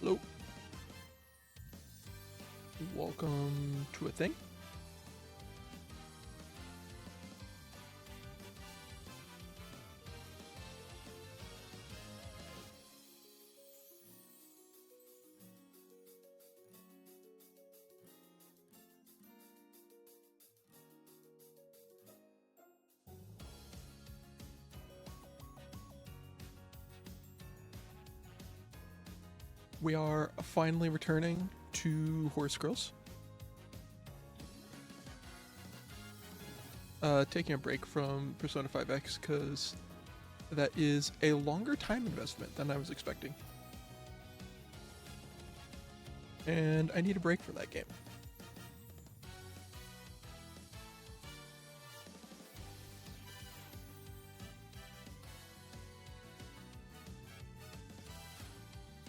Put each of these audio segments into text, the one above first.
Hello. Welcome to a thing. We are finally returning to Horse Girls. Taking a break from Persona 5X because that is a longer time investment than I was expecting. And I need a break from that game.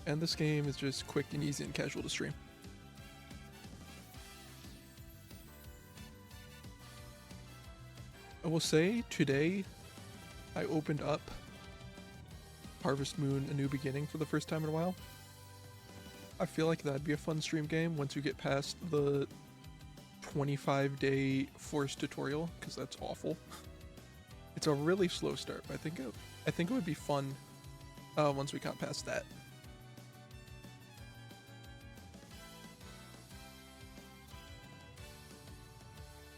And this game is just quick and easy and casual to stream. I will say, today, I opened up Harvest Moon: A New Beginning for the first time in a while. I feel like that'd be a fun stream game once you get past the 25-day forced tutorial, because that's awful. It's a really slow start, but I think it would be fun once we got past that.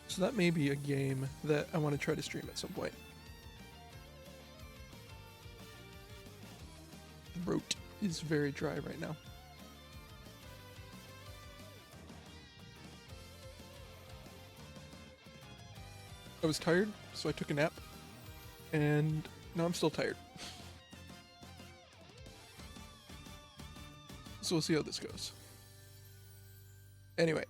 So that may be a game that I want to try to stream at some point. The throat is very dry right now. I was tired, so I took a nap, and now I'm still tired. So we'll see how this goes. Anyway.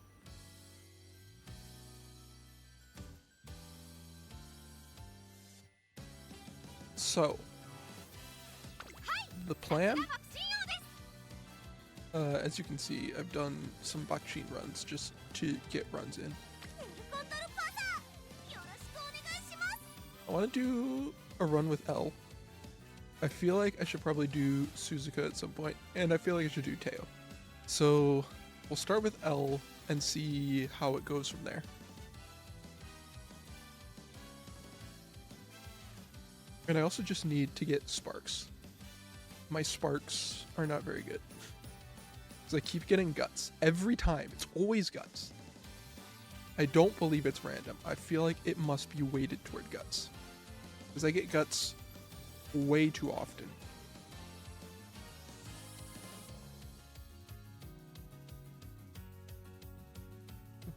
So, the plan, as you can see, I've done some Bakshin runs just to get runs in. I want to do a run with L. I feel like I should probably do Suzuka at some point, and I feel like I should do Teo. So, we'll start with L and see how it goes from there. And I also just need to get sparks. My sparks are not very good. Because I keep getting guts. Every time. It's always guts. I don't believe it's random. I feel like it must be weighted toward guts. Because I get guts way too often.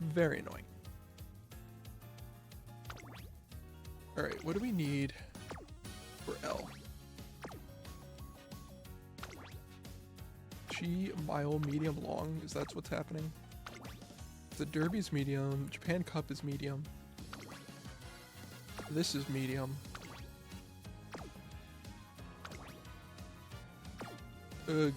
Very annoying. Alright, what do we need for L? Chi, mile, medium, long. Is that what's happening? The Derby's medium. Japan Cup is medium. This is medium. Ugh.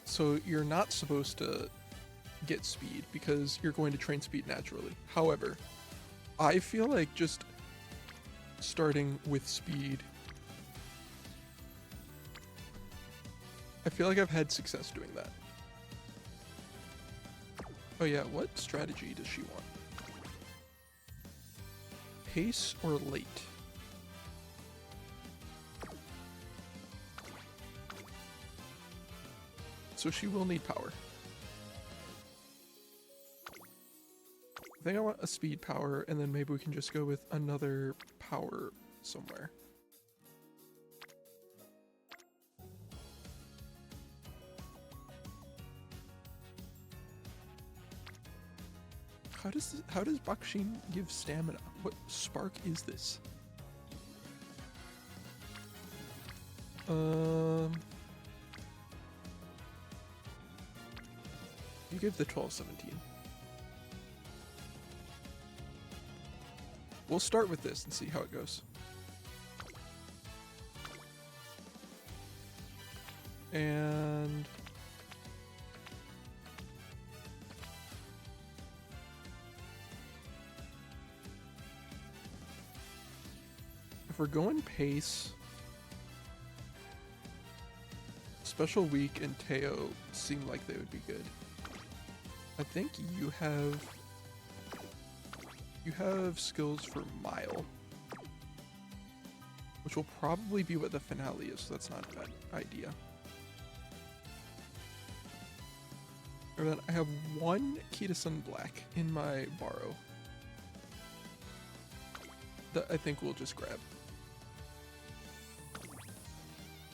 So you're not supposed to get speed because you're going to train speed naturally. However, I feel like just starting with speed, I feel like I've had success doing that. Oh yeah, what strategy does she want? Pace or late? So she will need power. I think I want a speed power, and then maybe we can just go with another power somewhere. How does Bakshin give stamina? What spark is this? You give the 12-17. We'll start with this and see how it goes. And If we're going pace, Special Week and Teo seem like they would be good. I think you have skills for Mile, which will probably be what the finale is, so that's not a bad idea. And then I have one Key to Sun Black in my borrow that I think we'll just grab.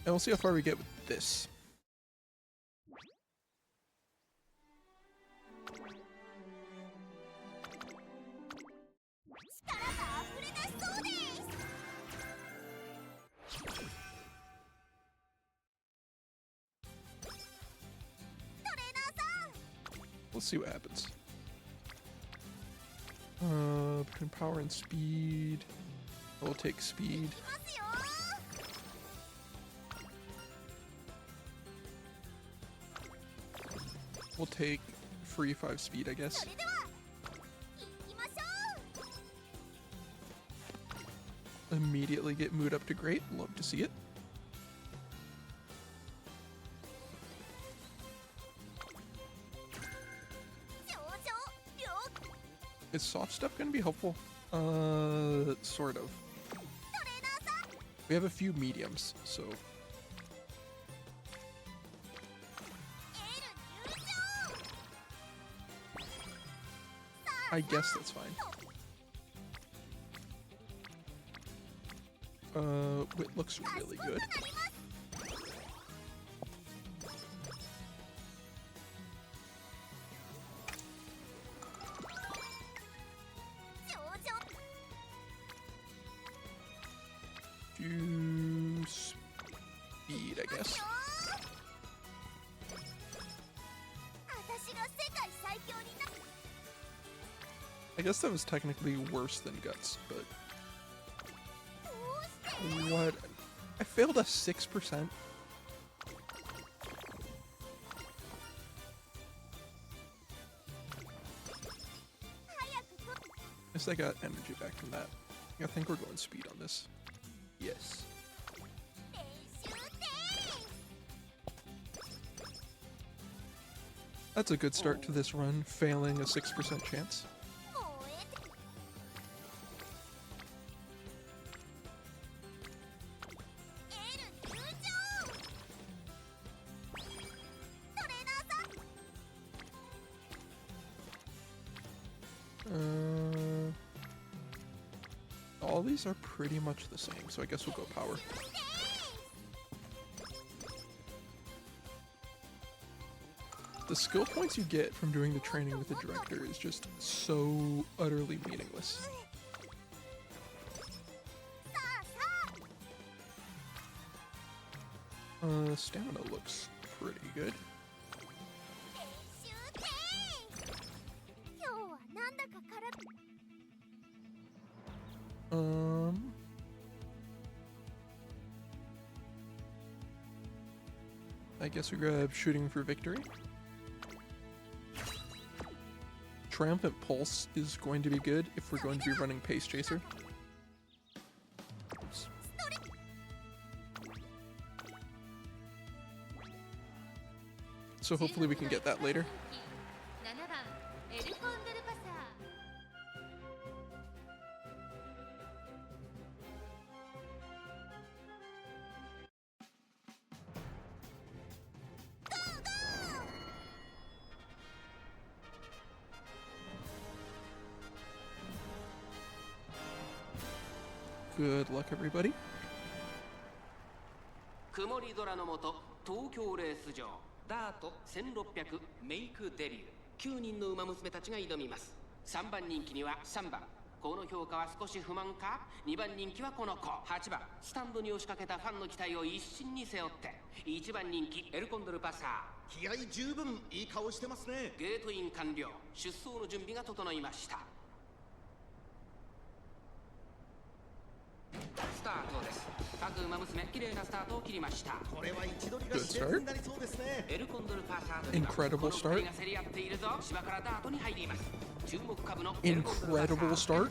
And we'll see how far we get with this. Let's see what happens. Between power and speed, we'll take speed. We'll take free 5 speed, I guess. Immediately get mood up to great. Love to see it. Is soft stuff going to be helpful? Sort of. We have a few mediums, so... I guess that's fine. Wit looks really good. Do speed, I guess. I guess that was technically worse than Guts, but... What? I failed a 6%? Guess I got energy back from that. I think we're going speed on this. Yes. That's a good start to this run, failing a 6% chance. All these are pretty much the same, so I guess we'll go power. The skill points you get from doing the training with the director is just so utterly meaningless. Stamina looks pretty good. I guess we grab Shooting for Victory. Triumphant Pulse is going to be good if we're going to be running Pace Chaser. Oops. So hopefully we can get that later. Good luck, everybody. 曇り空の下、東京レース場、ダート1600メイクデビュー、9人の馬娘たちが挑みます。3番人気には3番。この評価は少し不満か ?2 番人気はこの子。8番、スタンドに押しかけたファンの期待を一身に背負って。1番人気、エルコンドルパサー。気合十分いい顔してますね。ゲートイン完了。出走の準備が整いました。スタートです。各馬娘、綺麗なスタートを切りました。これは一度りが自然になりそうですね。エルコンドルパサード Incredible start. が競り合っているぞ。芝からダートに入ります。incredible start.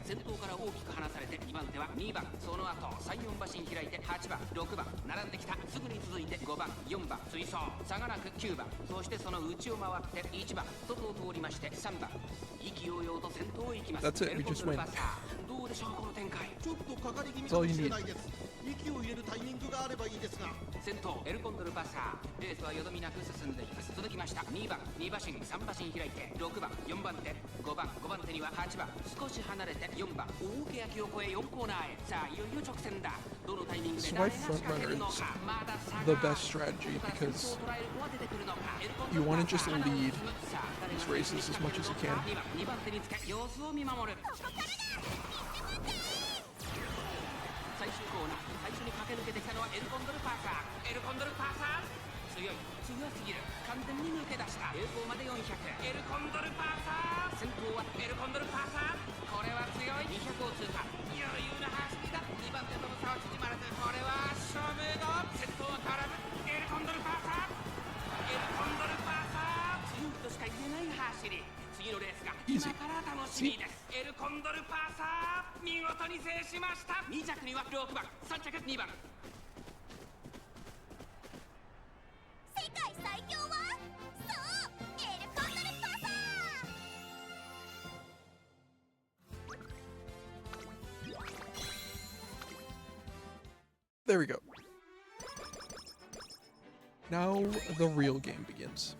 先頭から大きく離されて2番手は2番、その後3、4馬身開いて8番、6番並んできた。すぐに続いて5番、4番追走、差がなく9番、そしてその内を回って1番、外を通りまして3番、意気揚々と先頭を行きます。 That's it, we just win. どうでしょうこの展開。ちょっとかかり気味かもしれないです。息を入れるタイミングがあればいいですが。先頭エルコンドルパサー、レースはよどみなく進んでいます。続きました2番、2馬身3馬身開いて6番、4番手5番、5番手には8番、少し離れて4番、大けやきを越え4コーナーへ。さあいよいよ直線だ。どのタイミングで So 誰 my が仕掛けるの front か。 runner まだ差 the が best strategy ここから because 先頭を捉える子は出てくるのか。エルコンド you ル want パ to サ just ー lead さあ誰が these races as much as you can. 2番手につけ様子を見守る。最終コーナー、最初に駆け抜けてきたのはエルコンドルパーサー。エルコンドルパーサー強い、強すぎる、完全に抜け出した。栄光まで400、エルコンドルパーサー。先頭はエルコンドルパーサー。これは強い、200を通過、余裕な走りだ。2番手との差を縮まらず、これは勝負だ。先頭は変わらずエルコンドルパーサー。エルコンドルパーサー、強いとしか言えない走り。次のレースが今から楽しみです。エルコンドルパーサー見事に制しました。2着には6番、3着2番。世界最強はそうエルコンドルパサー。 There we go. Now the real game begins.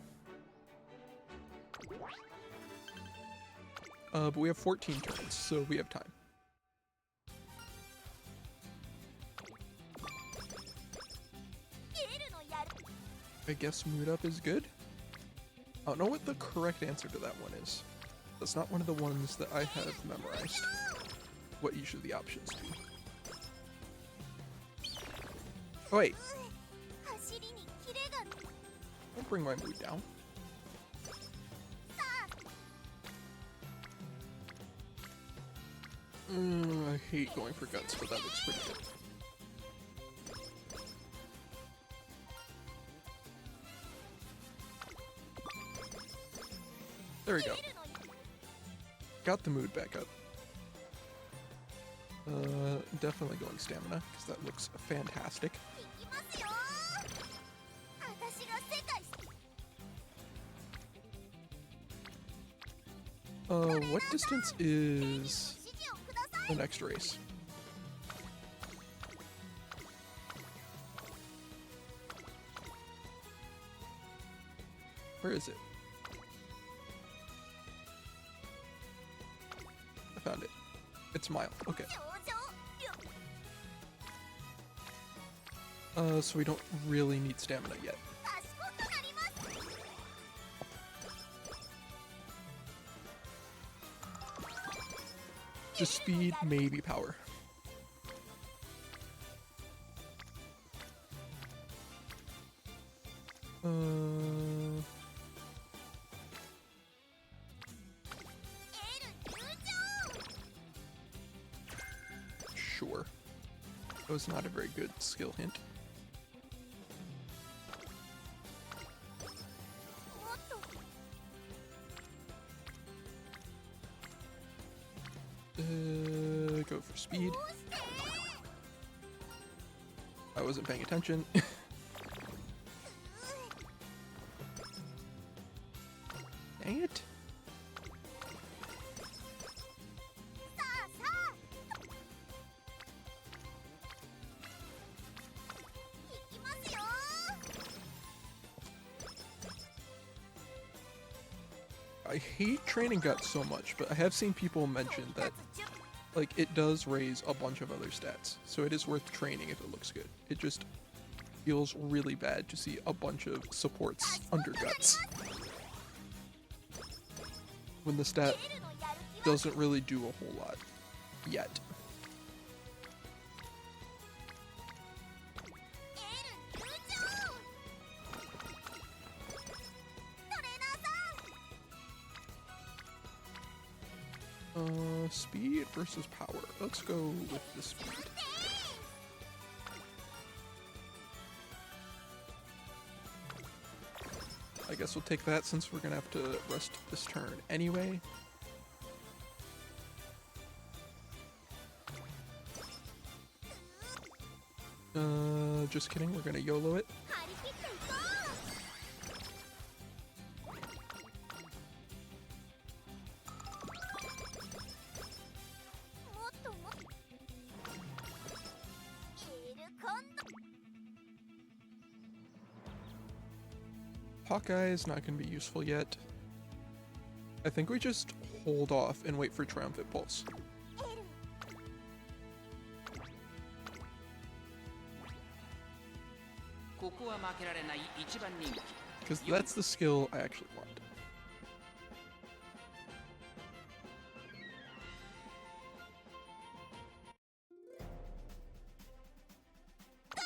But we have 14 turns, so we have time. I guess mood up is good? I don't know what the correct answer to that one is. That's not one of the ones that I have memorized. What each of the options do. Oh wait, 走りにキレが don't bring my mood down. I hate going for guts, but that looks pretty good. There we go. Got the mood back up. Definitely going stamina, because that looks fantastic. 行きますよ。私が世界 What distance is 指示をくださ the い。 next race? Where is it? I found it. It's mile. Okay. 上々 So we don't really need stamina yet. 賢くなります。 Just speed, maybe power. Uh, エル入場。 sure. That was not a very good skill hint. おっと Go for speed. どうして I wasn't paying attention. Dang it. さあさあ。行きますよ。 I hate training guts so much, but I have seen people mention that 10 like it does raise a bunch of other stats, so it is worth training if it looks good. It just feels really bad to see a bunch of supports under guts when the stat エルのやる気は doesn't really do a whole lot yet. エル入場。トレーナーさん。 Speed versus power. Let's go with the speed. I guess we'll take that since we're gonna have to rest this turn anyway. Just kidding, we're gonna YOLO it. 張り切っていこう。もっともっとエルコンド Hawkeye is not gonna be useful yet. I think we just hold off and wait for Triumphant Pulse. エル ここは負けられない一番人気 Because that's the skill I actually want. Go!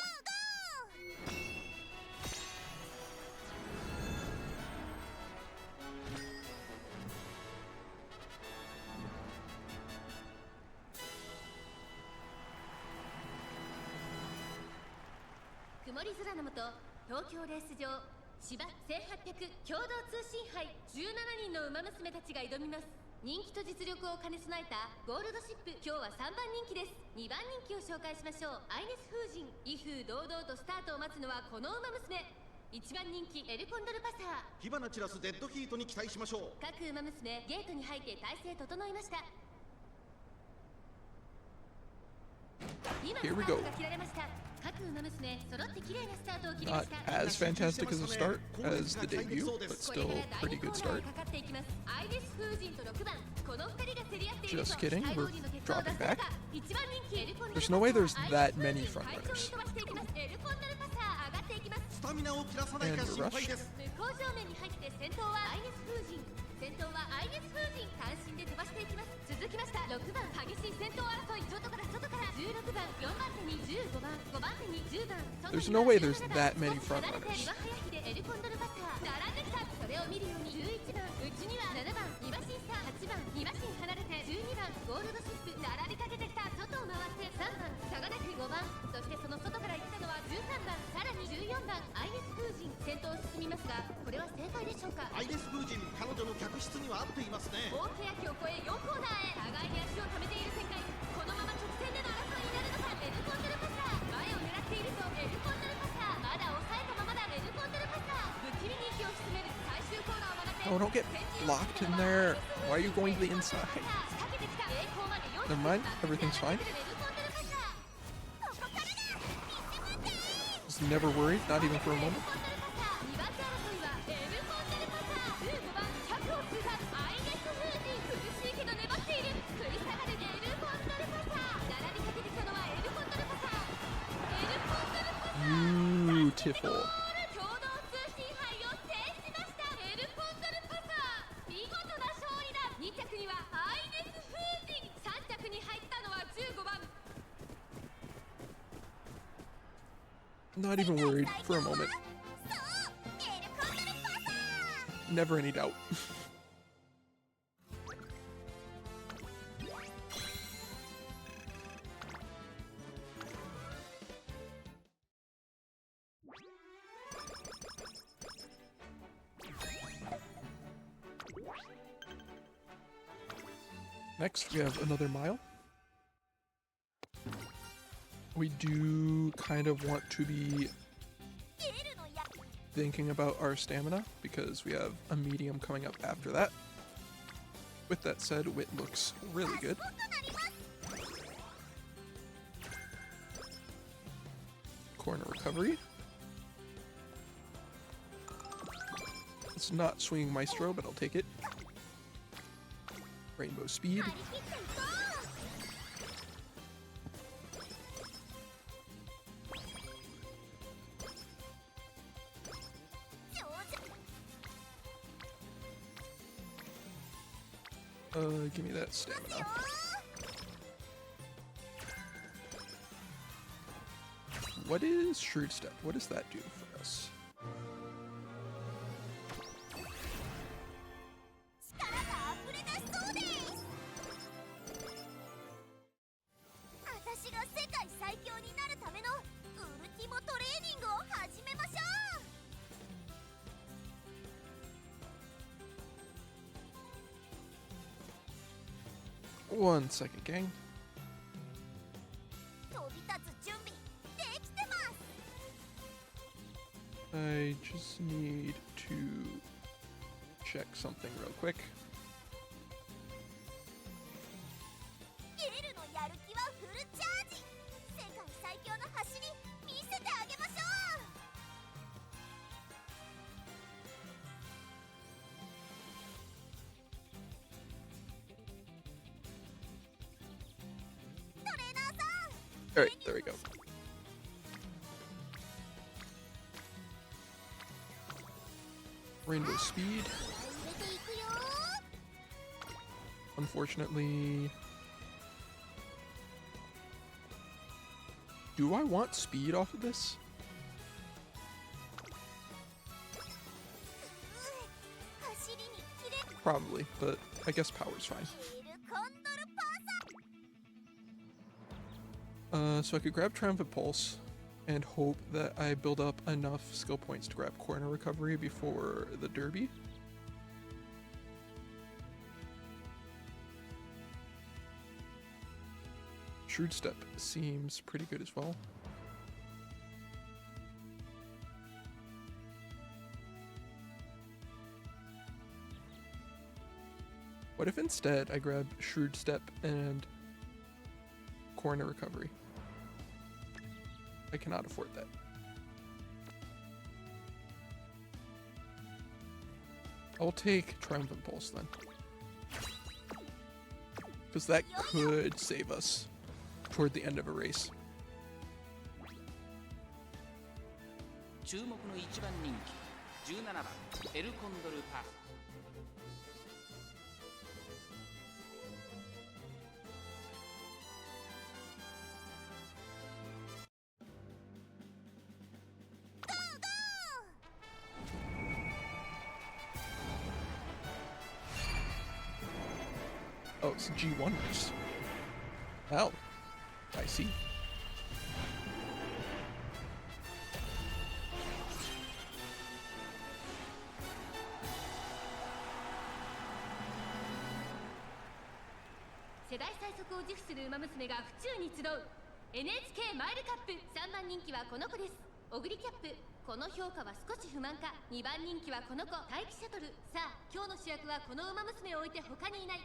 曇り空の下、東京レース場芝1800共同通信杯17人の馬娘たちが挑みます。人気と実力を兼ね備えたゴールドシップ、今日は3番人気です。2番人気を紹介しましょう。アイネス風神、威風堂々とスタートを待つのはこの馬娘。1番人気エルコンドルパサー、火花散らすデッドヒートに期待しましょう。各馬娘ゲートに入って体勢整いました。今スタ Here ー we ト go. が切られました。各馬娘揃って綺麗なスタートを切りま Not した。 as fantastic as a start as the debut, but still pretty good start. かかっていきます。アイネス風神と6番、この2人が競り合っていると Just kidding, 期待 we're 通りの結果を出 dropping せる back. か。1番人気エルコンドル There's no way there's パサー、 that アイネ many ス風 front 神快調に runners. 飛ばしていきます。エルコンドルパサー上がっていきます。スタミナを切らさないか And 心配です。向こう正面に入って先頭はアイネス風神、先頭はアイネス風神、単身で飛ばしていきます。続きました6番、激しい先頭争い、外から16番、4番手に15番、5番手に10番、 There's no way there's that many front 離れて runners. 岩早秀エルコンドルパサー並んできた。それを見るように11番、うちには7番、2馬身差、8番、2馬身離れて12番、ゴールドシップ並びかけてきた。外を回って3番、差がなく5番、そしてその外から行ったのは13番、さらに14番、アイネス風神、先頭を進みますが、これは正解でしょうか。アイネス風神、彼女の客室には合っていますね。大欅を越え4コーナーへ、互いに足を溜めている展開。このまま直線での争いになるのか。エルコンドルパサー前を狙っているぞ。エルコンドルパサーまだ抑えたままだ。エルコンドルパサー不気味に息を潜める。最終コーナーを曲がって Oh, don't get locked in there. Why are you going to the inside? 仕掛けてきた。栄光まで Never mind, everything's fine. エルコンドルパサー、ここからだ。Just never worried, not even for a moment. 2番手争いはエルコンドルパサー、15番100を通過。アイネス風神苦しいけど粘っている。食い下がるエルコンドルパサー、並びかけてきたのはエルコンドルパサー。エルコンドルパサー Beautiful. 共同通信杯を制しました。エルコンドルパサー見事な勝利だ。2着にはアイネス風神、3着に入ったのは15番。 Not even worried for a moment. そうエルコンドルパサー。 Never any doubt. Next, we have another mile. We do kind of want to be エルのや thinking about our stamina because we have a medium coming up after that. With that said, Wit looks really good. となります。 Corner recovery. It's not swinging Maestro, but I'll take it. Rainbow speed. 張り切っていこう。上手 Give me that stamina. よ What is Shrewd Step? What does that do for us? 力が溢れ出しそうです。私が世界最強になるためのウルティモトレーニングを始めましょう。1 second, gang. 飛び立つ準備できてます。 I just need to check something real quick. ゲルのやる気はフルチャージ。世界最強の走り見せてあげましょう。トレーナーさん、 Alright, there we go. Rainbow speed. 入れていくよ。 Unfortunately. Do I want speed off of this? 走りにキレ。 Probably, but I guess power's fine. ゲルコンドルパーサ So I could grab Triumphant Pulse and hope that I build up enough skill points to grab Corner Recovery before the Derby. Shrewd Step seems pretty good as well. What if instead I grab Shrewd Step and Corner Recovery? I cannot afford that. I'll take Triumphant Pulse then. Because that could save us toward the end of a race. 注目の1番人気17番エルコンドルパス。Oh, it's G1 race. Oh, I see. 世代最速を自負する馬娘が府中に集う NHK マイルカップ。3番人気はこの子です。オグリキャップ。この評価は少し不満か。2番人気はこの子待機シャトル。さあ今日の主役はこの馬娘を置いて他にいない。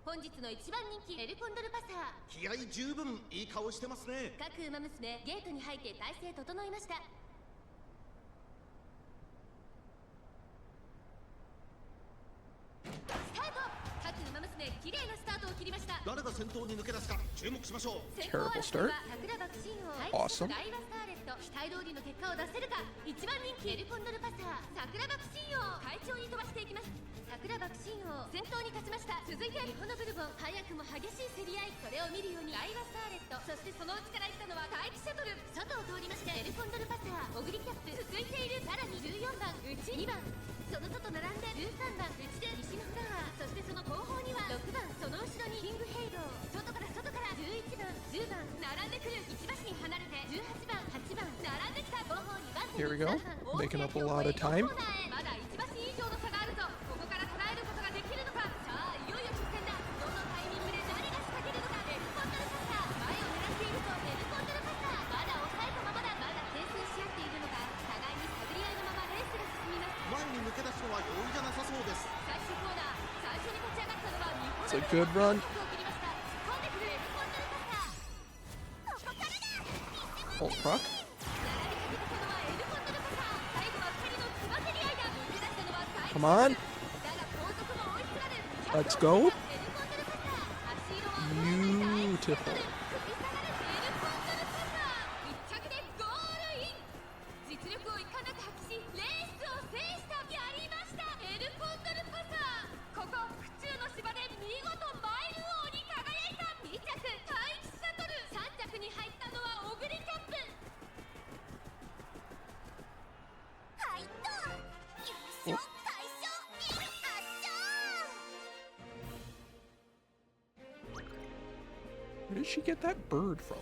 本日の1番人気エルコンドルパサー。気合十分いい顔してますね。各馬娘ゲートに入って体勢整いました。スタート。各馬娘綺麗なスタートを切りました。誰が先頭に抜け出すか注目しましょう。 Terrible start. Awesome. ダイワスターレット。期待通りの結果を出せるか。1番人気エルコンドルパサー。桜爆心王快調に飛ばしていきます。桜爆心王先頭に勝ちました。続いてリホノブルボン。早くも激しい競り合い。それを見るようにダイワスターレット。そしてその内から行ったのは待機シャトル。外を通りましてエルコンドルパサー。オグリキャップ続いている。さらに14番内2番。その外並んで13番内で西のフラワー。そしてその後方には6番。その後ろにキングヘイド。外から11番10番並んでくる。1馬身離れて18番8番並んできた。後方2番手 Here we go. 3番 Making up a lot of time. まだ1馬身以上の差があるぞ。ここから捉えることができるのか。さあいよいよ直線だ。どのタイミングで誰が仕掛けるのか。エルコンドルパサー前を狙っているぞ。エルコンドルパサーまだ抑えたままだ。まだ牽制し合っているのか。互いに探り合いのままレースが進みます。前に抜け出すのは容易じゃなさそうです。最終コーナー最初に立ち上がったのは日本 It's a good run. を切りました。突っ込んでくるエルコンドルパサー。ここからだ。 Ult proc. 並びかけたのはエルコンドルパサー。最後は2人のつばぜり合いだ。抜け出したのは最後 Come on. だが後続も追いすがる。 Let's go. エルコンドルパサー。足色は Beautiful. 食い下がるエルコンドルパサー。1着でゴールイン。実力を遺憾なく発揮しレースを制した。やりましたエルコンドルパサー。ここ府中の芝で見事マイル王に輝いた。2着タイキシャトル。3着に入ったのはオグリキャップ。入った優勝快勝圧勝。 Where did she get that bird from?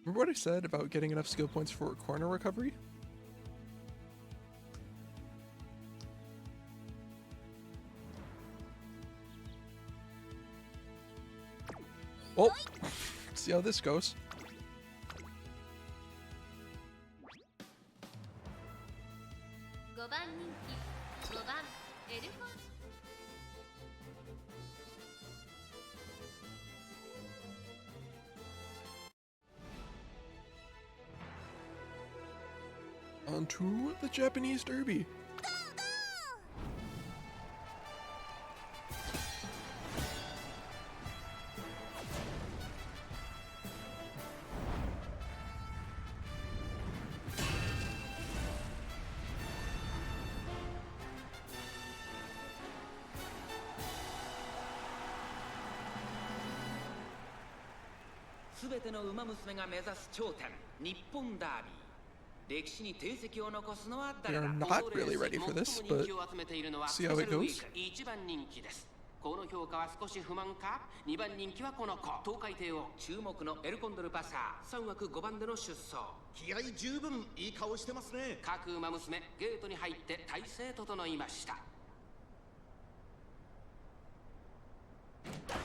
Remember what I said about getting enough skill points for corner recovery? Well, see how this goes. On to the Japanese Derby.すべての馬娘が目指す頂点、日本ダービー。歴史に定石を残すのは誰だ。 We are not really ready for this, but see how it goes. 一番人気です。この評価は少し不満か。2番人気はこの子、東海帝王。注目のエルコンドルパサー、3枠5番での出走。気合十分、いい顔してますね。各馬娘、ゲートに入って体勢整いました。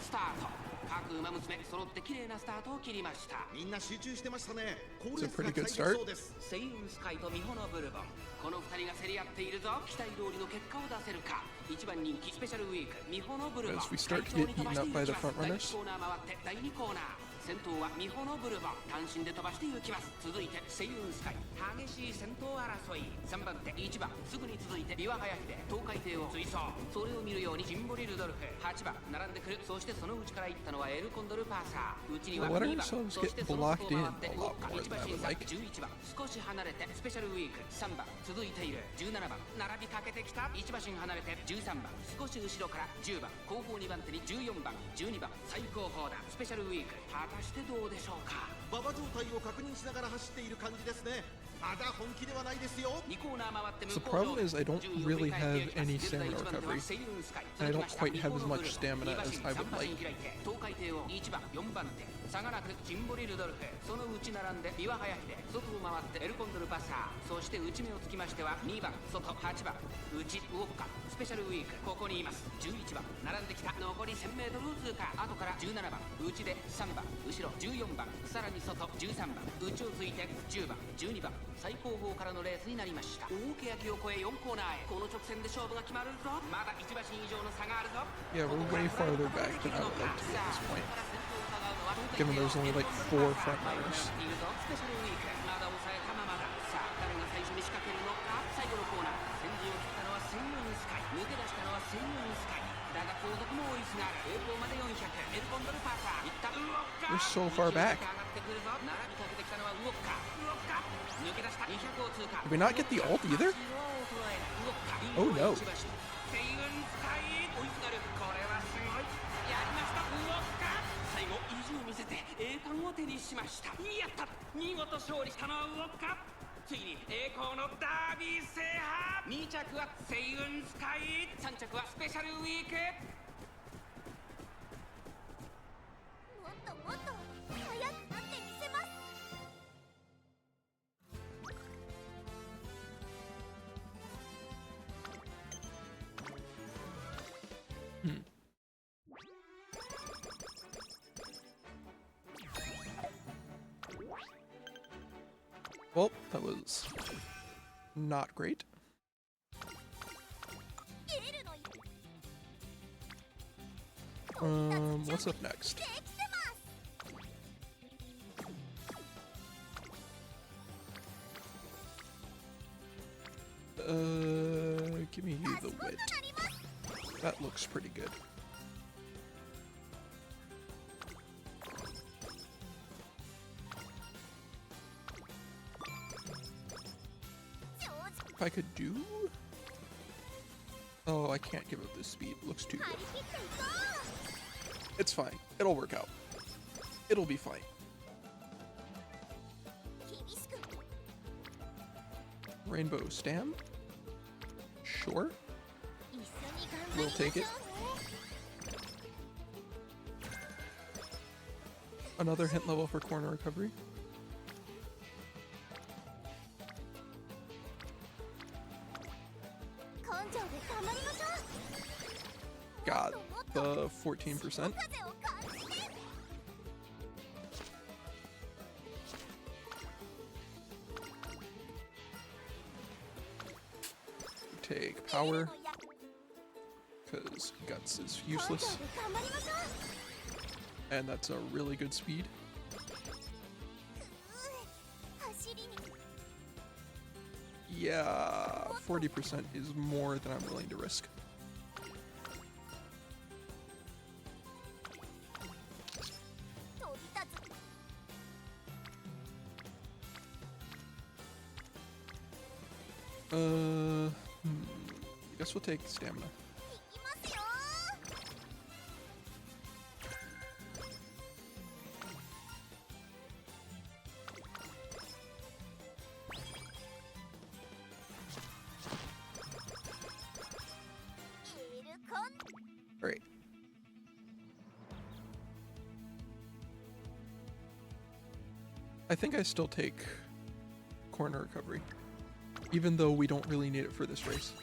スタート。各馬娘揃って綺麗なスタートを切りました。みんな集中してましたね。It's a pretty good start. セイウンスカイとミホのブルボン、この2人が競り合っているぞ。期待通りの結果を出せるか。1番人気スペシャルウィークミホのブルボン。 As we start to get eaten up by the front runners. 第1コーナー回って第2コーナー。先頭はミホのブルボン、単身で飛ばして行きます。続いてセイウンスカイ、激しい先頭争い。3番手1番、すぐに続いてビワハヤヒデ、東海帝王追走。それを見るようにジンボリルドルフ、8番並んでくる。そしてその内から行ったのはエルコンドルパーサー。内には2番、そしてその外を回ってウォッカ、1番審査11番、少し離れてスペシャルウィーク3番、続いている17番、並びかけてきた。1馬身離れて13番、少し後ろから10番、後方2番手に14番、12番、最高峰だスペシャルウィーク。果たしてどうでしょうか。馬場状態を確認しながら走っている感じですね。まだ本気ではないですよ。2コーナー回って向 The こう problem is I don't really have any stamina recovery, and I don't quite have as much stamina as I would like. 東海帝王1番4番手、差がなくジンボリルドルフ、その内並んでビワハヤヒデ、外を回ってエルコンドルパサー、そして内目をつきましては2番外、8番内ウォッカ、スペシャルウィークここにいます。11番並んできた。残り 1000m を通過。後から17番内で3番、後ろ14番、さらに外13番、内をついて10番12番、最高峰からのレースになりました。大欅を越え4コーナーへ。この直線で勝負が決まるぞ。まだ1馬身以上の差があるぞ。 Yeah, we're way farther back than I would like to be at this point, given there's only like 4 front runners. スペシャルウィークまだ抑えたままだ。さあ誰が最初に仕掛けるのか。最後のコーナー、先陣を切ったのはセイウンスカイ、抜け出したのはセイウンスカイだが後続も追いすがる。栄光まで400、エルコンドルパーサーいった。ウォッカ We're so far back. 上がってくるぞ。並びかけてきたのはウォッカ、ウォッカ抜け出した200を通過。 Did we not get the ult either? ウォッカ Oh no. セイウンスカイ追いすがる。これはすごい。やりましたウォッカ。最後意地を見せて栄冠を手にしました。やった、見事勝利したのはウォッカ。ついに栄光のダービー制覇。2着はセイウンスカイ、3着はスペシャルウィーク。もっともっと速くなってみせます。Well, that was not great. エールの What's up next? できてます。 Give me the wit. That looks pretty good. If I could do... Oh, I can't give up this speed. It looks too 張り good. 切っていこ It's fine. It'll work out. It'll be fine. う。厳しく Rainbow Stam? Sure. 一緒に頑張りま We'll しょう take it. ね。Another hint level for corner recovery. Got the 14%. Take power, because guts is useless. And that's a really good speed. Yeah, 40% is more than I'm willing to risk. I guess we'll take stamina. Alright. I think I still take corner recovery, even though we don't really need it for this race.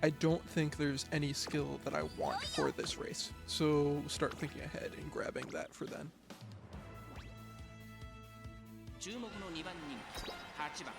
I don't think there's any skill that I want for this race, so start thinking ahead and grabbing that for then. 注目の2番人気8番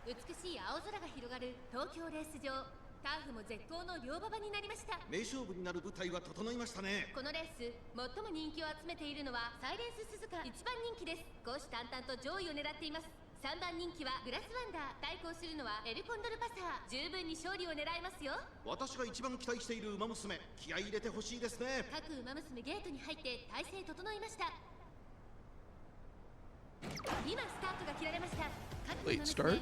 美しい青空が広がる東京レース場。ターフも絶好の両馬場になりました。名勝負になる舞台は整いましたね。このレース最も人気を集めているのはサイレンス鈴鹿1番人気です。虎視眈々と上位を狙っています。3番人気はグラスワンダー、対抗するのはエルコンドルパサー。十分に勝利を狙えますよ。私が一番期待している馬娘、気合い入れてほしいですね。各馬娘ゲートに入って体勢整いました。今スタートが切られました。 Late start.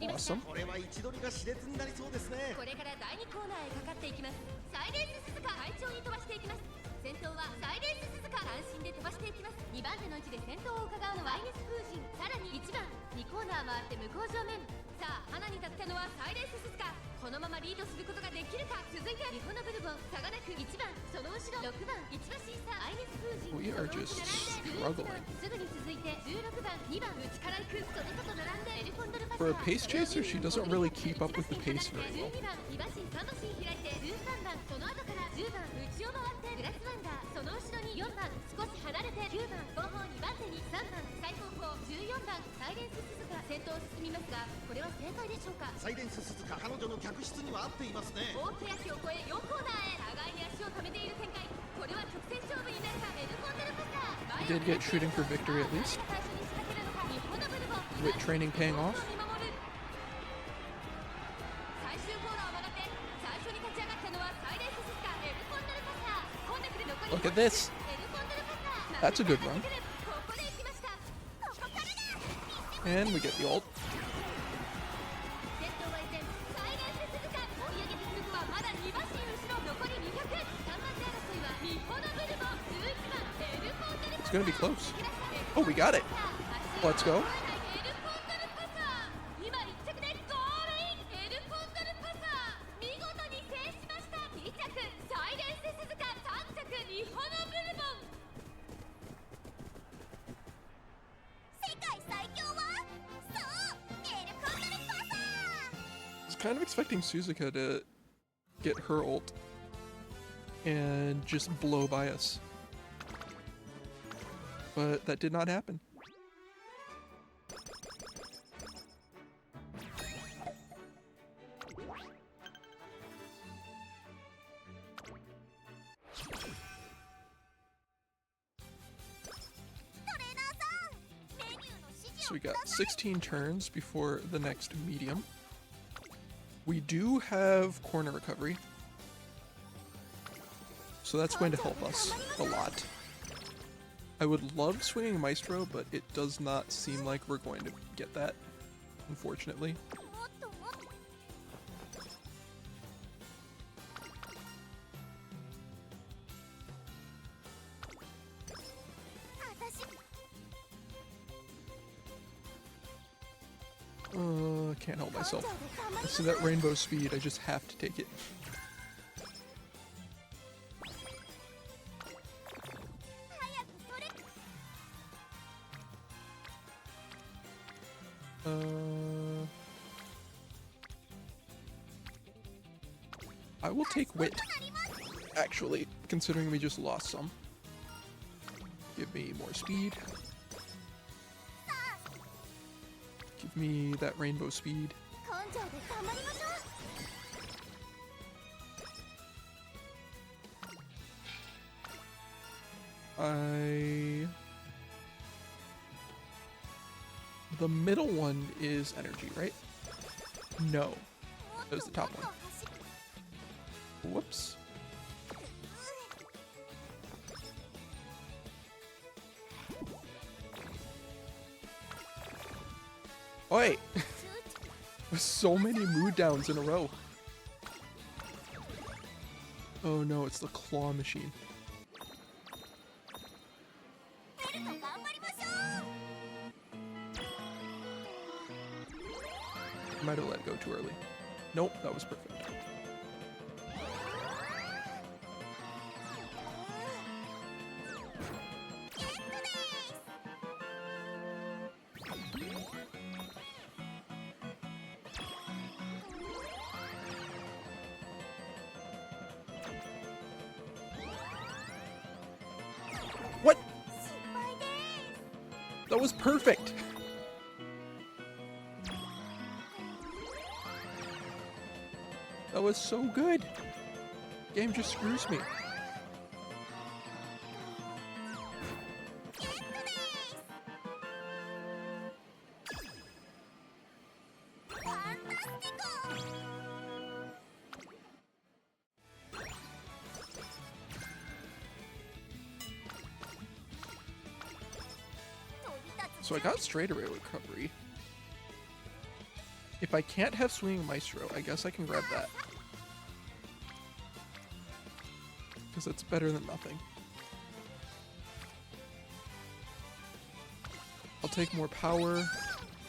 Awesome. これは位置取りが熾烈になりそうですね。これから第2コーナーへかかっていきます。サイレンス鈴鹿快調に飛ばしていきます。先頭はサイレンス鈴鹿、単身で飛ばしていきます。2番手の位置で先頭を伺うのはアイネス風神、さらに1番2コーナー回って向こう正面。さあ花に立ったのはサイレンス鈴鹿。このままリードすることができるか。続いて日本のブルボン、差がなく1番、その後ろ6番1馬審査、アイネス風神。 We are just struggling. すぐに続いて16番2番内から行く。その後並んでエルコンドルパサー。 For a pace chaser, she doesn't really keep up with the pace very well. 12番2馬身3馬身開いて13番、その後から10番内を回ってグラスワンダー、その後ろに4番少し離れて9番後方2番手に3番最後方14番サイレンス鈴鹿、先頭を進みますがこれは正解でしょうか。サイレンス鈴鹿、彼女の客室には合っていますね。大欅を越え4コーナーへ互いに足を止めている展開。これは直線勝負になるか。エルコンドルパサー Did get shooting for victory at least. With training paying off. Look at this. That's a good run. And we get the ult. It's gonna be close. Oh, we got it. Let's go. I was kind of expecting Suzuka to get her ult and just blow by us. But that did not happen. So we got 16 turns before the next medium. We do have corner recovery, so that's going to help us a lot. I would love swinging Maestro, but it does not seem like we're going to get that, unfortunately. もっともっと Can't help myself. I see that rainbow speed, I just have to take it. 早くそれ I will take Wit, actually, considering we just lost some. Give me more speed. Give me that rainbow speed. 根性で頑張りましょう The middle one is energy, right? No. That was the top one. Whoops. Oi! So many mood downs in a row. Oh no, it's the claw machine. ベルト頑張りましょ Might have let go too early. Nope, that was perfect. う ゲットです What? 失敗です That was perfect! That was so good! Game just screws me. ゲットですファンタスティコ So I got straightaway recovery. If I can't have swinging Maestro, I guess I can grab that. Because that's better than nothing. I'll take more power,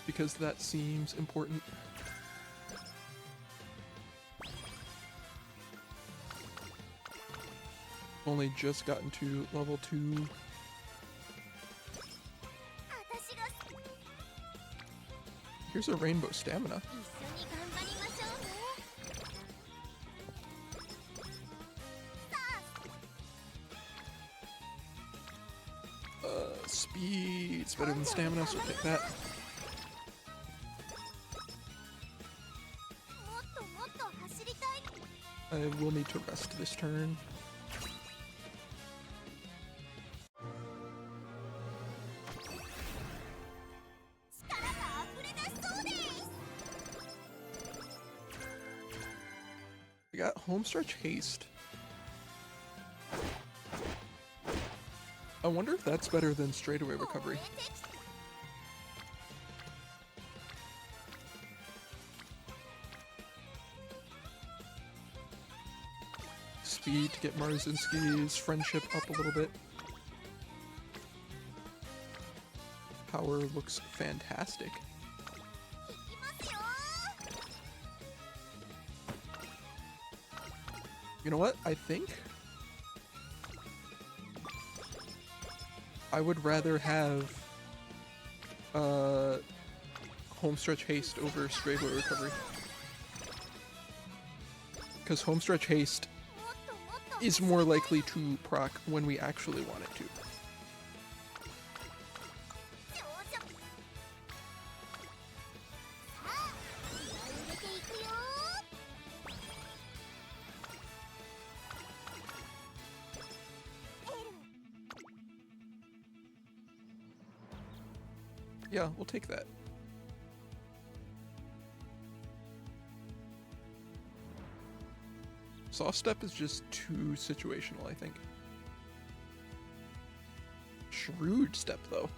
because that seems important. Only just gotten to level 2. 私が Here's a rainbow stamina. 一緒に頑張りましょうね Speed's better than stamina, so take that. もっともっと走りたい I will need to rest this turn. 力が溢れ出しそうです I got Homestretch Haste. I wonder if that's better than straightaway recovery. 燃えてきた Speed to get Marzinski's friendship up a little bit. Power looks fantastic. いきますよ You know what? I think I would rather have Homestretch Haste over straightaway recovery. Because Homestretch Haste もっともっと is more likely to proc when we actually want it to. 上々さあ気合い入れていくよ Yeah, we'll take that. Saw Step is just too situational, I think. Shrewd step, though.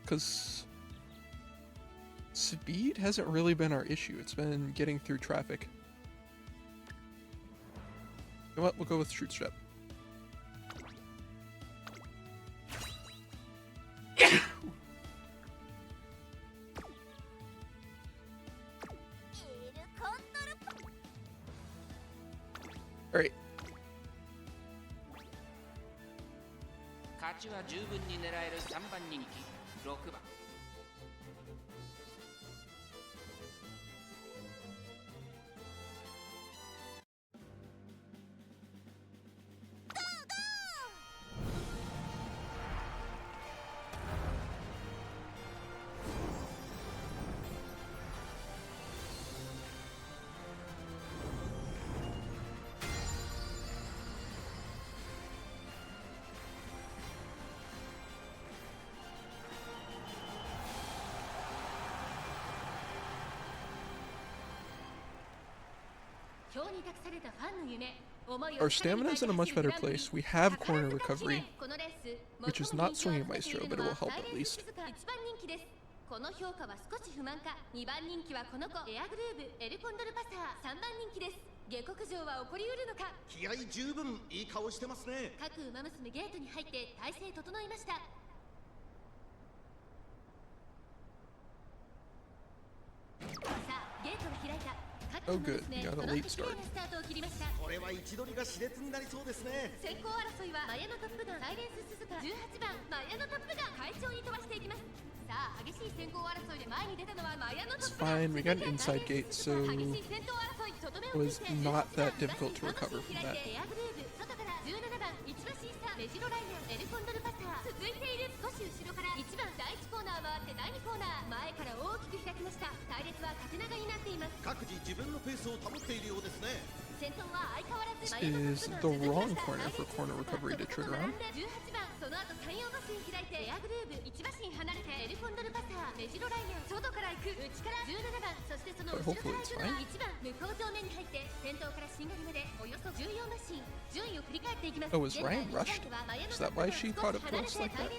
Because speed hasn't really been our issue. It's been getting through traffic. You know what? We'll go with Shrewd step. Alright. 勝ちは十分に狙える3番人気6番。Our stamina is in a much better place. We have corner recovery, which is not swinging Maestro, but it will help at least. この評価は少し不満か。2番人気はこの子エアグルーブエルコンドルパサー。3番人気です。下克上は起こりうるのか。気合十分いい顔してますね。各馬娘ゲートに入って体勢整いました。さあゲートが開いた。 Oh good, we got a late start. これは位置取りが熾烈になりそうですね。先行争いはマヤのトップガンサイレンス鈴鹿18番マヤのトップガン快調に飛ばしていきます。さあ激しい先行争いで前に出たのはマヤのトッ It's プガン。 fine, we got an inside gate, so it was not that difficult to recover from that. エアグルーブ外から17番一馬シーサーメジロライアンエルコンドルパサー。続いている少し後ろから1番第1コーナー回って第2コーナー前から大きく開きました。隊列は縦長になっています。各自自分のペースを保っているようですね。 先頭は相変わらず This is the wrong corner for corner recovery to trigger on. 18番その後山陽バスに開いてエアグルーブ1馬身離れてエルコンドルパサーメジロライアン外から行く内から17番そしてその後ろから行くのは1番向こう上面に入って先頭からしんがりまでおよそ14馬身順位を振り返っていきます。 Oh, was Ryan rushed? Is that why she caught up to us like that?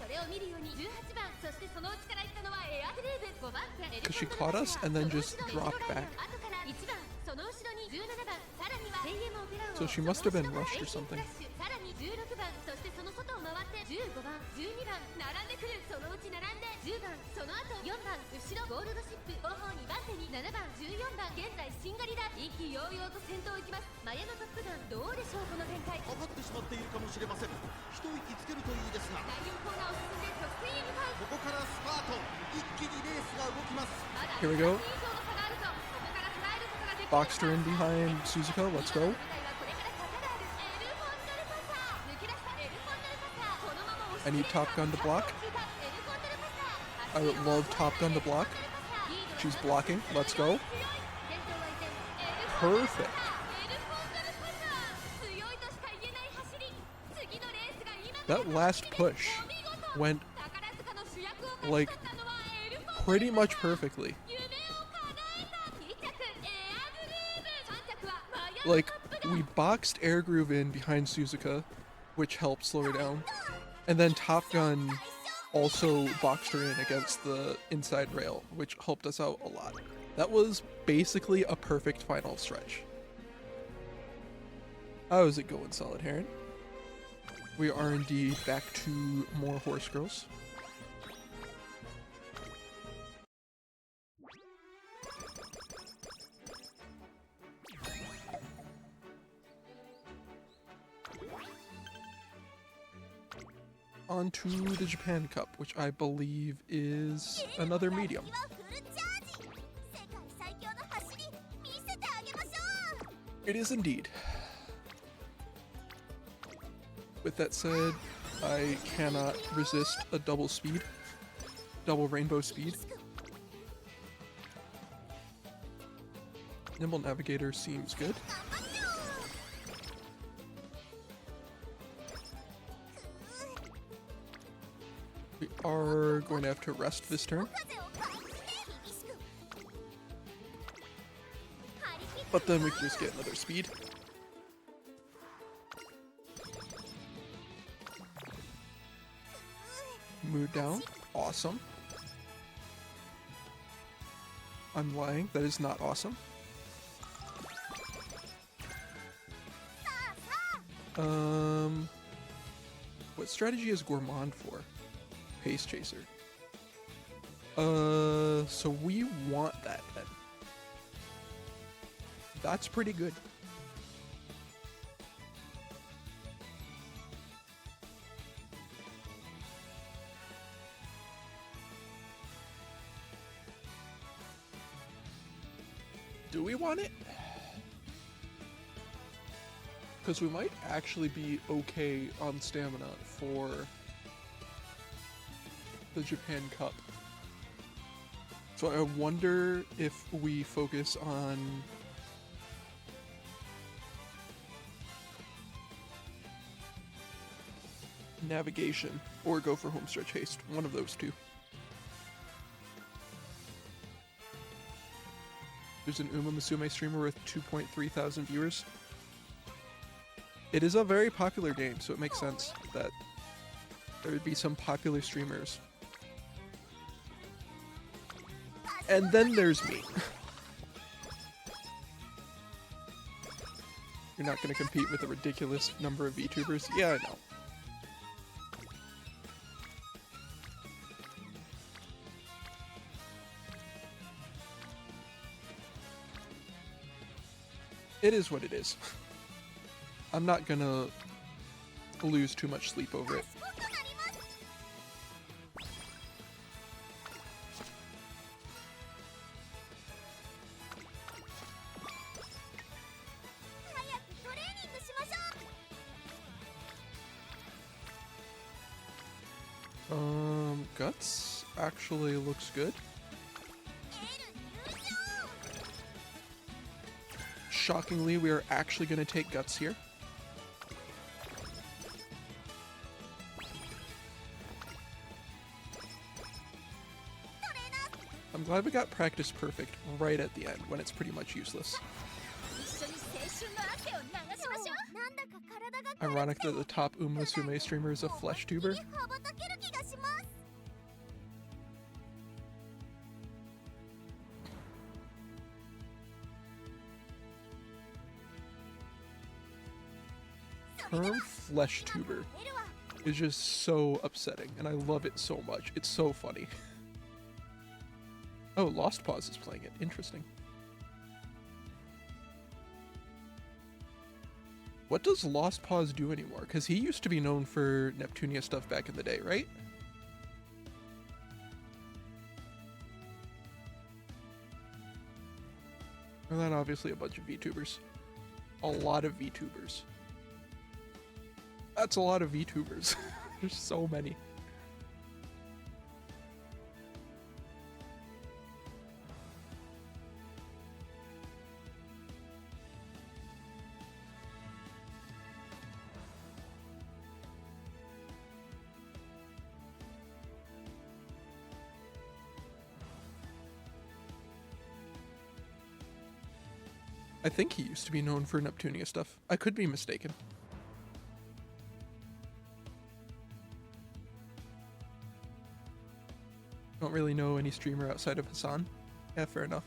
それを見るように18番そしてその内から行ったのはエアグルーブ5番手 Because she caught us and then just dropped back. 後から1番その後ろに17番さらには AM オペラを So she must have been rushed or something. さらに16番そしてその外を回って15番12番並んでくるそのうち並んで10番その後4番後ろゴールドシップ後方2番手に7番14番現在しんがりだ意気揚々と先頭行きます。マヤのトップガンどうでしょうこの展開。かかってしまっているかもしれません。一息つけるといいですが。第4コーナーを進んで直線へ向かう。ここからスパート。一気にレースが動きます。 Here we go. Boxed her in behind Suzuka. Let's go. I need Top Gun to block. I would love Top Gun to block. She's blocking. Let's go. Perfect. That last push went like pretty much perfectly. Like, we boxed Air Groove in behind Suzuka, which helped slow her down. And then Top Gun also boxed her in against the inside rail, which helped us out a lot. That was basically a perfect final stretch. How is it going, Solid Heron? We are indeed back to more Horse Girls. On to the Japan Cup, which I believe is another medium. It is indeed. With that said, I cannot resist a double speed, double rainbow speed. Nimble Navigator seems good. We are going to have to rest this turn. But then we can just get another speed. Mood down. Awesome. I'm lying. That is not awesome. What strategy is Gourmand for? Pace Chaser. So we want that then. That's pretty good. Do we want it? Because we might actually be okay on stamina for the Japan Cup. So I wonder if we focus on navigation or go for homestretch haste. One of those two. There's an Musume streamer with 2.3 thousand viewers. It is a very popular game, so it makes sense that there would be some popular streamers. And then there's me. You're not going to compete with a ridiculous number of VTubers? Yeah, I know. It is what it is. I'm not gonna lose too much sleep over it. Guts actually looks good. Shockingly, we are actually going to take Guts here. I'm glad we got practice perfect right at the end when it's pretty much useless. Ironic that the top Musume streamer is a flesh tuber. Term flesh tuber is just so upsetting, and I love it so much. It's so funny. Oh, Lost Pause is playing it. Interesting. What does Lost Pause do anymore? Because he used to be known for Neptunia stuff back in the day, right? And then obviously a bunch of VTubers. A lot of VTubers. That's a lot of VTubers. There's so many. I think he used to be known for Neptunia stuff. I could be mistaken. Don't really know any streamer outside of Hassan. Yeah, fair enough.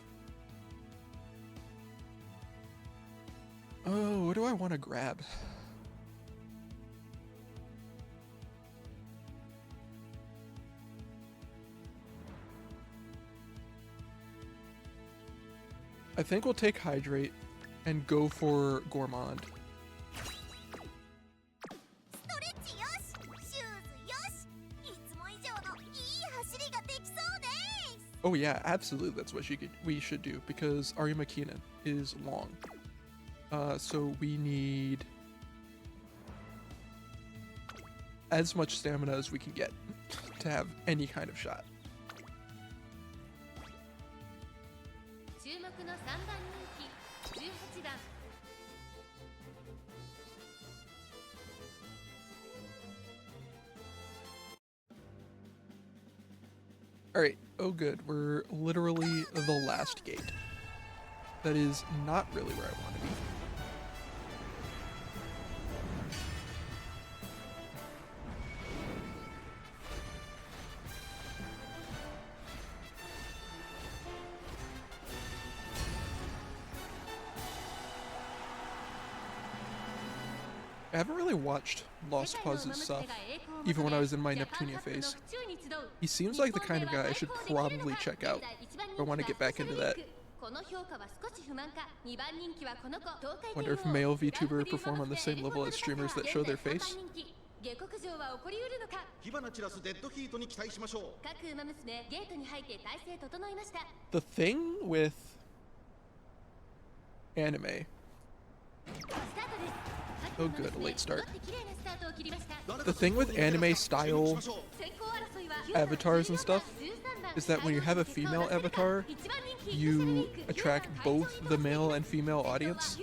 Oh, what do I want to grab? I think we'll take Hydrate and go for Gourmand. Oh yeah, absolutely that's what we should do, because Arima Keenan is long. So we need as much stamina as we can get to have any kind of shot. Alright, oh good, we're literally the last gate. That is not really where I want to be. I haven't really watched Lost Pause's stuff, even when I was in my Neptunia phase. He seems like the kind of guy I should probably check out if I want to get back into that. Wonder if male VTuber perform on the same level as streamers that show their face. 火花散らすデッドヒートに期待しましょう。 各馬娘ゲートに入って体勢整いました。 The thing with anime. Oh good, a late start. The thing with anime style avatars and stuff is that when you have a female avatar, you attract both the male and female audience,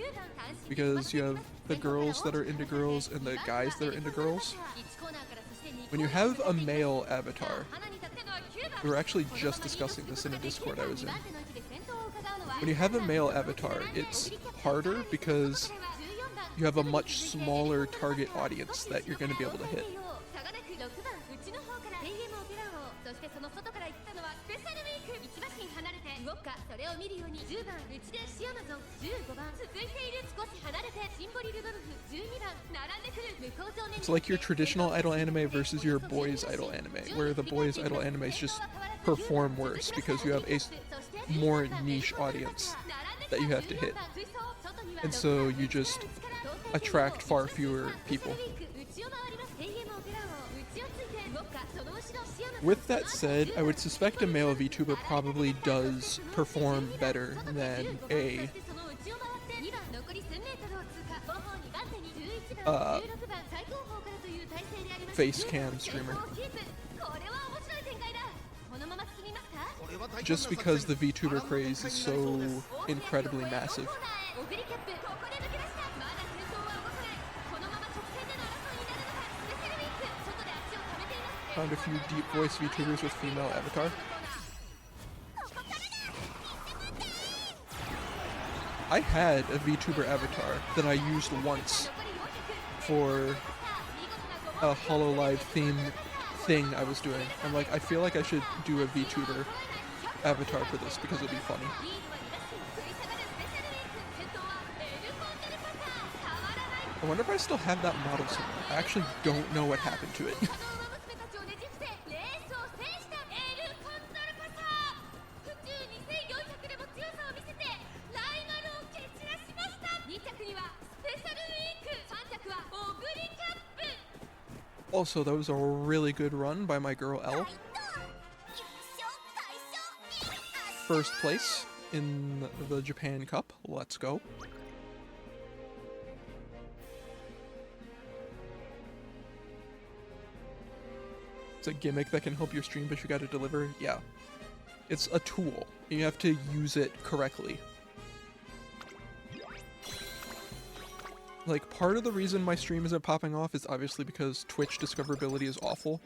because you have the girls that are into girls and the guys that are into girls. When you have a male avatar, we were actually just discussing this in a Discord I was in. When you have a male avatar, it's harder because you have a much smaller target audience that you're going to be able to hit. It's like your traditional idol anime versus your boys idol anime, where the boys idol animes just perform worse because you have a more niche audience that you have to hit. And so you just attract far fewer people. With that said, I would suspect a male VTuber probably does perform better than a face cam streamer. Just because the VTuber craze is so incredibly massive. Found a few deep voice VTubers with female avatar. I had a VTuber avatar that I used once for a HoloLive theme thing I was doing. I'm like, I feel like I should do a VTuber avatar for this because it'd be funny. I wonder if I still have that model somewhere. I actually don't know what happened to it. Also, that was a really good run by my girl Elle. First place in the Japan Cup. Let's go. It's a gimmick that can help your stream, but you gotta deliver. Yeah. It's a tool. You have to use it correctly. Like, part of the reason my stream isn't popping off is obviously because Twitch discoverability is awful,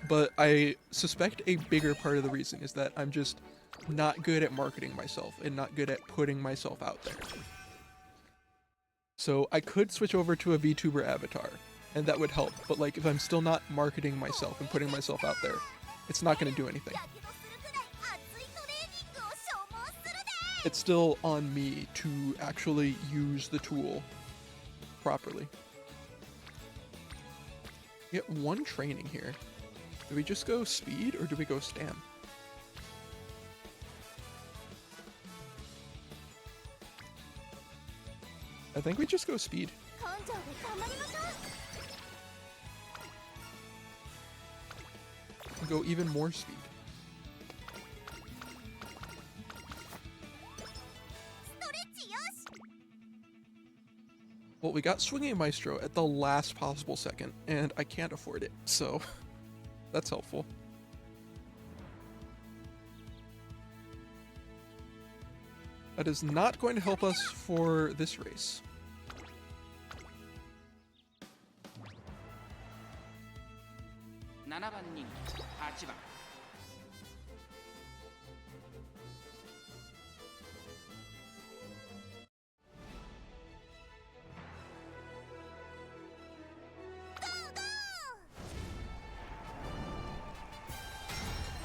but I suspect a bigger part of the reason is that I'm just not good at marketing myself and not good at putting myself out there. So I could switch over to a VTuber avatar, and that would help, but like, if I'm still not marketing myself and putting myself out there, it's not going to do anything. It's still on me to actually use the tool properly. We get one training here. Do we just go speed or do we go stam? I think we just go speed. Go even more speed. Well, we got Swinging Maestro at the last possible second, and I can't afford it, so that's helpful. That is not going to help us for this race.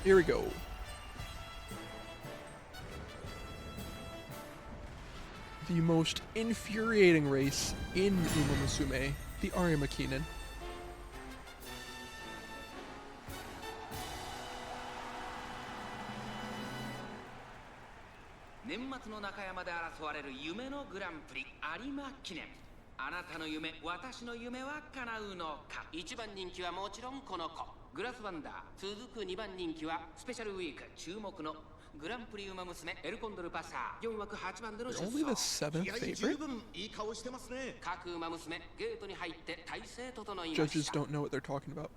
Here we go. The most infuriating race in Uma Musume, the Arima Keenan. 年末の中山で争われる夢のグランプリ有馬記念。あなたの夢、私の夢は叶うのか。1番人気はもちろんこの子、グラスワンダー。続く2番人気はスペシャルウィーク注目のグランプリ馬娘エルコンドルパサー。4枠8番での出 Only the 走。 seventh 気合 favorite? 十分いい顔してますね。各馬娘ゲートに入って体勢整いました。 Judges don't know what they're talking about.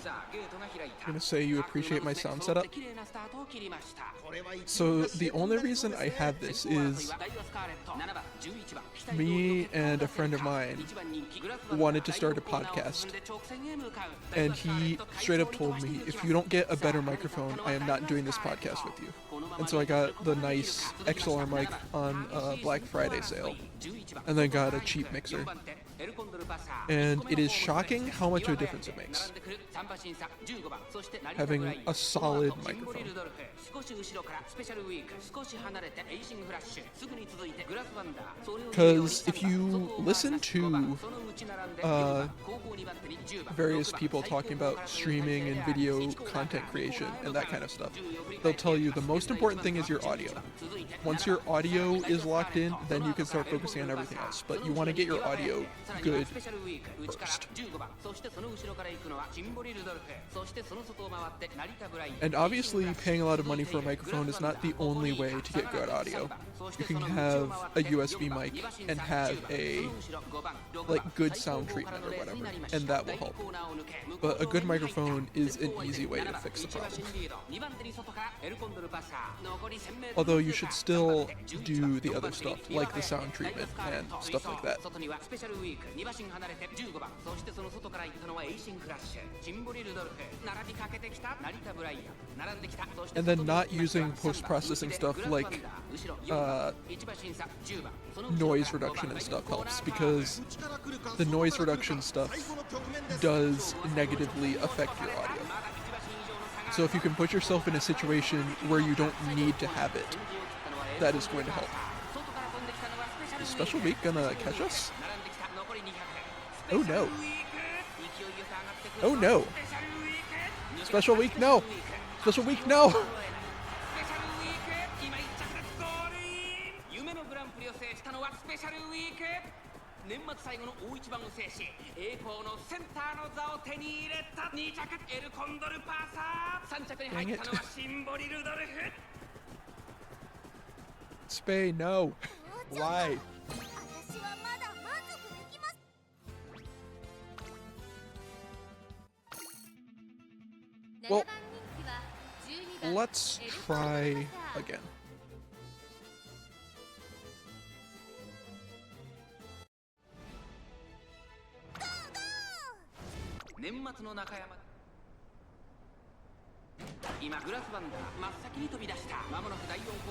さあゲートが開いた。 I'm gonna say you appreciate my sound setup. 綺麗なスタートを切りました。 So the only reason I have this is me and a friend of mine wanted to start a podcast, and he straight up told me, if you don't get a better microphone, I am not doing this podcast with you. And so I got the nice XLR mic on Black Friday sale, and then got a cheap mixer. And it is shocking how much of a difference it makes having a solid microphone. Because if you listen to various people talking about streaming and video content creation and that kind of stuff, they'll tell you the most important thing is your audio. Once your audio is locked in, then you can start focusing on everything else. But you want to get your audio good first. And obviously, paying a lot of money for a microphone is not the only way to get good audio. You can have a USB mic and have a good sound treatment or whatever, and that will help. But a good microphone is an easy way to fix the problem. Although you should still do the other stuff, like the sound treatment and stuff like that. And then not using post-processing stuff like noise reduction and stuff helps, because the noise reduction stuff does negatively affect your audio. So if you can put yourself in a situation where you don't need to have it, that is going to help. Is Special Week gonna catch us? Oh no. Oh no. Special Week, no. Special Week, no. Dang it. Spay, no. Why? 私はまだ満足できます。 Well, let's try again.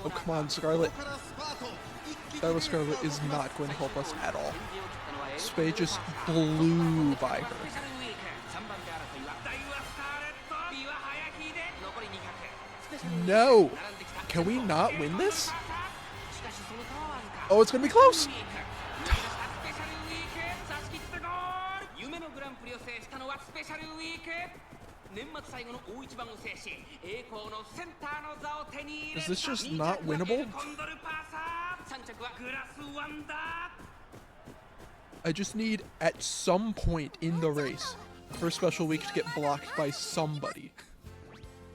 Oh, come on, Scarlet. That was Scarlet is not going to help us at all. Spay just blew by her. No! Can we not win this? Oh, it's gonna be close! Is this just not winnable? I just need, at some point in the race, for Special Week to get blocked by somebody.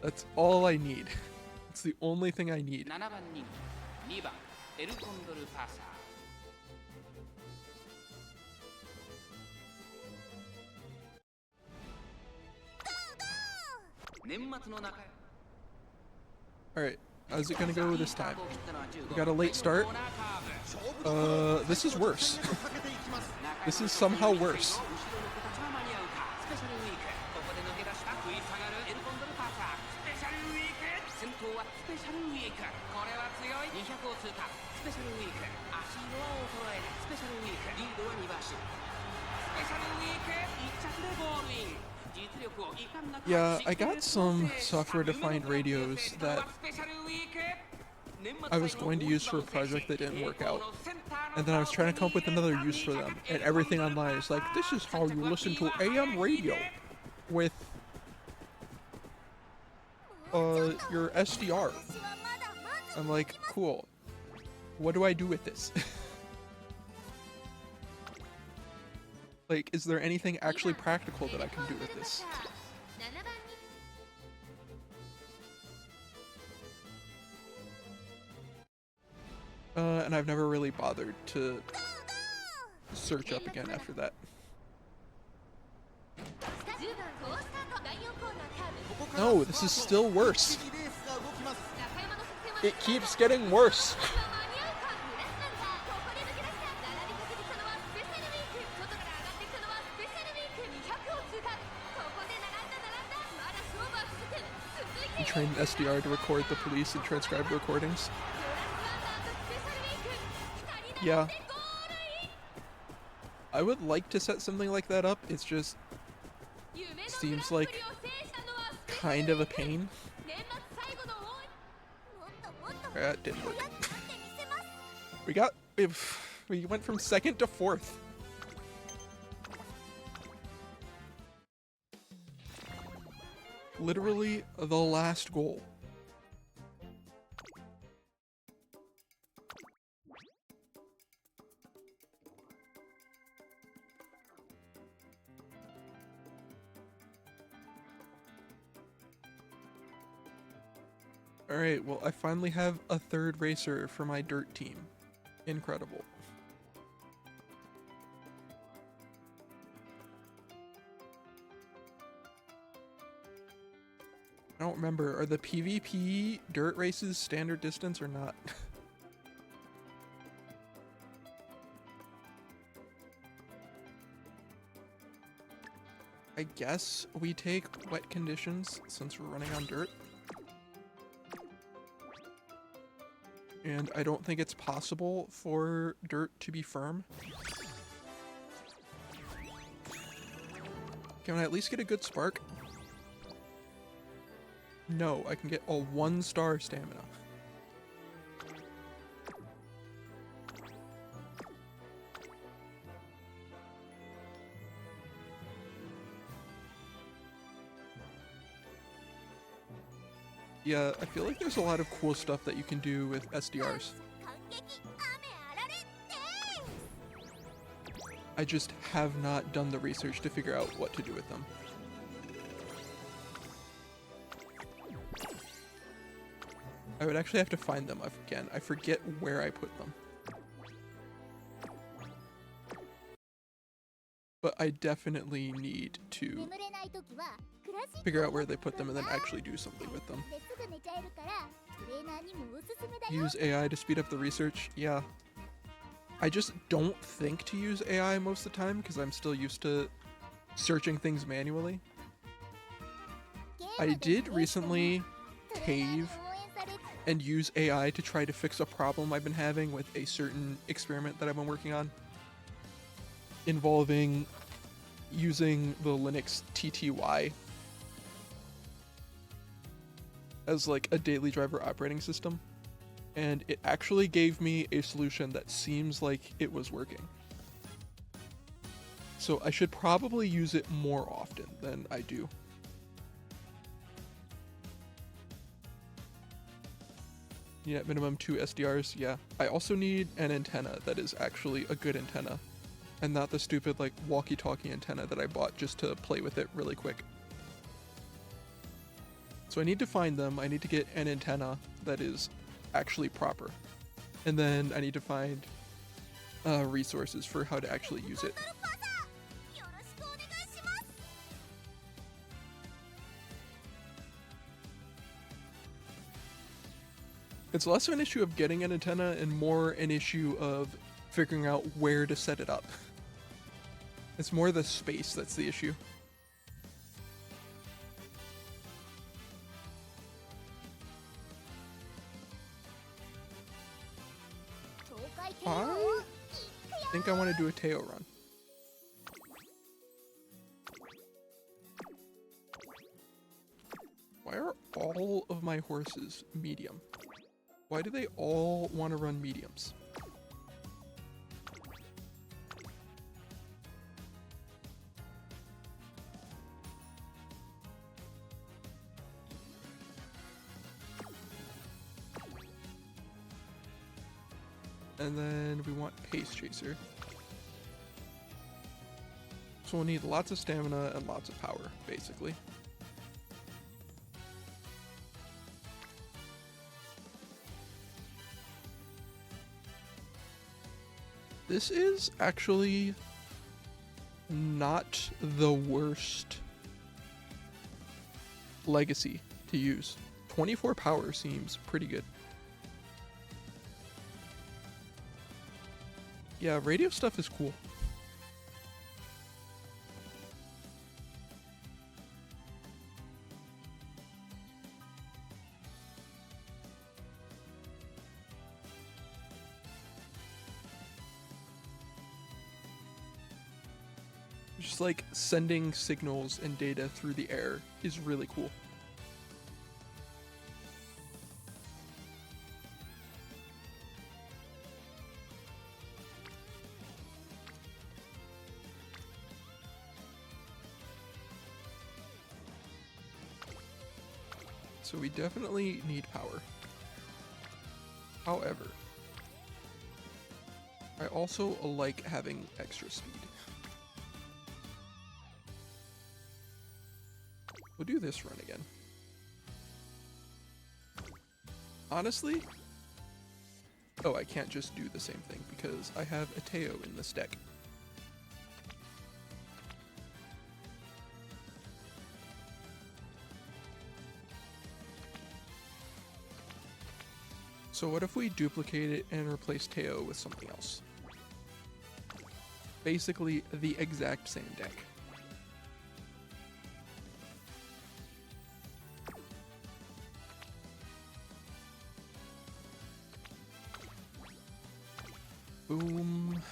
That's all I need. It's the only thing I need. Alright, how's it gonna go this time? We got a late start. This is worse. This is somehow worse. Yeah, I got some software-defined radios that I was going to use for a project that didn't work out. And then I was trying to come up with another use for them. And everything online is like, this is how you listen to AM radio with your SDR. I'm like, cool. What do I do with this? Like, is there anything actually practical that I can do with this? And I've never really bothered to search up again after that. No, this is still worse. It keeps getting worse. You trained SDR to record the police and transcribe recordings. Yeah. I would like to set something like that up, it's just seems like kind of a pain. That didn't work. We went from second to fourth. Literally the last goal. Alright, well, I finally have a third racer for my dirt team. Incredible. I don't remember, are the PvP dirt races standard distance or not? I guess we take wet conditions since we're running on dirt. And I don't think it's possible for dirt to be firm. Can I at least get a good spark? No, I can get a 1-star stamina. Yeah, I feel like there's a lot of cool stuff that you can do with SDRs. I just have not done the research to figure out what to do with them. I would actually have to find them again. I forget where I put them. But I definitely need to figure out where they put them and then actually do something with them. Use AI to speed up the research? Yeah. I just don't think to use AI most of the time because I'm still used to searching things manually. I did recently cave and use AI to try to fix a problem I've been having with a certain experiment that I've been working on, involving using the Linux TTY as like a daily driver operating system, and it actually gave me a solution that seems like it was working. So I should probably use it more often than I do. Yeah, minimum 2 SDRs, yeah. I also need an antenna that is actually a good antenna, and not the stupid like walkie-talkie antenna that I bought just to play with it really quick. So I need to find them, I need to get an antenna that is actually proper. And then I need to find resources for how to actually use it. It's less of an issue of getting an antenna and more an issue of figuring out where to set it up. It's more the space that's the issue. I think I want to do a Teo run. Why are all of my horses medium? Why do they all want to run mediums? And then we want Pace Chaser. So we'll need lots of stamina and lots of power, basically. This is actually not the worst legacy to use. 24 power seems pretty good. Yeah, radio stuff is cool. Just like sending signals and data through the air is really cool. So we definitely need power. However, I also like having extra speed. We'll do this run again. Honestly, oh, I can't just do the same thing because I have a Teo in this deck. So what if we duplicate it and replace Teo with something else? Basically the exact same deck. Boom.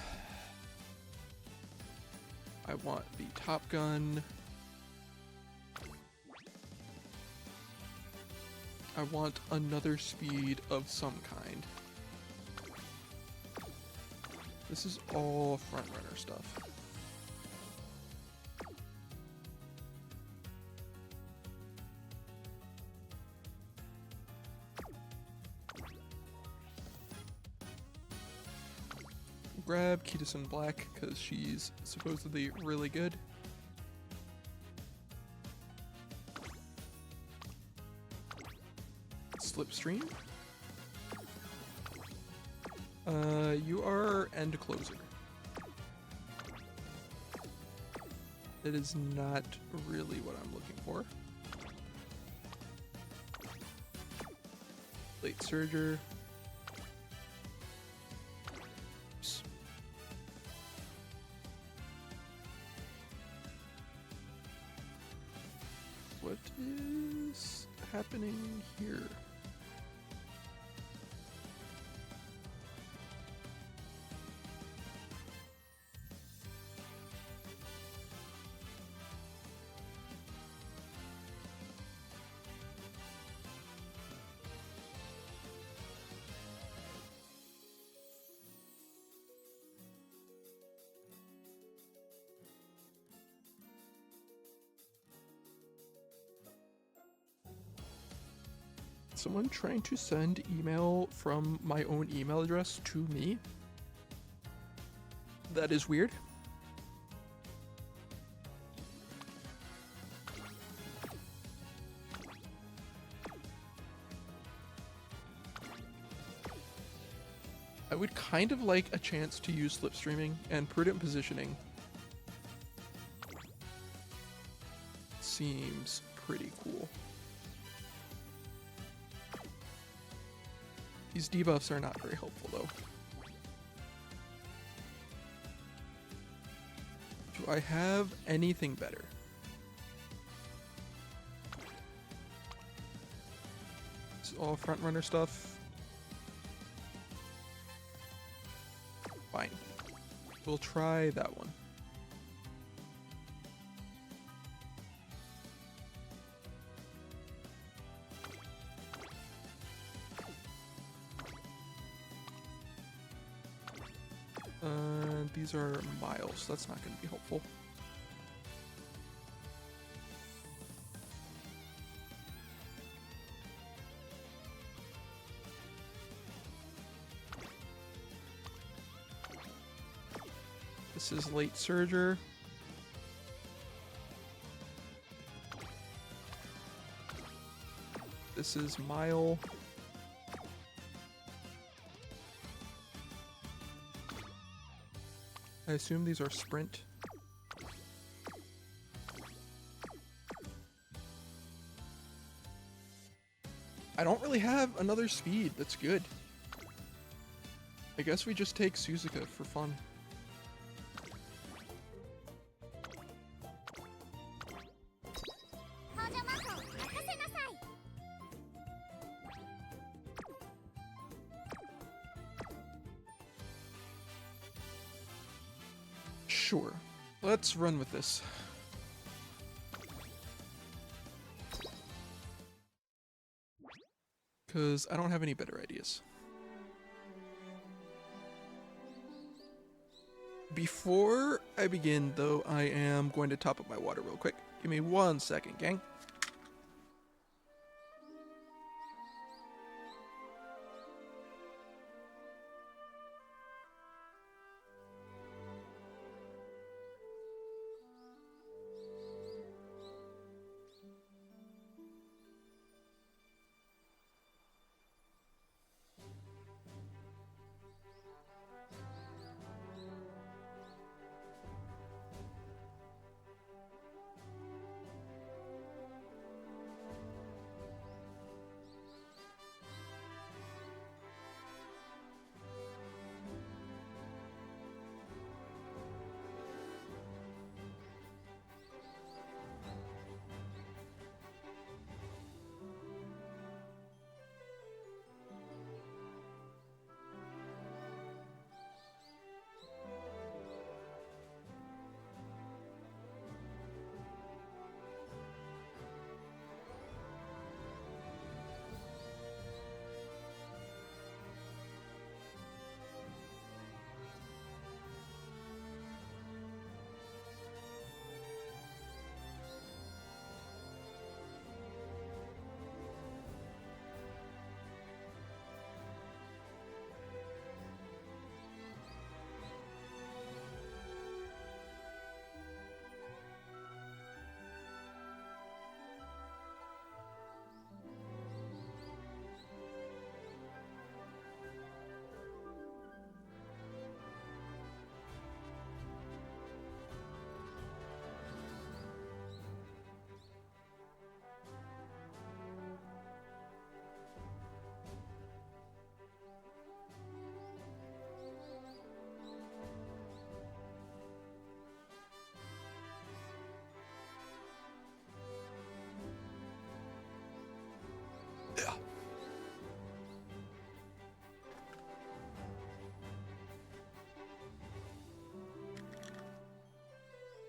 I want the Top Gun. I want another speed of some kind. This is all frontrunner stuff. Grab Kitasun Black because she's supposedly really good. Slipstream. You are end closer. That is not really what I'm looking for. Late Surger. Oops. What is happening here? Someone trying to send email from my own email address to me? That is weird. I would kind of like a chance to use slipstreaming and prudent positioning. Seems pretty cool. These debuffs are not very helpful though. Do I have anything better? It's all front runner stuff. Fine. We'll try that one. these are miles. That's not going to be helpful. This is late surger. This is mile. I assume these are sprint. I don't really have another speed that's good. I guess we just take Suzuka for fun. Sure. Let's run with this. Because I don't have any better ideas. Before I begin, though, I am going to top up my water real quick. Give me 1 second, gang.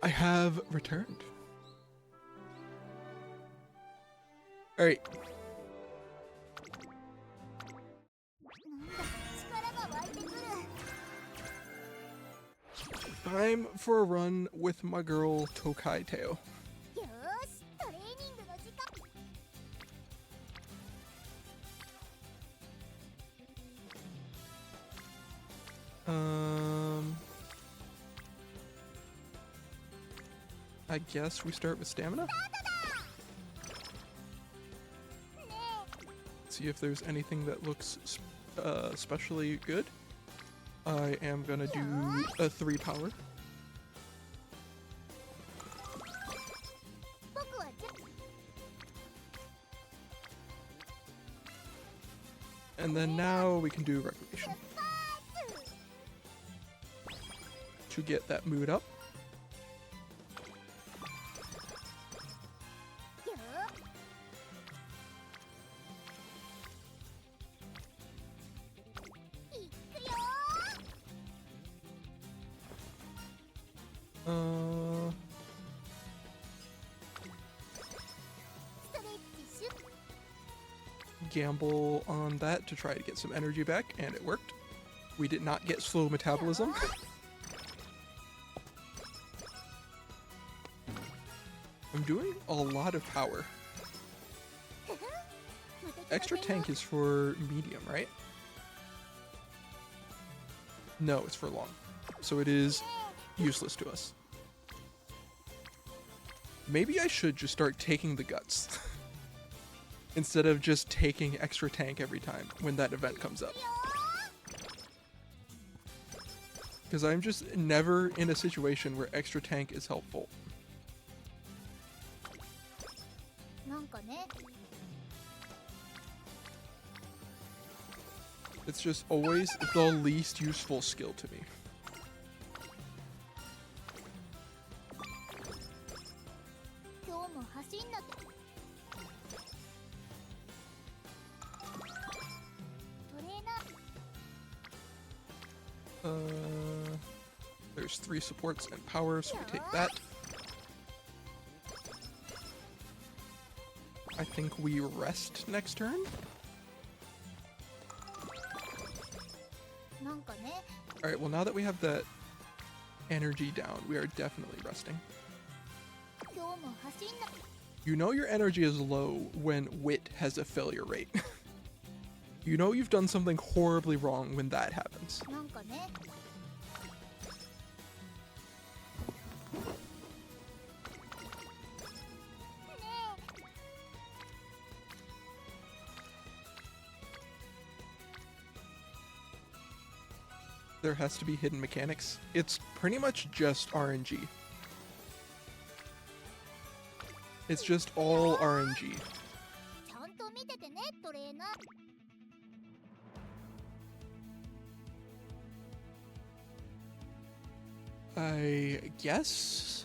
I have returned. Alright. Time for a run with my girl Tokai Teo. I guess we start with stamina. See if there's anything that looks especially good. I am gonna do a 3 power. And then now we can do recreation to get that mood up. Gamble on that to try to get some energy back, and it worked. We did not get slow metabolism. doing a lot of power. Extra tank is for medium, right? No, it's for long. So it is useless to us. Maybe I should just start taking the guts. Instead of just taking extra tank every time when that event comes up. Because I'm just never in a situation where extra tank is helpful. It's just always the least useful skill to me. There's 3 supports and power, so we take that. I think we rest next turn. Alright, well now that we have that energy down, we are definitely resting. You know your energy is low when wit has a failure rate. You know you've done something horribly wrong when that happens. There has to be hidden mechanics. It's pretty much just RNG. It's just all RNG. I guess?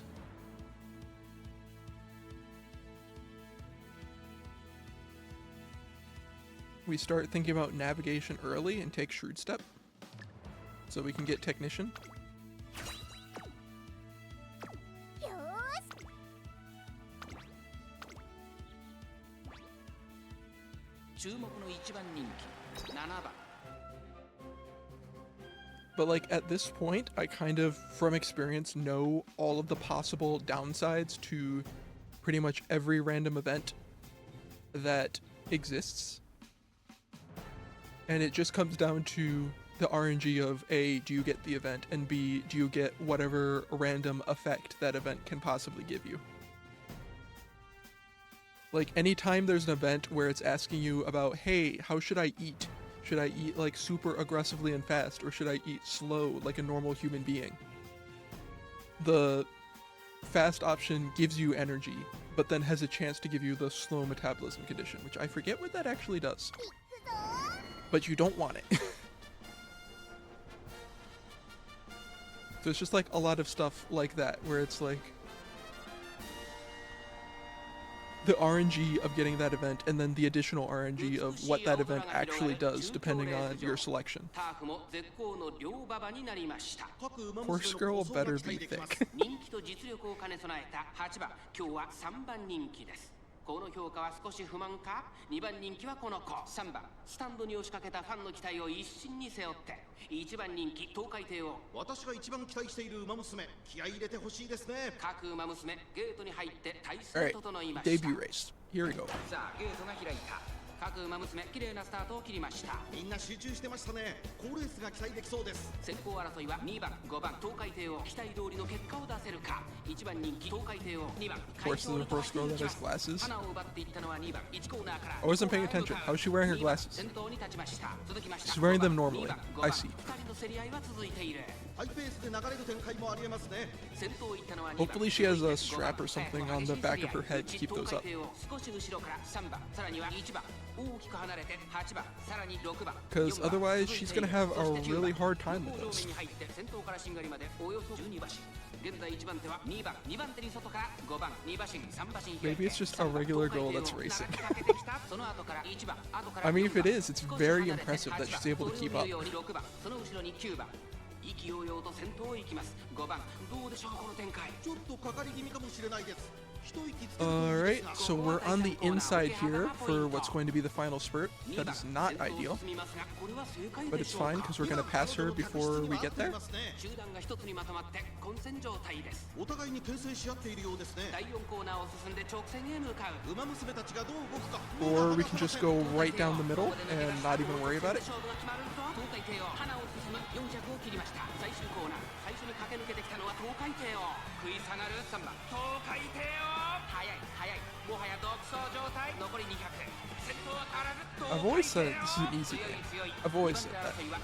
We start thinking about navigation early and take Shrewd Step. So we can get Technician. But like at this point, I kind of, from experience, know all of the possible downsides to pretty much every random event that exists. And it just comes down to the RNG of A, do you get the event, and B, do you get whatever random effect that event can possibly give you. Like anytime there's an event where it's asking you about, hey, how should I eat? Should I eat like super aggressively and fast, or should I eat slow like a normal human being? The fast option gives you energy, but then has a chance to give you the slow metabolism condition, which I forget what that actually does. But you don't want it. So it's just like a lot of stuff like that, where it's like the RNG of getting that event, and then the additional RNG of what that event actually does, depending on your selection. Horse girl better be thick. この評価は少し不満か。2番人気はこの子。3番スタンドに押しかけたファンの期待を一身に背負って1番人気東海帝王。私が一番期待している馬娘、気合い入れてほしいですね。各馬娘ゲートに入って体勢整いました。Debut race. Here we go. さあゲートが開いた。各馬娘綺麗なスタートを切りました。みんな集中してましたね。好レースが期待できそうです。先行争いは2番5番東海帝王。期待通りの結果を出せるか。1番人気東海帝王。2番 Horse is a horse girl that has glasses. I wasn't paying attention. How's she wearing her glasses? She's wearing them normally. I see. Hopefully she has a strap or something on the back of her head to keep those up. Because otherwise she's gonna have a really hard time with those. Maybe it's just a regular girl that's racing. I mean, if it is, it's very impressive that she's able to keep up. Alright, so we're on the inside here for what's going to be the final spurt. That is not ideal, but it's fine because we're going to pass her before we get there. 集団が一つにまとまって混戦状態です。お互いに牽制し合っているようですね。第4コーナーを進んで直線へ向かう。 馬娘たちがどう動くか。 Or we can just go right down the middle and not even worry about it. 勝負が決まるぞ。東海帝王花を進む400を切りました。最終コーナー最初に駆け抜けてきたのは東海帝王。食い下がる3番東海帝王。速い速いもはや独走状態。残り200。先頭は変わらず。 I've always said this is an easy game. I've always said that. 3番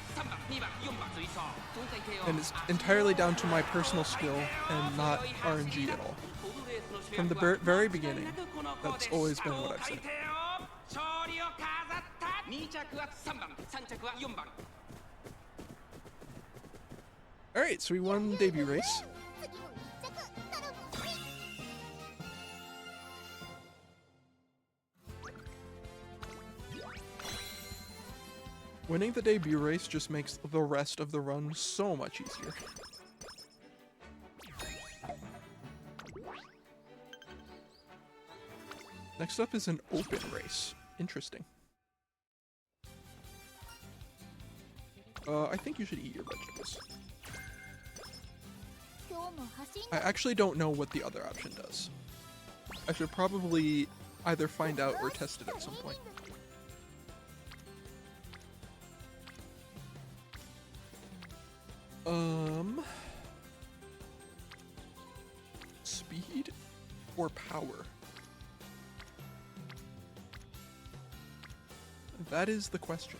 2番4番追走。東海帝王 And it's entirely down to my personal skill and not RNG at all. From the very beginning, that's always been what I've said. 勝利を飾った2着は3番3着は4番 Alright, so we won debut race. 次も1着頼むね。 Winning the debut race just makes the rest of the run so much easier. Next up is an open race. Interesting. I think you should eat your vegetables. 今日も走ん I actually don't know what the other option does. I should probably either find out or test it at some point. Speed or power? That is the question.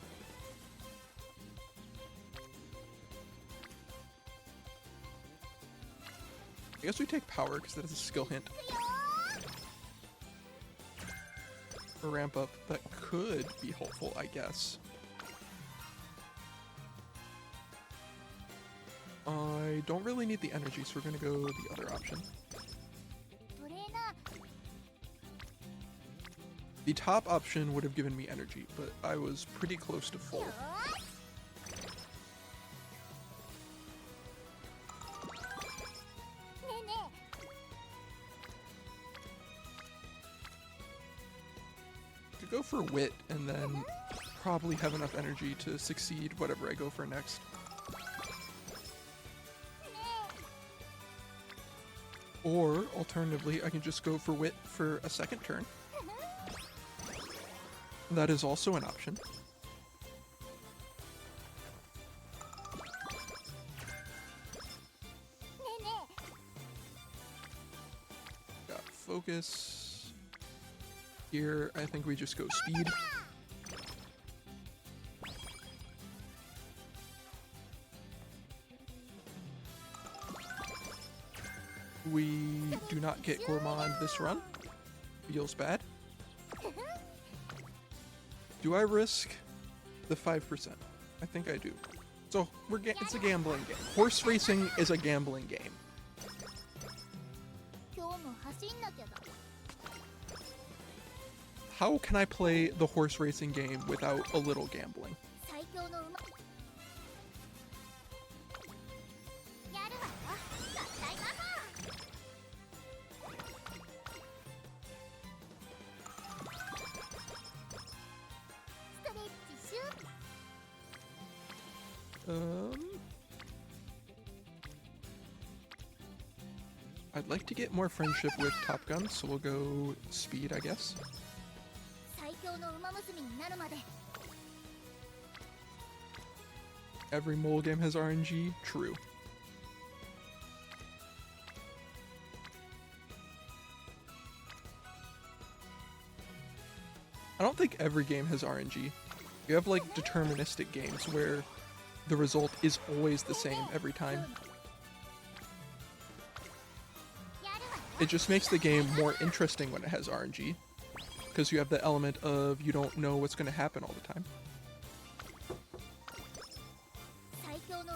I guess we take power because that is a skill hint. A ramp up that could be helpful, I guess. I don't really need the energy, so we're gonna go the other option. トレーナー The top option would have given me energy, but I was pretty close to full. よーし ねえね Could go for wit and then probably have enough energy to succeed whatever I go for next. Or alternatively, I can just go for wit for a second turn. That is also an option. Got focus. Here, I think we just go speed. We do not get Gourmand this run. Feels bad. Do I risk the 5%? I think I do. So it's a gambling game. Horse racing is a gambling game. 今日も走んなきゃだ How can I play the horse racing game without a little gambling? 最強の馬やるわよ合体魔法ストレッチシュー I'd like to get more friendship with Top Gun, so we'll go speed, I guess. 最強の馬娘になるまで Every mole game has RNG. True. I don't think every game has RNG. You have like deterministic games where the result is always the same every time. やるわよ It just makes the game more interesting when it has RNG. Because you have the element of you don't know what's going to happen all the time. 最強の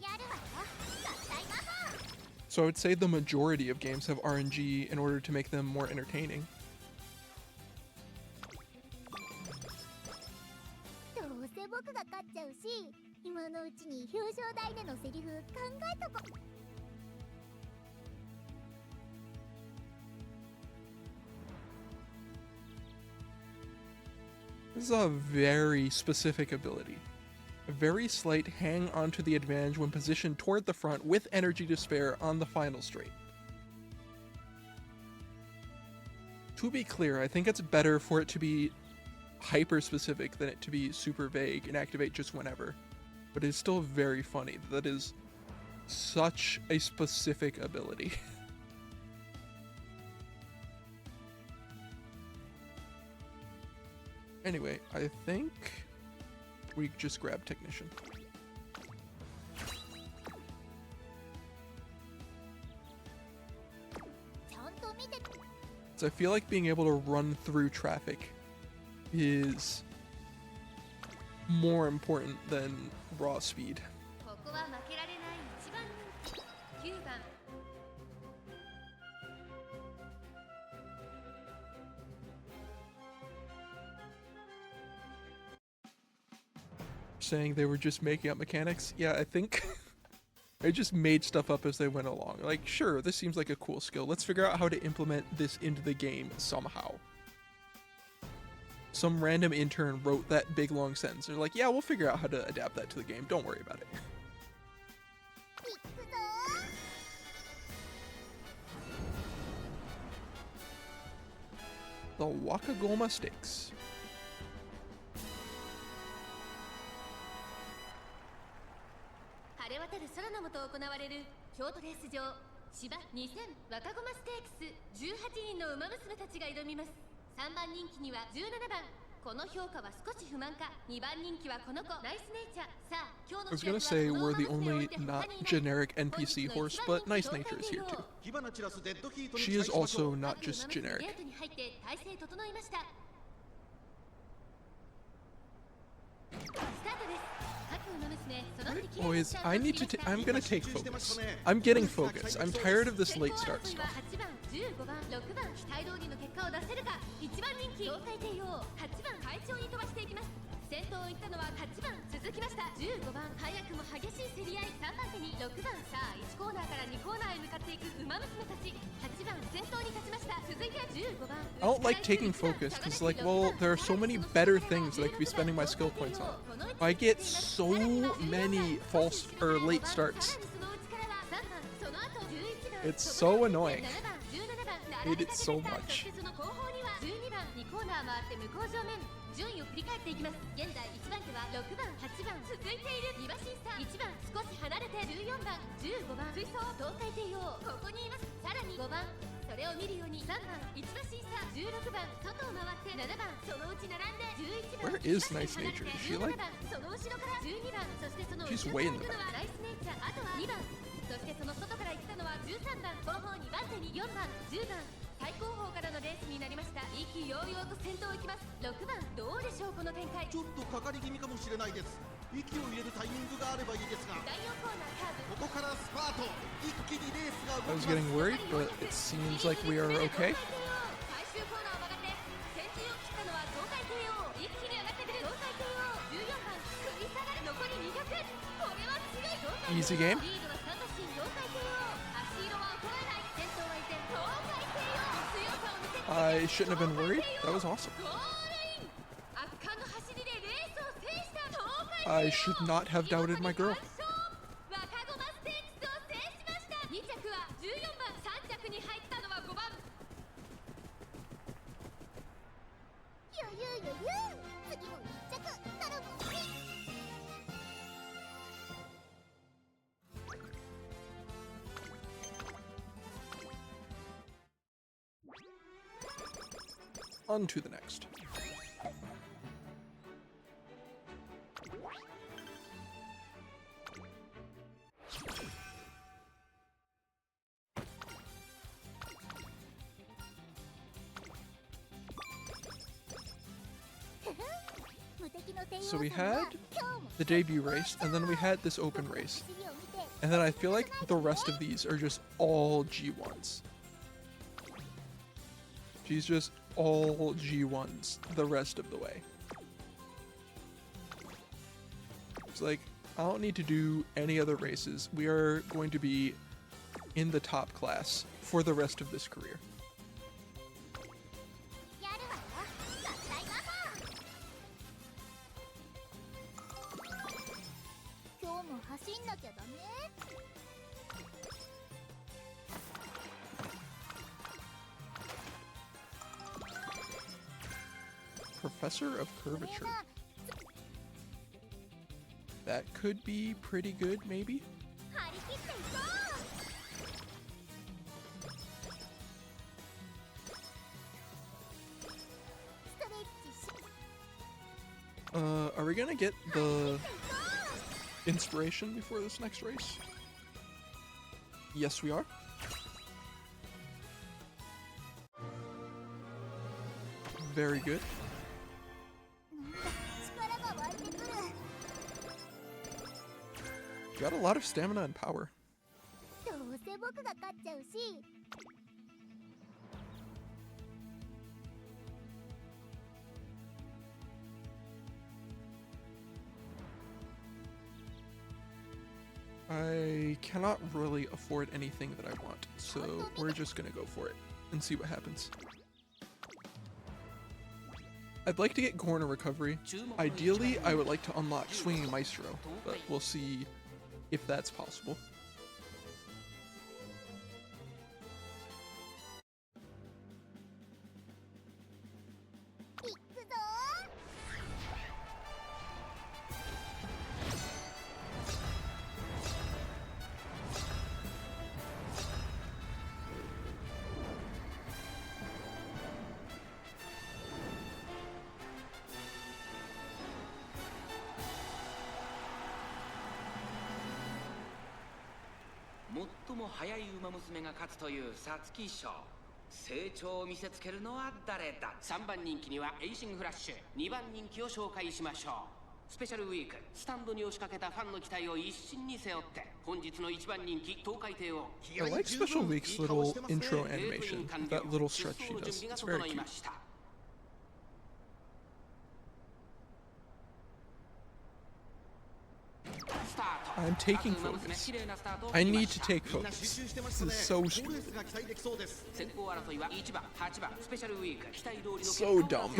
やるわよ合体魔法 So I would say the majority of games have RNG in order to make them more entertaining. どうせ僕が勝っちゃうし今のうちに表彰台でのセリフ考えとこ This is a very specific ability. A very slight hang onto the advantage when positioned toward the front with energy to spare on the final straight. To be clear, I think it's better for it to be hyper specific than it to be super vague and activate just whenever. But it's still very funny that that is such a specific ability. Anyway, I think we just grab Technician. So I feel like being able to run through traffic is more important than raw speed. ここは負けられない一番人気9番 Saying they were just making up mechanics. Yeah, I think I just made stuff up as they went along. Like, sure, this seems like a cool skill. Let's figure out how to implement this into the game somehow. Some random intern wrote that big long sentence. They're like, yeah, we'll figure out how to adapt that to the game. Don't worry about it. The Wakagoma Stakes. 晴れ渡る空の下行われる京都レース場芝2000若駒ステークス18人の馬娘たちが挑みます。3番人気には17番この評価は少し不満か。2番人気はこの子ナイスネイチャー。さあ今日 I の was gonna say we're the only not generic NPC horse, but Nice Nature is here too. 火花散らすデッドヒートに She is 期待しましょう also not just generic. ゲートに入って体勢整いました。スタートです。各馬娘揃ってきれいな Boys, スタートを I need 切 to. りました。 I'm gonna take focus. I'm getting focused. I'm tired of this late start stuff. 8番、15番、6番、期待通りの結果を出せるか。1番人気、東海帝王、8番、快調に飛ばしていきます。先頭を行ったのは8番、続きました。15番、早くも激しい競り合い。3番手に6番、さあ1コーナーから2コーナーへ向かっていく馬娘たち。8番、先頭に立ちました。続いては15番。 I don't like taking focus because, like, well, there are so many better things that I could be spending my skill points on. I get so many false or late starts. It's so annoying. I hate it so much. 12番2コーナー回って向こう正面順位を振り返っていきます。現在1番手は6番8番続いている2馬審査。1番少し離れて14番15番追走東海帝王ここにいます。さらに5番それを見るように3番1馬審査16番外を回って7番そのうち並んで11番 Where is Nice Nature? Is she like? その後ろから12番そしてその後 She's ろ way から in the 行くのはナイスネイチャー。あとは2番そしてその外から行ったのは13番後方2番手に4番10番最高峰からのレースになりました。意気揚々と先頭を行きます。6番どうでしょうこの展開。ちょっとかかり気味かもしれないです。息を入れるタイミングがあればいいですが、第4コーナーカーブここからスパート。一気にレースが I 動 was きま getting す。 worried, but it seems like we are okay. 最終コーナーを曲がって先陣を切ったのは東海帝王。一気に上がってくる東海帝王。14番食い下がる残り200。これは強い東海帝王。 Easy game. リードは3馬身東海帝王。足色は衰えない。先頭は依然東海帝王。強さを見せつけて I shouldn't have been worried. That was awesome. ゴールイン。圧巻の走りでレースを制した東海帝王。 I should not have doubted my girl. 若駒ステークスを制しました。2着は14番3着に入ったのは5番余裕余裕。次も1着頼むね。 On to the next. So we had the debut race, and then we had this open race. And then I feel like the rest of these are just all G1s. She's just all G1s the rest of the way. It's like, I don't need to do any other races. We are going to be in the top class for the rest of this career. やるわよ。合体ママ。Professor of これ Curvature. な That could be pretty good, maybe? 張り切っていこうストレッチし Are we gonna get 張り切 the っていこ inspiration before this next race? Yes, we are. Very good. うなんか力が湧いてくる Got a lot of stamina and power. どうせ僕が勝っちゃうし I cannot really afford anything that I want, so we're just gonna go for it and see what happens. I'd like to get Corner Recovery. Ideally, I would like to unlock Swinging Maestro, but we'll see if that's possible. いくぞ 最も速い馬娘が勝つという皐月賞。成長を見せつけるのは誰だ。3番人気にはエイシングフラッシュ、2番人気を紹介しましょう。スペシャルウィーク、スタンドに押しかけたファンの期待を一身に背負って本日の1番人気東海帝王 I like Special Week's little intro animation, that little stretch he does. It's very cute. I'm taking focus. I need to take focus. This is so stupid. 先行争いは1番、8番、スペシャルウィーク、期待通りの So dumb.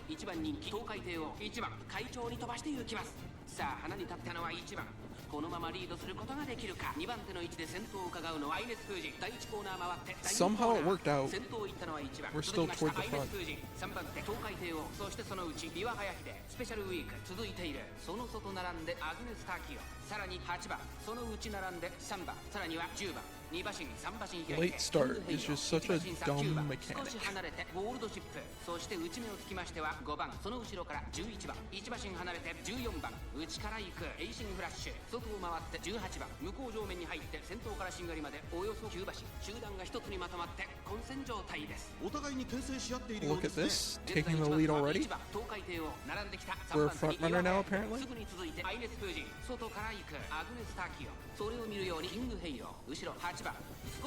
1番人気、東海帝王、1番、会長に飛ばして行きます。さあ、花に立ったのは1番。このままリードすることができるか。2番手の位置で先頭を伺うのはアイネス封じ。第1コーナー回って、第2コ Somehow ー it ナー worked out. 先頭行ったのは1番。 We're still 続きま toward した the アイネ front. ス封じ。3番手、東海帝王、そしてそのうち、三輪早秀、スペシャルウィーク、続いている。その外並んでアグネス・ターキオ。さらに8番、そのうち並んで3番、さらには10番。2馬身、3馬身開いて Late start is just such a dumb 少 mechanic. し離れてゴールドシップ、そして内目をつきましては5番、その後ろから11番、1馬身離れて14番、内から行くエイシングフラッシュ、外を回って18番、向こう上面に入って先頭からしんがりまでおよそ9馬身、集団が一つにまとまって混戦状態です。お互いに牽制し合っているよう Look で at すね this, taking the lead already. 1番東海帝王並んできた。 We're 3 a 番 front runner now, apparently. すぐに続いてアイネス封じ、外から行くアグネス・ターキオ、それを見るようにキングヘイロー、後ろ8番。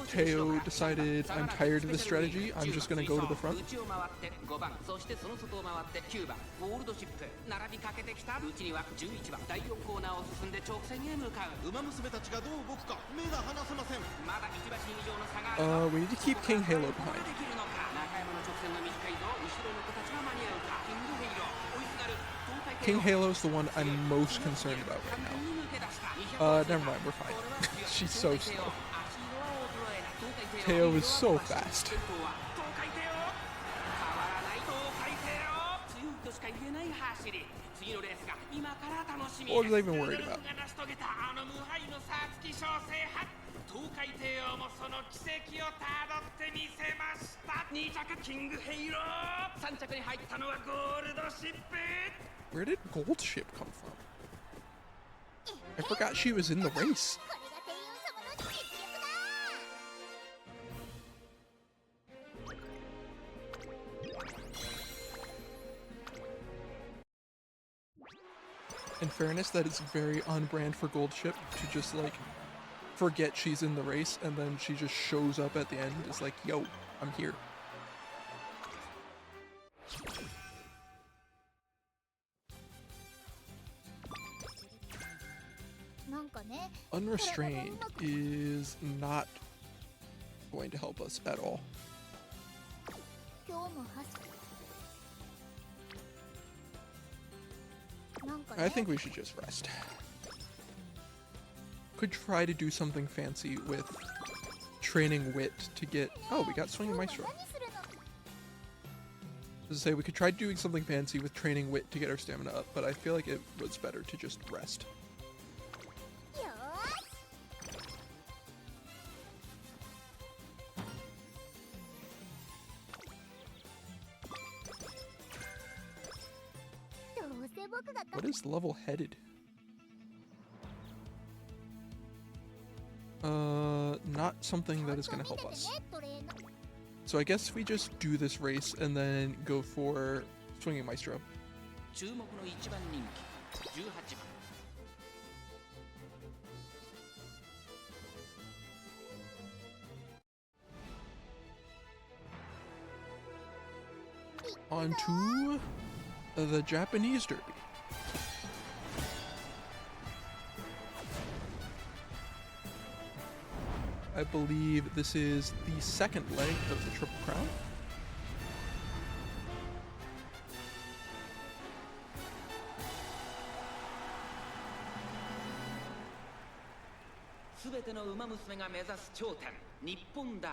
Teo decided I'm tired of this strategy, I'm just gonna go to the front. 内を回って5番、そしてその外を回って9番、ゴールドシップ並びかけてきた。内には11番、第4コーナーを進んで直線へ向かう。馬娘たちがどう動くか目が離せません。まだ1馬身以上の差がある。 We need to keep King Halo ここ behind. できるのか。中山の直線の短いぞ。後ろの子たちは間に合うか。キングヘイロー追いすがる。東海帝 King 王 Halo's the one I'm most concerned about right 完全に抜け出した。 now. Never mind, we're fine. She's so slow. Teo is so fast. What was I even worried about? 東海帝王もその奇跡をたどってみせました。2着キングヘイロー、3着に入ったのはゴールドシップ。 Where did Gold Ship come from? I forgot she was in the race. これが帝王様の実力だ In fairness, that is very on brand for Gold Ship to just like forget she's in the race and then she just shows up at the end. It's like, yo, I'm here. Unrestrained is not going to help us at all. 今日も走なんか I think we should just rest. Could try to do something fancy with training wit to get... Oh, we got Swinging Maestro. 何するの Does As I say, we could try doing something fancy with training wit to get our stamina up, but I feel like it was better to just rest. よーしどうせ僕が What is level-headed? Not something that is going to help us. トレーナー So I guess we just do this race and then go for Swinging Maestro. 注目の1番人気18番 On to the Japanese Derby. I believe this is the second leg of the Triple Crown. すべての馬娘が目指す頂点日本ダー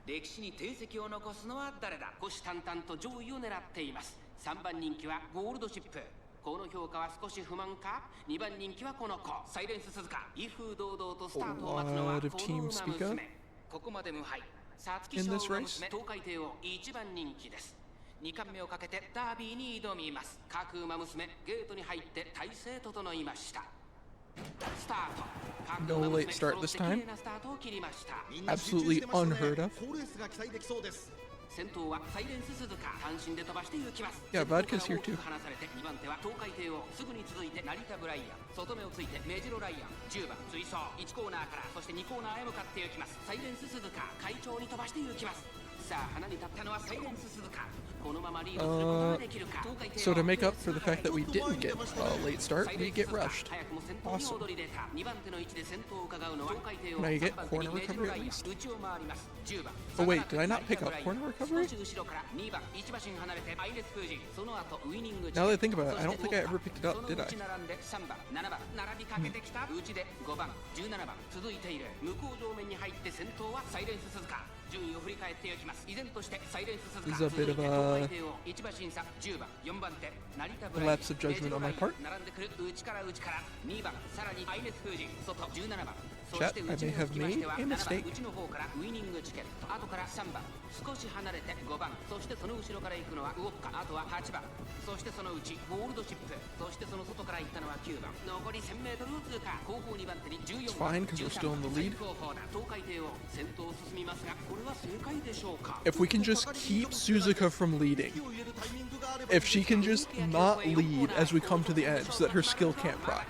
ビー歴史に定石を残すのは誰だ虎視眈々と上位を狙っています3番人気はゴールドシップこの評価は少し不満か2番人気はこの子サイレンス鈴鹿威風堂々とスタートを待つのはこの馬娘ここまで無敗皐月賞馬娘東海帝王1番人気です2冠目をかけてダービーに挑みます各馬娘ゲートに入って体勢整いましたスタート No late start this time. スタートを切りました Absolutely unheard of. 好レースが期待できそうです。先頭はサイレンス鈴鹿単身で飛ばして行きます Yeah, Vodka's here too. 離されて2番手は東海帝王すぐに続いて成田ブライアン外目をついてメジロライアン10番追走1コーナーからそして2コーナーへ向かって行きますサイレンス鈴鹿快調に飛ばして行きますさあ花に立ったのはサイレンス鈴鹿このままリードすることができるか So to make up for the fact that we didn't get a late start, we get rushed. Awesome. Now you get corner recovery at least. Oh wait, did I not pick up corner recovery? Now that I think about it, I don't think I ever picked it up, did I? 順位を振り返っていきます依然としてサイレンス鈴鹿 This is a bit of a 1馬審査10番4番手成田ブ a ライ lapse of judgment on my part. 並んでくる内から2番さらにアイネスフージ外17番 Chat, I may have made a mistake. 内の方からウイニングチケット後から3番少し離れて5番そしてその後ろから行くのはウォッカあとは8番そしてそのうちゴールドシップそしてその外から行ったのは9番残り 1000m を通過後方2番手に14 It's 番 fine because we're still in the lead. 東海帝王先頭を進みますがこれは正解でしょうか If we can just keep Suzuka from leading, if she can just not lead as we come to the end so that her skill can't proc,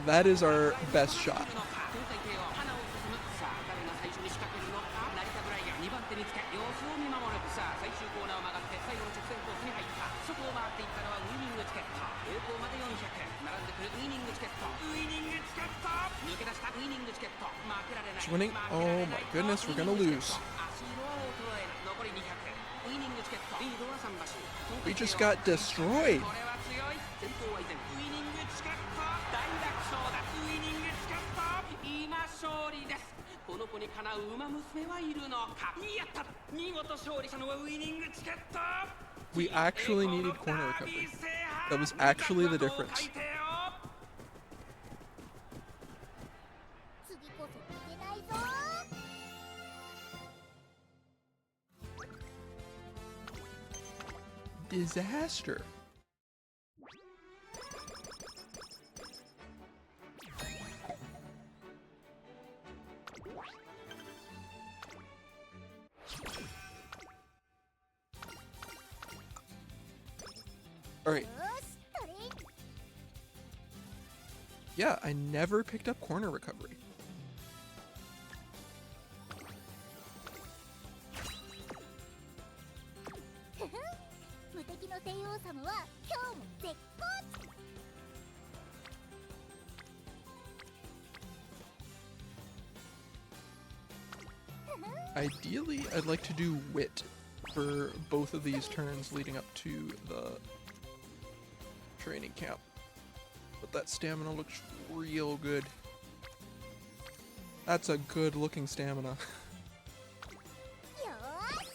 that is our best shot. 抜け出したウイニングチケット負けられない She's winning. Oh my goodness, we're gonna lose. 足色は衰えない残り200ウイニングチケットリードは3馬身 We just got destroyed. これは強い先頭は依然ウイニングチケット大楽勝だウイニングチケット今勝利ですこの子にかなう馬娘はいるのかやった見事勝利したのはウイニングチケット We actually needed corner recovery. That was actually the difference. 次こそ負けないぞ Disaster. All right. よしトレイン Yeah, I never picked up corner recovery. ふふん無敵の帝王様は今日も絶好 Ideally, I'd like to do wit for both of these turns leading up to the training camp. But that stamina looks real good. That's a good looking stamina. よーし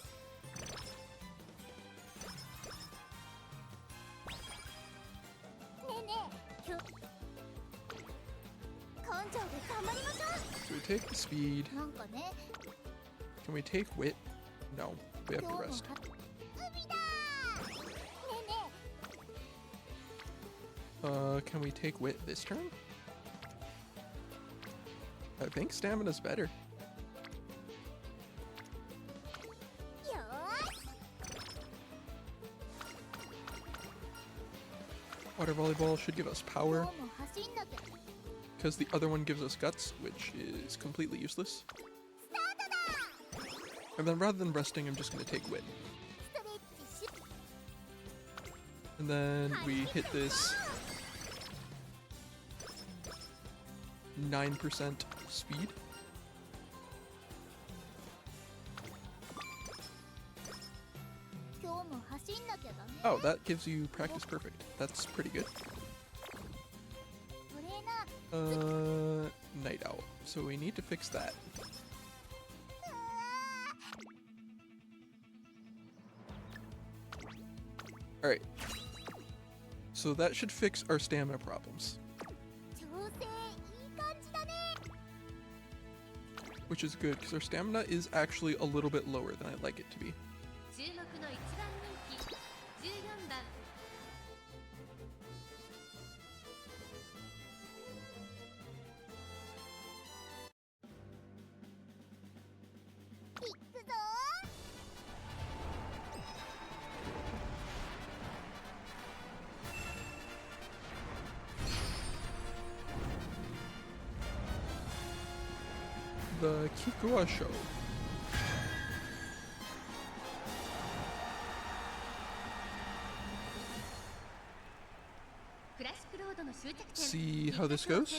場で頑張りましょ So we take the speed. う。なんかね、 Can we take wit? No, we have 今 to 日も rest. 海だー。ねえね Can we take wit this turn? I think stamina's better. え、よーし。 Water volleyball should give us 今 power, 日も走んなきゃ。 because the other one gives us guts, which is completely useless. スタートだー。 And then rather than resting, I'm just going to take wit. ストレッチし。 And then we hit this 9% speed. 今日も走んなきゃダメ。 Oh, that gives you practice perfect. That's pretty good. トレーナー。 Night owl. So we need to fix that. Alright. So that should fix our stamina problems, 調整いい感じだね。 which is good because our stamina is actually a little bit lower than I'd like it to be. 注目の一番人気14番いくぞ The Kikua Show. クラシックロードの終着点 See how this goes?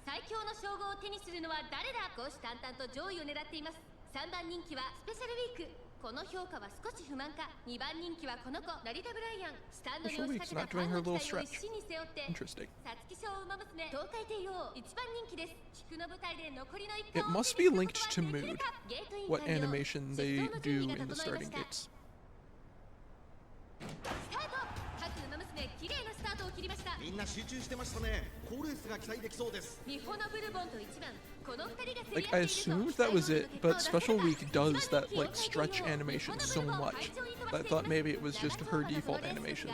最強の称号を手にするのは誰だ。虎視眈々と上位を狙っています。3番人気はスペシャルウィーク。この評価は少し不満か。2番人気はこの子成田ブライアン。スタンドに押しかけたファンの期待を一身に背負って Interesting. 皐月賞馬娘東海帝王1番人気です。菊の舞台で残りの一 It 冠を must be linked to mood, ゲートイン what 完了 animation 疾 they 走の do 準備が in the 整いま starting した。 gates. スタート。各馬娘綺麗なスタートを切りました。みんな集中してましたね。好レースが期待できそうです。ミホノブルボンと1番この2人が競り Like, 合 I っていると assumed that was it, but Special Week does that, like, stretch animation so much. I thought maybe it was just her default animation.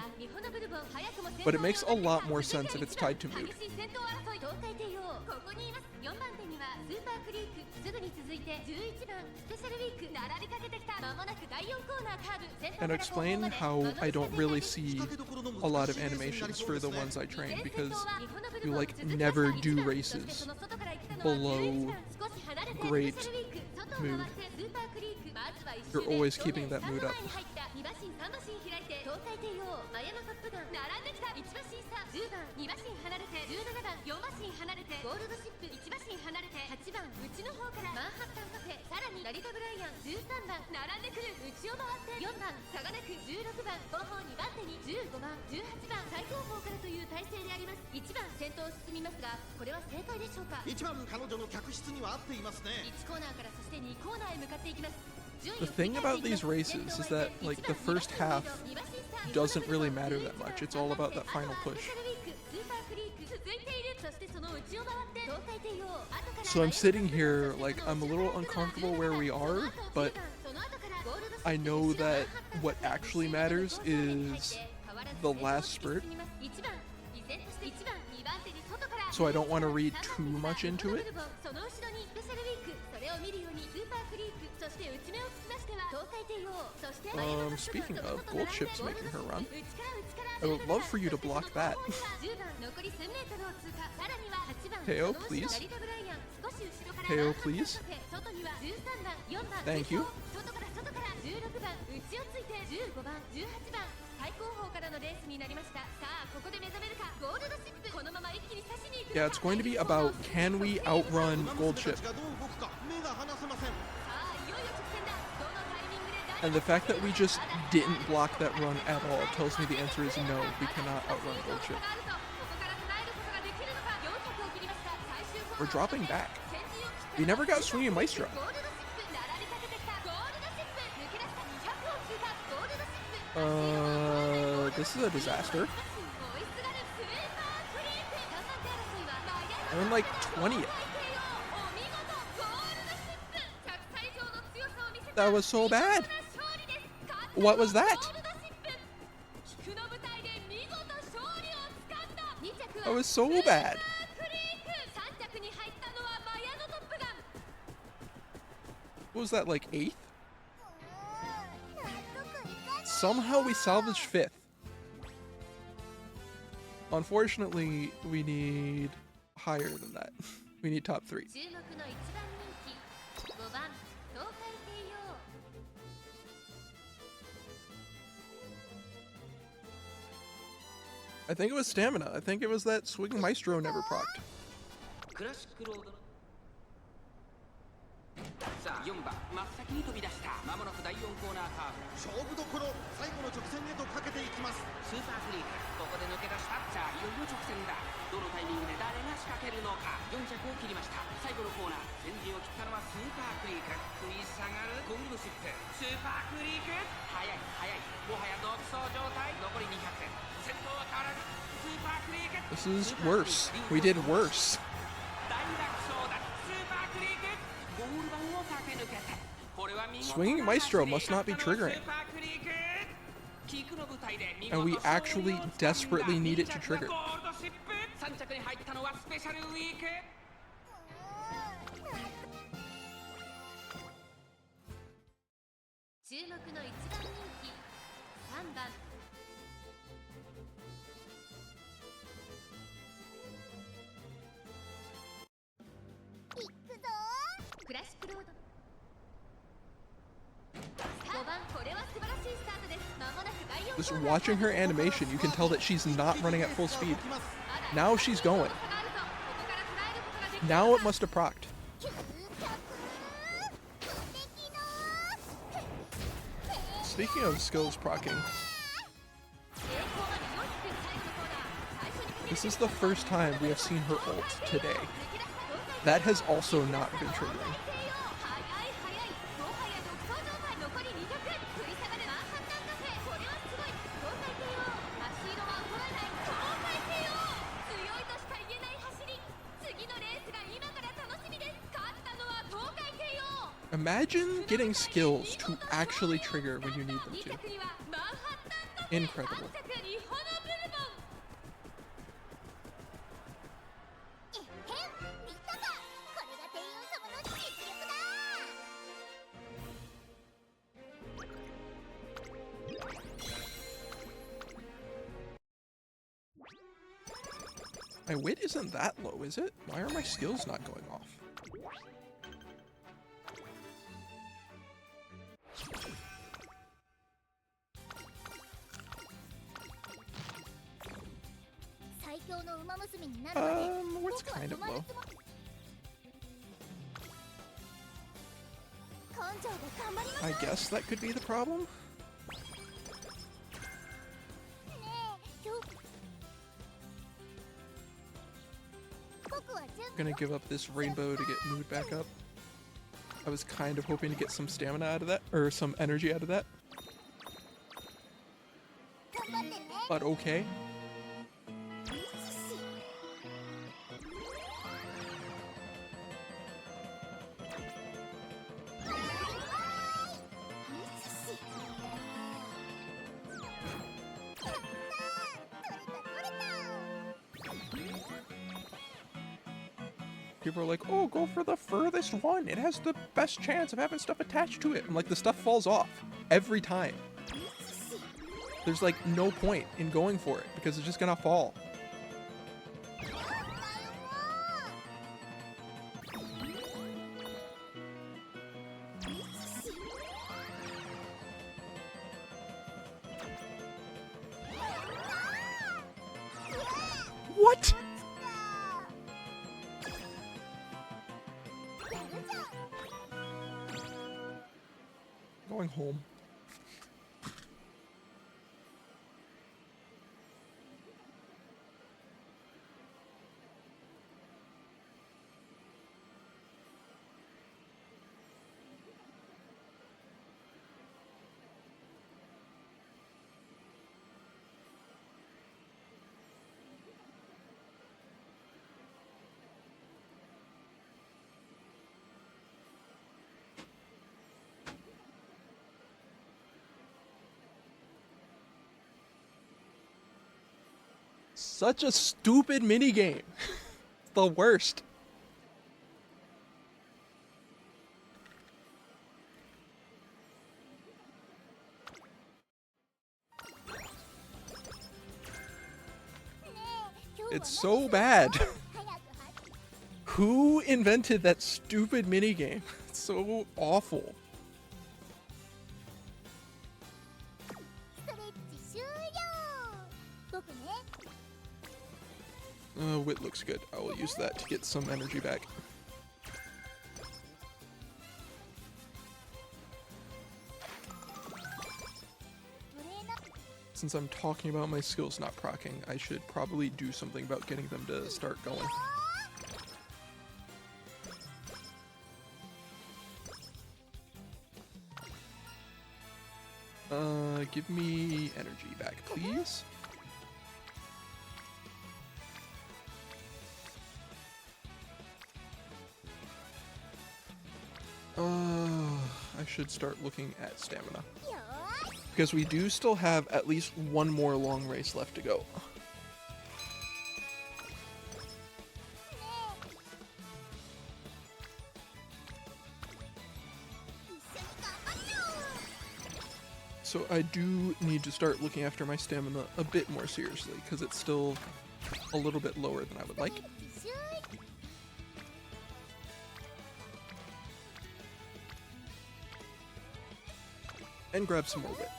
But it makes a lot more sense if it's tied to mood. 激しい戦闘争い東海帝王ここにいます。4番手にはスーパークリーク。すぐに続いて11番スペシャルウィーク並びかけてきた。間もなく第4コーナーカーブ。先頭 And から explain 後方まで how I don't really 仕 see 掛けどころの a 難 lot しい of レースになり animations そう for です the ね。 ones I train 前 because 先頭はミホノブル you ボン like 続きました never 1 do 番 races そしてその外から来たのは below 11番少し離れて great スペシャルウィーク外を回ってスーパークリーク。まずは一 You're 周で always keeping that 正 mood 面 up. 3の前に入った2馬身3馬身開いて東海帝王マヤマトップガン並んできた。1馬身差10番2馬身離れて17番4馬身離れてゴールドシップ1馬身離れて8番内の方からマンハッタンカフェさらに成田ブライアン13番並んでくる内を回って4番差がなく16番後方2番手に15番18番最後方からという体勢であります。1番先頭を進みますがこれは正解でしょうか。1番彼女の客室には合っていますね。1コーナーからそして2コーナーへ向かっていきます。 The thing about these races is that, like, the first half doesn't really matter that much. It's all about that final push. So I'm sitting here, like, I'm a little uncomfortable where we are, but I know that what actually matters is the last spurt. So I don't want to read too much into it. Speaking of, Gold Chip's making her run. I would love for you to block that. Teo, please. Teo, please. Thank you. Yeah, it's going to be about can we outrun Gold Chip? がどう動くか目が離せません。 And the fact that we just didn't block that run at all tells me the answer is no, we cannot outrun Gold Chip. We're dropping back. We never got Swinging Maestro. This is a disaster. I'm in like 20th. That was so bad. What was that? That was so bad. What was that, like 8th? Somehow we salvaged 5th. Unfortunately, we need higher than that. We need top 3. I think it was stamina. I think it was that Swing Maestro never procced. クラシックロードのさあ4番真っ先に飛び出したまもなく第4コーナーカーブ勝負どころ最後の直線へとかけていきます。スーパーフリークここで抜け出したさあいよいよ直線だどのタイミングで誰が仕掛けるのか4着を切りました最後のコーナー先陣を切ったのはスーパーフリーク食い下がるゴールドシップスーパーフリーク速い速いもはや独走状態残り200先頭は変わらずスーパーフリーク This is worse. We did worse. 大楽勝だスーパーフリークゴール板を駆け抜けてこれは見事な Swinging Maestro must not be triggering. And we actually desperately need it to trigger. 3着に入ったのはスペシャルウィーク注目の一番人気3番行くぞクラシックロード5番これは素晴らしいスタートです間もなく第4 Just watching her animation, you can tell that she's not running at full speed. Now she's going. Now it must have procced. 究極敵の Speaking of skills proccing, this is the first time we have seen her ult today. That has also not been triggering. Imagine getting skills to actually trigger when you need them to. Incredible. えへん見たかこれが帝王様の実力だ My wit isn't that low, is it? Why are my skills not going off? What's kind of low? I guess that could be the problem. I'm gonna give up this rainbow to get mood back up. I was kind of hoping to get some stamina out of that, or some energy out of that. But okay. People are like, oh, go for the furthest one. It has the best chance of having stuff attached to it. I'm like, the stuff falls off every time. There's like no point in going for it because it's just gonna fall. What? Going home. Such a stupid minigame. The worst. It's so bad. Who invented that stupid minigame? It's so awful. ストレッチ終了僕ね Wit looks good. I will use that to get some energy back. Since I'm talking about my skills not proccing, I should probably do something about getting them to start going. Give me energy back, please. I should start looking at stamina. Because we do still have at least one more long race left to go. So I do need to start looking after my stamina a bit more seriously, because it's still a little bit lower than I would like. And grab some more wit.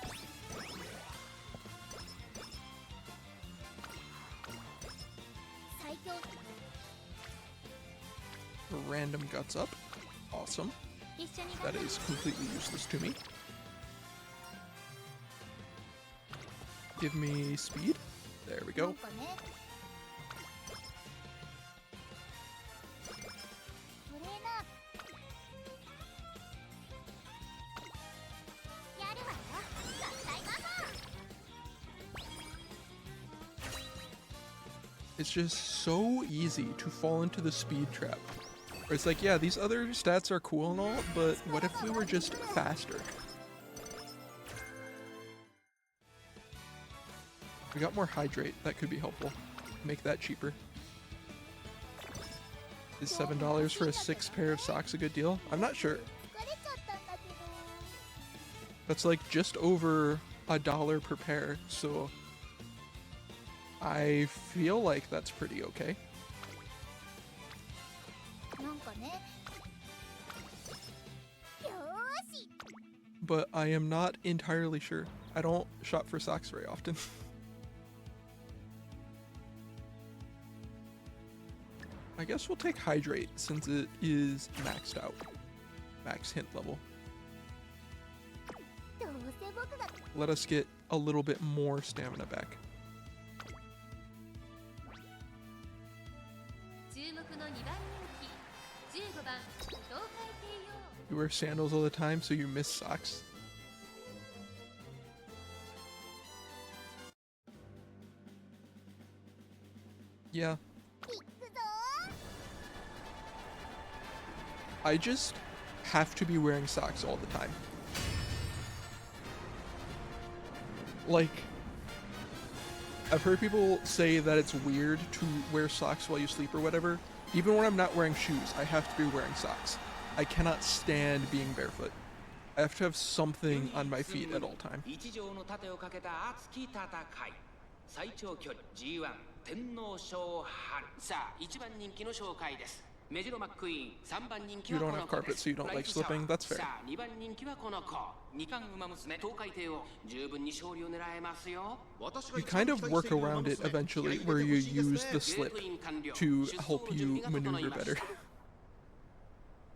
Random guts up. Awesome. That is completely useless to me. Give me speed. There we go. It's just so easy to fall into the speed trap. Where it's like, yeah, these other stats are cool and all, but what if we were just faster? We got more hydrate. That could be helpful. Make that cheaper. Is $7 for a 6 pair of socks a good deal? I'm not sure. That's like just over $1 per pair, so I feel like that's pretty okay. But I am not entirely sure. I don't shop for socks very often. I guess we'll take hydrate since it is maxed out. Max hint level. Let us get a little bit more stamina back. You wear sandals all the time, so you miss socks. Yeah. I just have to be wearing socks all the time. Like, I've heard people say that it's weird to wear socks while you sleep or whatever. Even when I'm not wearing shoes, I have to be wearing socks. I cannot stand being barefoot. I have to have something on my feet at all time. メジロマックイーン3番人気 You は don't こ have の子 carpet, です so you don't like slipping. That's fair. さあ2番人気はこの子2冠馬娘東海帝王十分に勝利を狙えますよ You kind of work around it eventually, where you use the slip to help you maneuver better.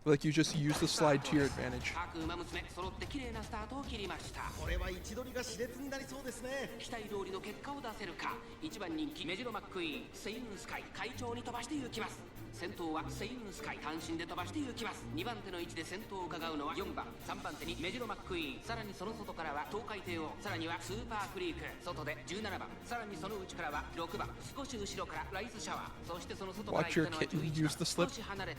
Like you just use the slide to your advantage. 各馬娘揃って綺麗なスタートを切りましたこれは位置取りが熾烈になりそうですね期待通りの結果を出せるか1番人気メジロマックイーンセイムスカイ快調に飛ばして行きます先頭はセイウンスカイ、単身で飛ばして行きます。2番手の位置で先頭を伺うのは4番、3番手にメジロマックイーン、さらにその外からは東海帝王、さらにはスーパークリーク、外で17番、さらにその内からは6番、少し後ろからライスシャワー、そしてその外から Watch your kitten use the slip.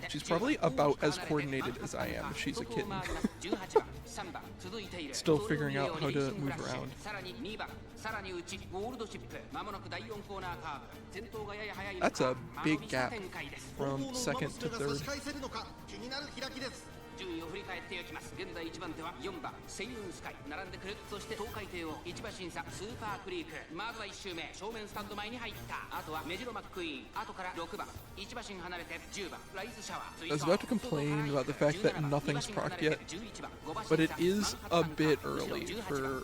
She's probably about as coordinated as I am if she's a kitten. Still figuring out how to move around. さらに2番、さらに内ゴールドシップ、まもなく第4コーナーカーブ、先頭がやや早いのか That's a big gap 展開です。 from second to 差 third. し返せるのか気になる開きです。順位を振り返っていきます。現在1番手は4番セイウンスカイ、並んでくる。そして東海帝王、1馬審査スーパークリーク、まずは1周目正面スタンド前に入った。あとはメジロマックイーン、後から6番、1馬身離れて10番ライスシャワー。 I was about to complain about the fact that nothing's procced yet, but it is a bit early for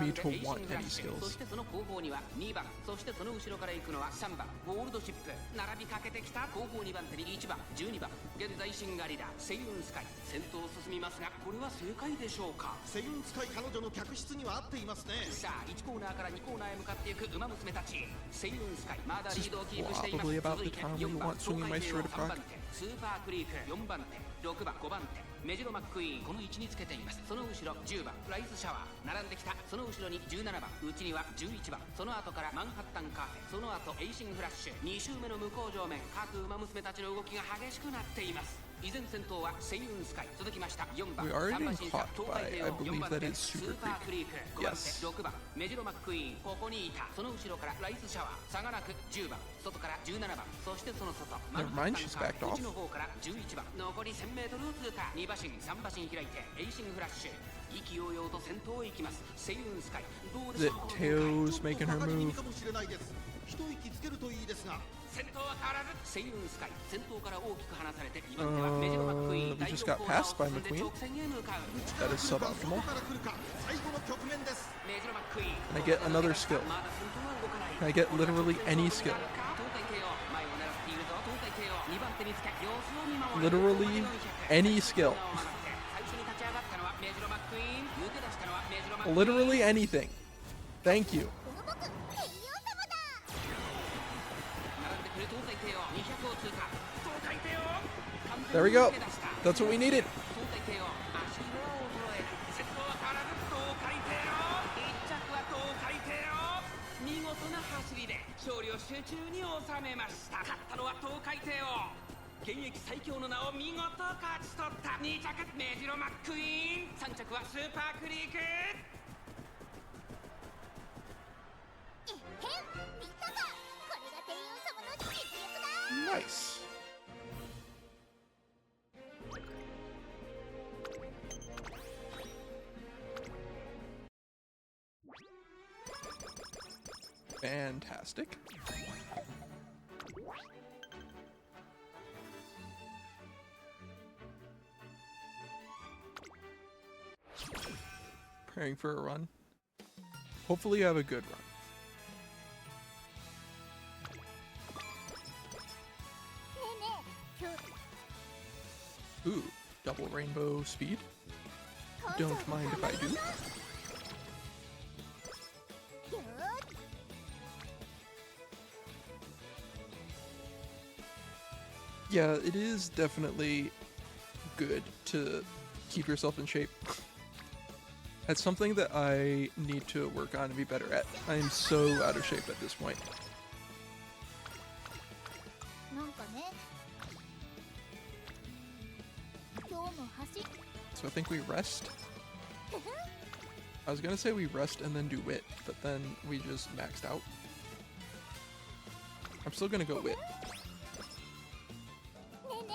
me to want any そ skills. してその後方には2番、そしてその後ろから行くのは3番ゴールドシップ、並びかけてきた。後方2番手に1番12番、現在シンガリラセイウンスカイ、先頭を進みますが、これは正解でしょうか。セイウンスカイ彼女の客室には合っていますね。さあ1コーナーから2コーナーへ向かっていく馬娘たち。セイウンスカイまだリードをキープしています。 Probably about 続 the いて time when you 4番 want swinging my 東 sword 海 to 帝王 proc. 3番手スーパークリーク、4番手6番5番手メジロマックイーン、この位置につけています。その後ろ10番ライスシャワー、並んできた。その後ろに17番、内には11番、その後からマンハッタンカフェ、その後エイシンフラッシュ、2周目の向こう上面、各馬娘たちの動きが激しくなっています。依然先頭はセイウンスカイ、続きました4番 We are 3番 getting 審査 caught 東 by, 海帝 I 王、 believe 4番 that 手 is ス Super ーパークリーク、5番 Yes. 手6番メジロマックイーン、ここにいた。その後ろからライスシャワー、差がなく10番、外から17番、そしてその外マン Never ハ mind, ッ she's タンカ backed ー off. 内の方から11番、残り 1000m を通過。2馬身3馬身開いてエイシンフラッシュ、意気揚々と先頭を行きます。セイウンスカイ、どうで The しょう。 Teo's making her かかり気味 move. かもしれないです。一息つけるといいですが。先頭は変わらずセイウンスカイ、先頭から大きく離されて2番手はメジロマックイーン、 we 第 just 4 got コーナー passed by を進んで McQueen. 直線へ向かう。 That is どこ suboptimal. から来るか最後の局面です。メジロマックイーン、 Can I get another skill? まだ先頭は動かない。 Can I get literally any skill? 東海帝王、前を狙っているぞ。東海帝王2番手につけ様子を見守る。 Literally any skill. 最初に立ち上がったのはメジロマックイーン、抜け出したのはメジロマックイーン。 Literally anything. Thank you. この僕ヘイヨー様だ。並んでくる東海帝王200を通過。東海帝王 There we go. That's what we needed. 東海帝王、足の衰えない。先頭は変わらず東海帝王、1着は東海帝王。見事な走りで勝利を集中に収めました。勝ったのは東海帝王、現役最強の名を見事勝ち取った。2着メジロマックイーン、3着はスーパークリーク。えっへん、見たか。これが帝王様の実力だ。 Nice. Fantastic. Preparing for a run. Hopefully you have a good run. ねえねえ、今日 Ooh, double rainbow speed. 根性 Don't mind if I do. よー Yeah, it is definitely good to keep yourself in shape. That's something that I need to work on and be better at. I am so out of shape at this point. なんかね、今日の走り So I think we rest. I was gonna say we rest and then do wit, but then we just maxed out. I'm still gonna go wit ねえね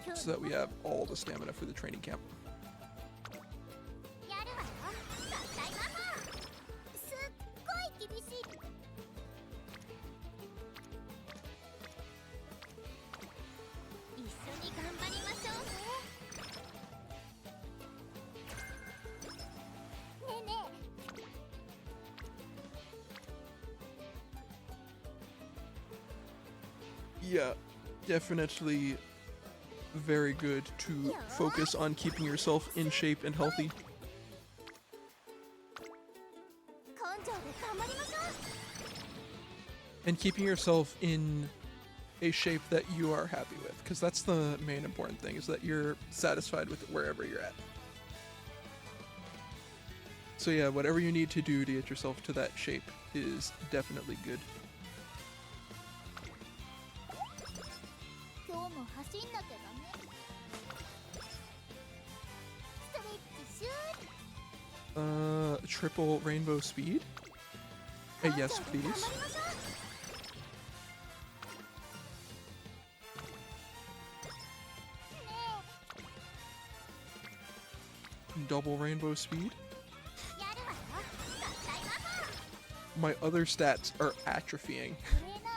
え、今日 so that we have all the stamina for the training camp. やるわよ。合体魔法。すっごい厳しい。一緒に頑張りましょうね。ねえねえ。 Yeah, definitely very good to focus on keeping yourself in shape and healthy. 根性で頑張りましょう。 And keeping yourself in a shape that you are happy with, because that's the main important thing, is that you're satisfied with wherever you're at. So yeah, whatever you need to do to get yourself to that shape is definitely good. 今日も走んなきゃダメ。ストレッチシュー。 Triple rainbow speed? Yes, please. 頑張りましょう。 Double rainbow speed? やるわよ。合体魔法。 My other stats are atrophying, トレーナ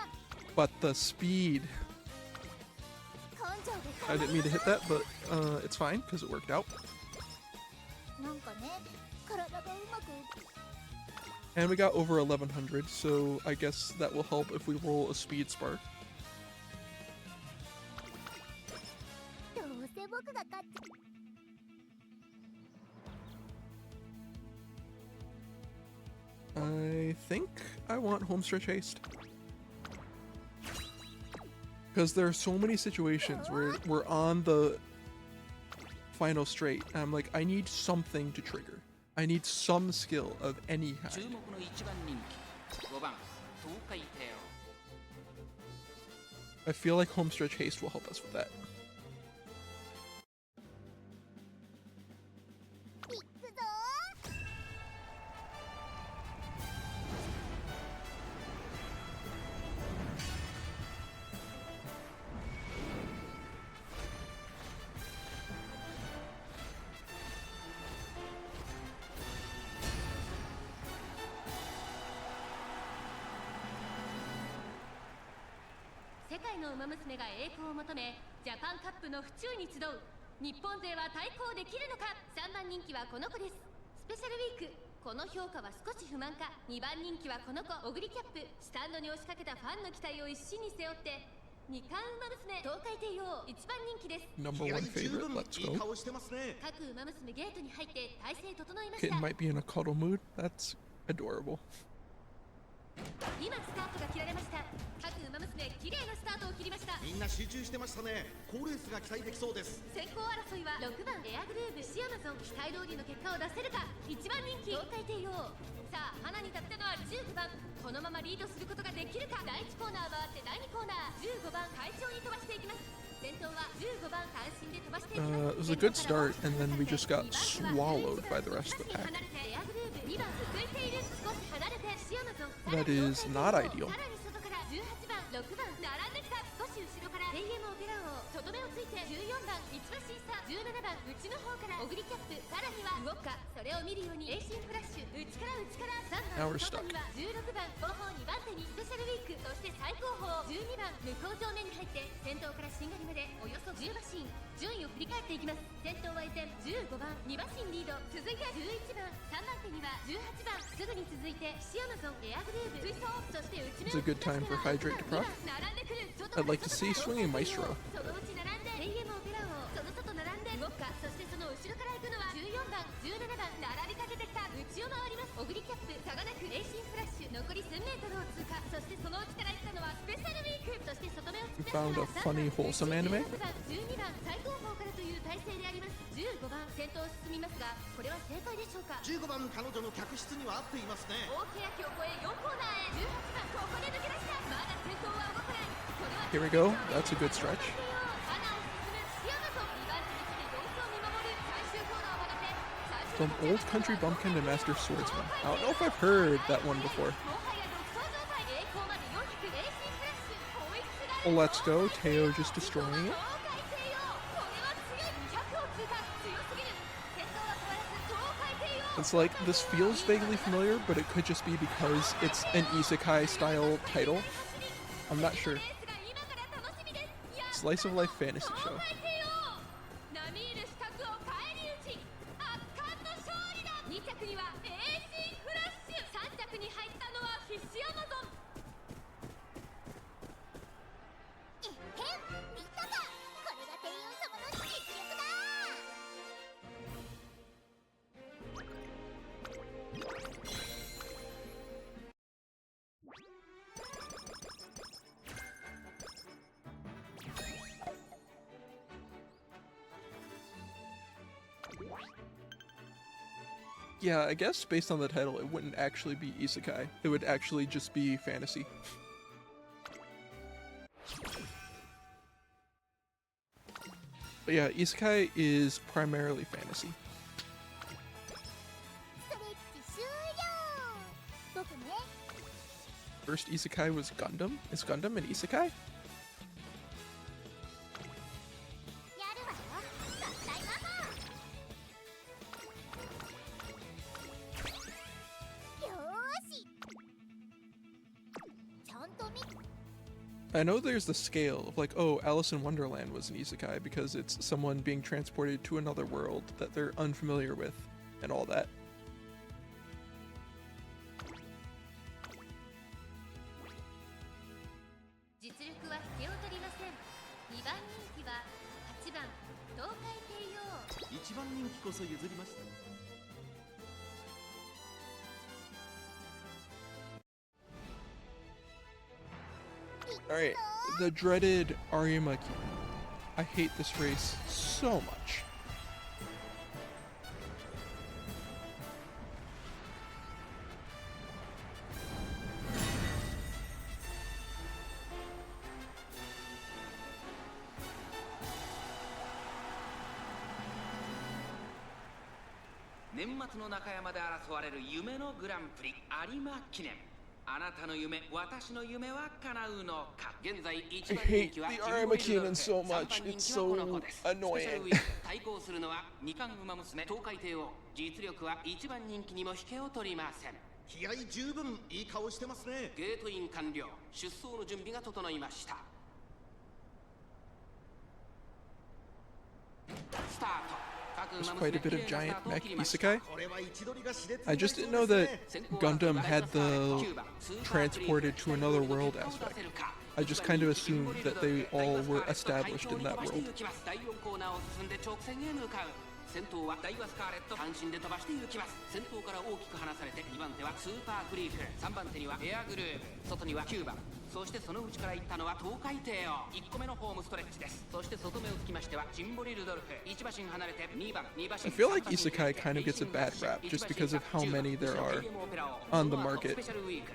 but the speed, ー根性で I didn't mean to hit that, but it's fine, because it worked out. なんかね、体がうまく And we got over 1100, so I guess that will help if we roll a speed spark. どうせ僕が勝っ I think I want homestretch haste. Because there are so many situations where we're on the final straight, and I'm like, I need something to trigger. I need some skill of any 注 kind. 目の1番人気5番東海帝 I feel like homestretch haste will help us with that. いくぞー。 世界のウマ娘が栄光を求めジャパンカップの府中に集う。日本勢は対抗できるのか。3番人気はこの子です。スペシャルウィーク、この評価は少し不満か。2番人気はこの子、オグリキャップ。スタンドに押しかけたファンの期待を一身に背負って2冠ウマ娘東海帝王1番人気です。 Number 気合 one 十 favorite, 分 let's いい go. 顔してますね。各ウマ娘ゲートに入って体勢整いました。 Kitten might be in a cuddle mood. That's adorable. 今スタートが切られました。各ウマ娘綺麗なスタートを切りました。みんな集中してましたね。好レースが期待できそうです。先行争いは6番エアグルーヴシアマゾン。期待通りの結果を出せるか。1番人気東海帝王。さあ花に立ったのは15番。このままリードすることができるか。第1コーナー回って第2コーナー15番快調に飛ばしていきます。先頭は15番単身で飛ばしていきます。 It was a good start, and then we just got swallowed by the rest of the pack. 離れてエアグルーヴ2番続いている。少し離れてシアマゾン。 That is not ideal. さらに外から18番6番並んできた。少し後ろから AM オペラ王。とどめをついて14番一馬審査。17番内の方からオグリキャップ。さらには動くか。それを見るようにエイシンフラッシュ。内から3 Now we're 番 stuck. 外には16番後方2番手にスペシャルウィーク。そして最高峰12番向こう上面に入って先頭からしんがりまでおよそ10馬身。順位を振り返っていきます。先頭は依然15番2馬身リード。続いて11番3番手には18番。すぐに続いてシアマゾンエアグルーヴ追走。そして内 It's a good time for Hydrate to proc. 並んでくる。 I'd like to see swinging Maestro. そのうち並んで AM オペラ王。その外並んで動くか。そしてその後ろから行くのは14番17番並びかけてきた。内を回ります。オグリキャップ差がなくエイシンフラッシュ。残り 1000m を通過。そしてその内から行ったのはスペシャルウィーク。そして外目を We found a funny, wholesome anime. 16番12番最高峰からという体勢であります。15番先頭を進みますがこれは正解でしょうか。15番彼女の客室には合っていますね。大欅を越え4コーナーへ。18番ここで抜け出した。まだ先頭は動かない。これは Here we go. That's a good stretch. 花を進むシアマゾン。2番手に様子を見守る。最終コーナーを曲がって最終 From Old Country Bumpkin to Master Swordsman. I don't know if I've heard that one before. もはや独走状態。栄光まで400エイシンフラッシュ。追いつられ Oh, let's go. Teo just destroying it. 東海帝王。これは強い。100を通過。強すぎる。先頭は変わらず東海帝王。 It's like, this feels vaguely familiar, but it could just be because it's an isekai style title. I'm not sure. Slice of life fantasy show. 並みいる資格を返り討ち。圧巻の勝利だ。2着にはエイシンフラッシュ。3着に入ったのは必死アマゾン。えへん見たか。これが帝王様の実力だ。 All Yeah, I guess based on the title, it wouldn't actually be isekai. It would actually just be fantasy. But yeah, isekai is primarily fantasy. ストレッチ終了。僕ね。 First isekai was Gundam? Is Gundam an isekai? やるわよ。合体ママ。よーし。ちゃんと見。 I know there's the scale of like, oh, Alice in Wonderland was an isekai because it's someone being transported to another world that they're unfamiliar with and all that. 実力は引けを取りません。2番人気は8番東海帝王。一番人気こそ譲りました。 Alright, the dreaded Aryamaki. I hate this race so much.「年末の中山で争われる夢のグランプリ有馬記念」「あなたの夢、私の夢は叶うのか」現在一 I 番人 hate 気は the ジンボ Arima リルドル Keenan フ so 3番 much. 人 It's 気はこの子です so スペシャルウ annoying. ィーク対抗するのは二冠馬娘東海帝王実力は一番人気にも引けを取りません気合十分いい顔してますね。ゲートイン完了出走の準備が整いましたスタート There's quite a bit of giant mech isekai. これは位置取りが熾烈にな I り just そう didn't で know す that ね。 Gundam had the transported to another world aspect. I just kind of assumed that they all were established in that world. 第4コーナーを進んで直線へ向かう先頭はダイワスカーレット単身で飛ばして行きます先頭から大きく離されて2番手はスーパークリーク3番手にはエアグルーヴ外には9番そしてその内から行ったのは東海帝王1個目のホームストレッチですそして外目をつきましてはジンボリルドルフ1馬身離れて2番2馬身 I feel like isekai kind of gets a bad rap just because of how many there are on the market.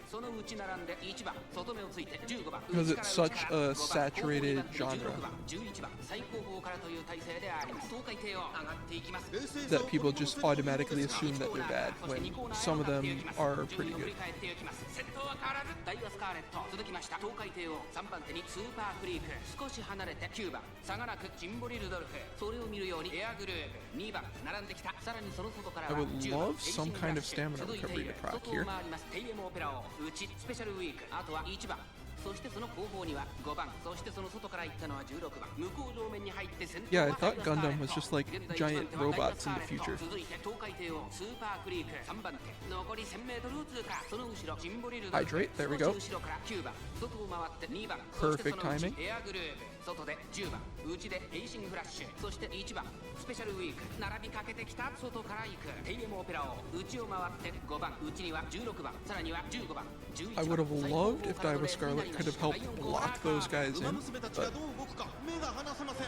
その内並んで1番外目をついて15番 Because it's such a saturated genre 11番最後方からという体勢であります東海帝王上がっていきます that people just automatically assume that they're bad when some of them are pretty good. 先頭は変わらずダイワスカーレット続きました東海帝王3番手にスーパークリーク少し離れて9番差がなくジンボリルドルフそれを見るようにエアグルーヴ2番並んできたさらにその外からは I would 10番 love some kind of stamina 続いて recovery いる to proc 外を here. 回りますテイエムオペラ王内スペシャルウィークあとは1番そしてその後方には5番そしてその外から行ったのは16番向こう上面に入って先頭 Yeah, I は thought Gundam was just like giant robots in the future. 続いて東海帝王スーパークリーク3番手残り 1000m を通過その後ろジンボリルドルフ Hydrate, there we go. 少し後ろから9番外を回って2番 Perfect そしてその内 timing. エアグルーヴ外で10番内でエイシングフラッシュそして1番スペシャルウィーク並びかけてきた外から行くテイエムオペラ王内を回って5番内には16番さらには15番11番 I would have loved if Daiwa Scarlet could have helped block those guys 馬 in, 娘たちが but どう動くか目が離せません。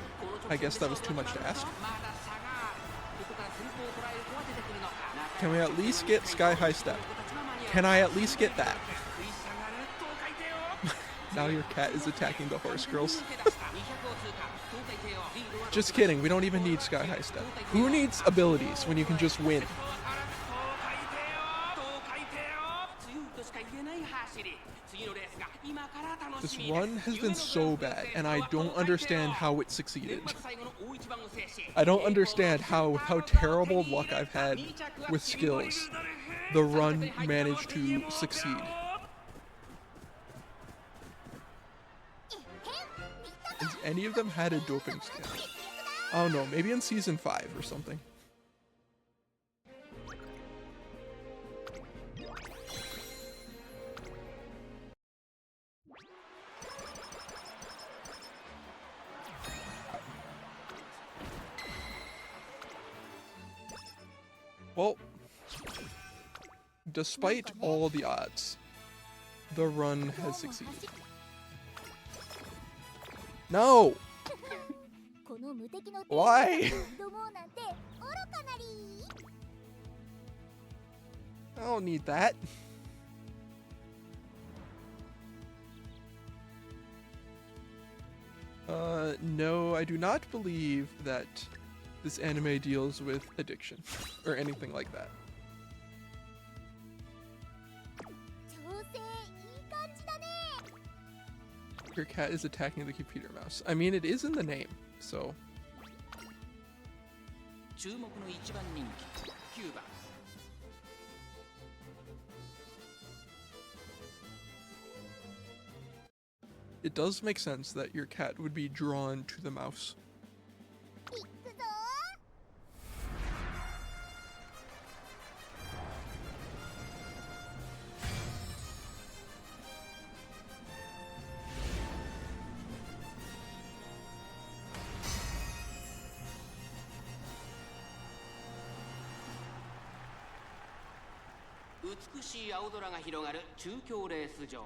I guess that was too much to ask. まだ差があるここから先頭を捉える子は出てくるのか Can we at least get Sky High Step? Can I at least get that? Now your cat is attacking the horse girls. Just kidding, we don't even need Sky High Step. Who needs abilities when you can just win? This run has been so bad, and I don't understand how it succeeded. I don't understand how terrible luck I've had with skills. The run managed to succeed. Has any of them had a doping skin? I don't know, maybe in season 5 or something. Well, despite all the odds, the run has succeeded. No! この無敵の Why? 挑もうなんて愚かなり I don't need that. No, I do not believe that this anime deals with addiction or anything like that. 調整いい感じだね。 Your cat is attacking the computer mouse. I mean, it is in the name, so. 注目の一番人気9番 It does make sense that your cat would be drawn to the mouse. いくぞ美しい青空が広がる中京レース場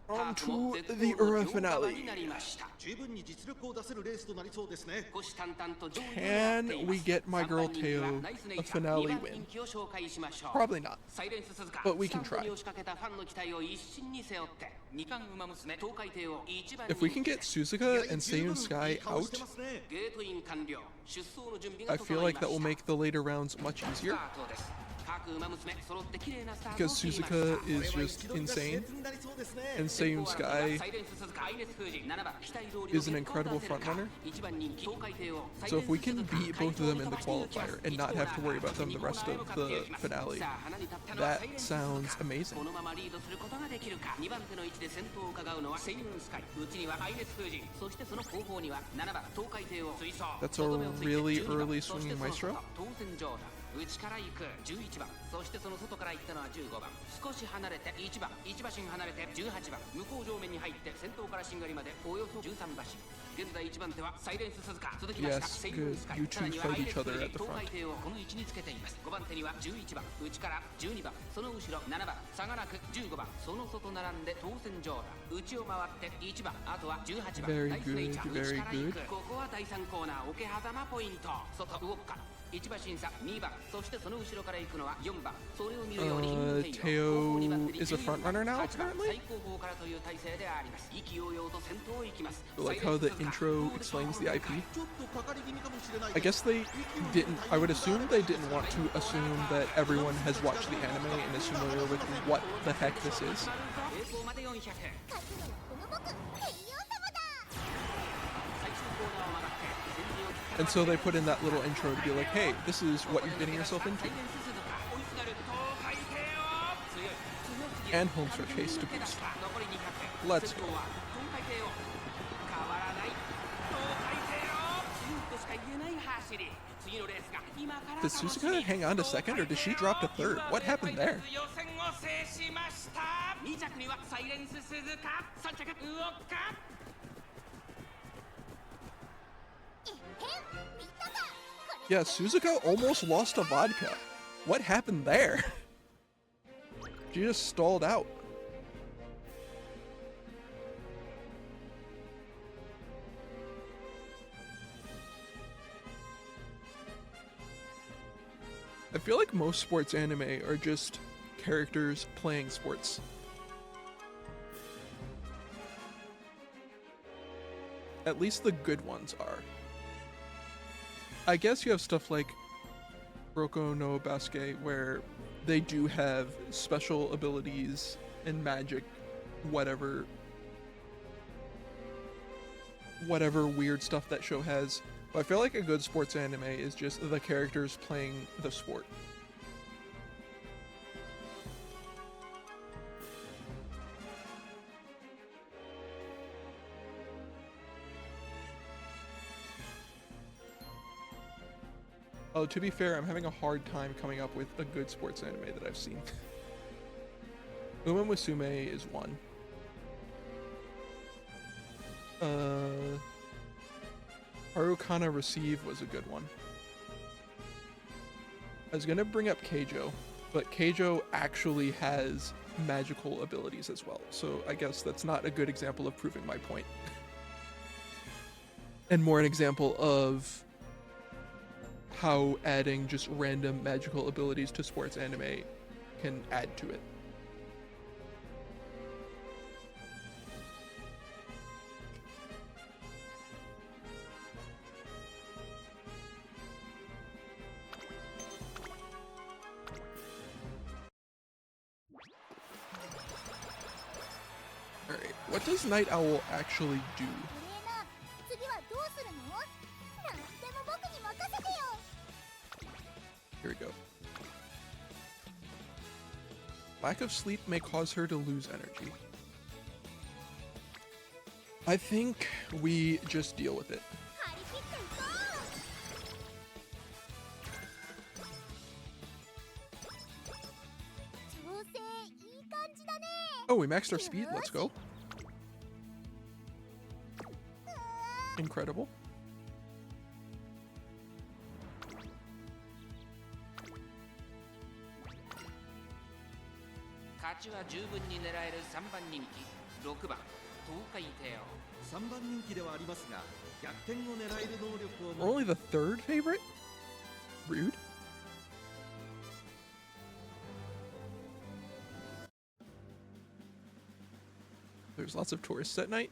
On タークも to 絶 the 好の Ura 両側 finale. になりました 十分に実力を出せるレースとなりそうですね。 虎視眈々と上位を Can 狙ってい we ます get my 3 girl 番人気は Teo ナイスネ a イチャー finale 2番 win? 人気を紹介しましょう Probably not. サイレンス鈴鹿 But we can スタンド try. に押しかけたファンの期待を一身に背負って二冠馬娘東海帝王1番 If we can get Suzuka and Seiyun Sky いい顔し out, てますね。ゲートイン完了出走の準備が I 整 feel い like ま that will した make the later rounds much ス easier タートです各馬娘揃って綺麗なスタートを because 切りました Suzuka これ is は just 一度に出し insane になりそうですね。 and Seiyun Sky サイレンス鈴鹿アイネス封じ7番期待通り is の an 結果を incredible 出せるか frontrunner. 1番人気東海帝王 So if we can beat both of them in the qualifier and not have to worry about them the rest of the finale, that sounds amazing. このままリードすることができるか2番手の位置で先頭を伺うのはセイユンスカイ内にはアイネス封じそしてその後方には7番東海帝王追走 That's a really early swinging maestro. 当選状態内から行く11番そしてその外から行ったのは15番少し離れて1番1馬身離れて18番向こう上面に入って先頭からしんがりまでおよそ13馬身現在1番手はサイレンス鈴鹿続きました Yes, セイユンスカイ good. You two さらには fight アイネ each ス other 封 at the じ東 front. 海帝王この位置につけています5番手には11番内から12番その後ろ7番差がなく15番その外並んで当選状態内を回って1番あとは18番 Very ナイスネイチャー good, 内から行 very くここは第3コーナー桶狭間ポイント外動くか1馬審査2番そしてその後ろから行くのは4番それを見るように Teo is a front runner now, 8番 apparently? 最後方からという体勢であります意気揚々と先頭を行きます I like how the intro explains the IP. ちょっとかかり気味かもしれない I guess they didn't, I would assume they didn't want to assume that everyone has watched the anime and is familiar with what the heck this is. 栄光まで400勝つのはこの僕ヘイヨー様だ。最終コーナーを曲がって先陣を切った And so they put in that little intro to be like, hey, this is what you're getting yourself into. サイレンス鈴鹿追いすがる東海帝王強い強すぎる And home stretch haste to boost. 残り200 Let's 先頭は東海帝王変わらない東海帝王強いとしか言えない走り次のレースが今から Did Suzuka hang on to second or did she drop to third? What happened there? 予選を制しました2着にはサイレンス鈴鹿3着ウオッカえへん見たか。これ Yeah, Suzuka almost lost to vodka. What happened there? She just stalled out. I feel like most sports anime are just characters playing sports. At least the good ones are. I guess you have stuff like Roko no Basque where they do have special abilities and magic, whatever weird stuff that show has. But I feel like a good sports anime is just the characters playing the sport. Oh, to be fair, I'm having a hard time coming up with a good sports anime that I've seen. Musume is one. Harukana Receive was a good one. I was gonna bring up Keijo, but Keijo actually has magical abilities as well, so I guess that's not a good example of proving my point. And more an example of how adding just random magical abilities to sports anime can add to it. Alright, what does Night Owl actually do? トレーナー次はどうするの？なんでも僕に任せてよ。 Here we go. Lack of sleep may cause her to lose energy. I think we just deal with it. 張り切っていこう。調整いい感じだね。 Oh, we maxed our speed. Let's go. Incredible. 勝ちは十分に狙える3番人気6番東海帝王3番人気ではありますが、逆転を狙える能力を We're 持 only the third favorite? Rude. There's lots of tourists at night.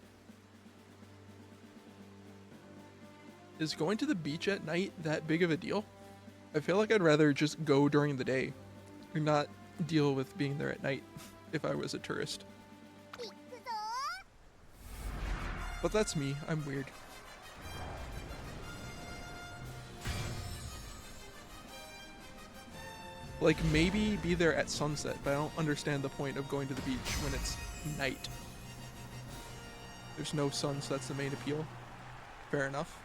Is going to the beach at night that big of a deal? I feel like I'd rather just go during the day and not deal with being there at night if I was a tourist. 行くぞ But that's me. I'm weird. Like, maybe be there at sunset, but I don't understand the point of going to the beach when it's night. There's no sun, so that's the main appeal. Fair enough.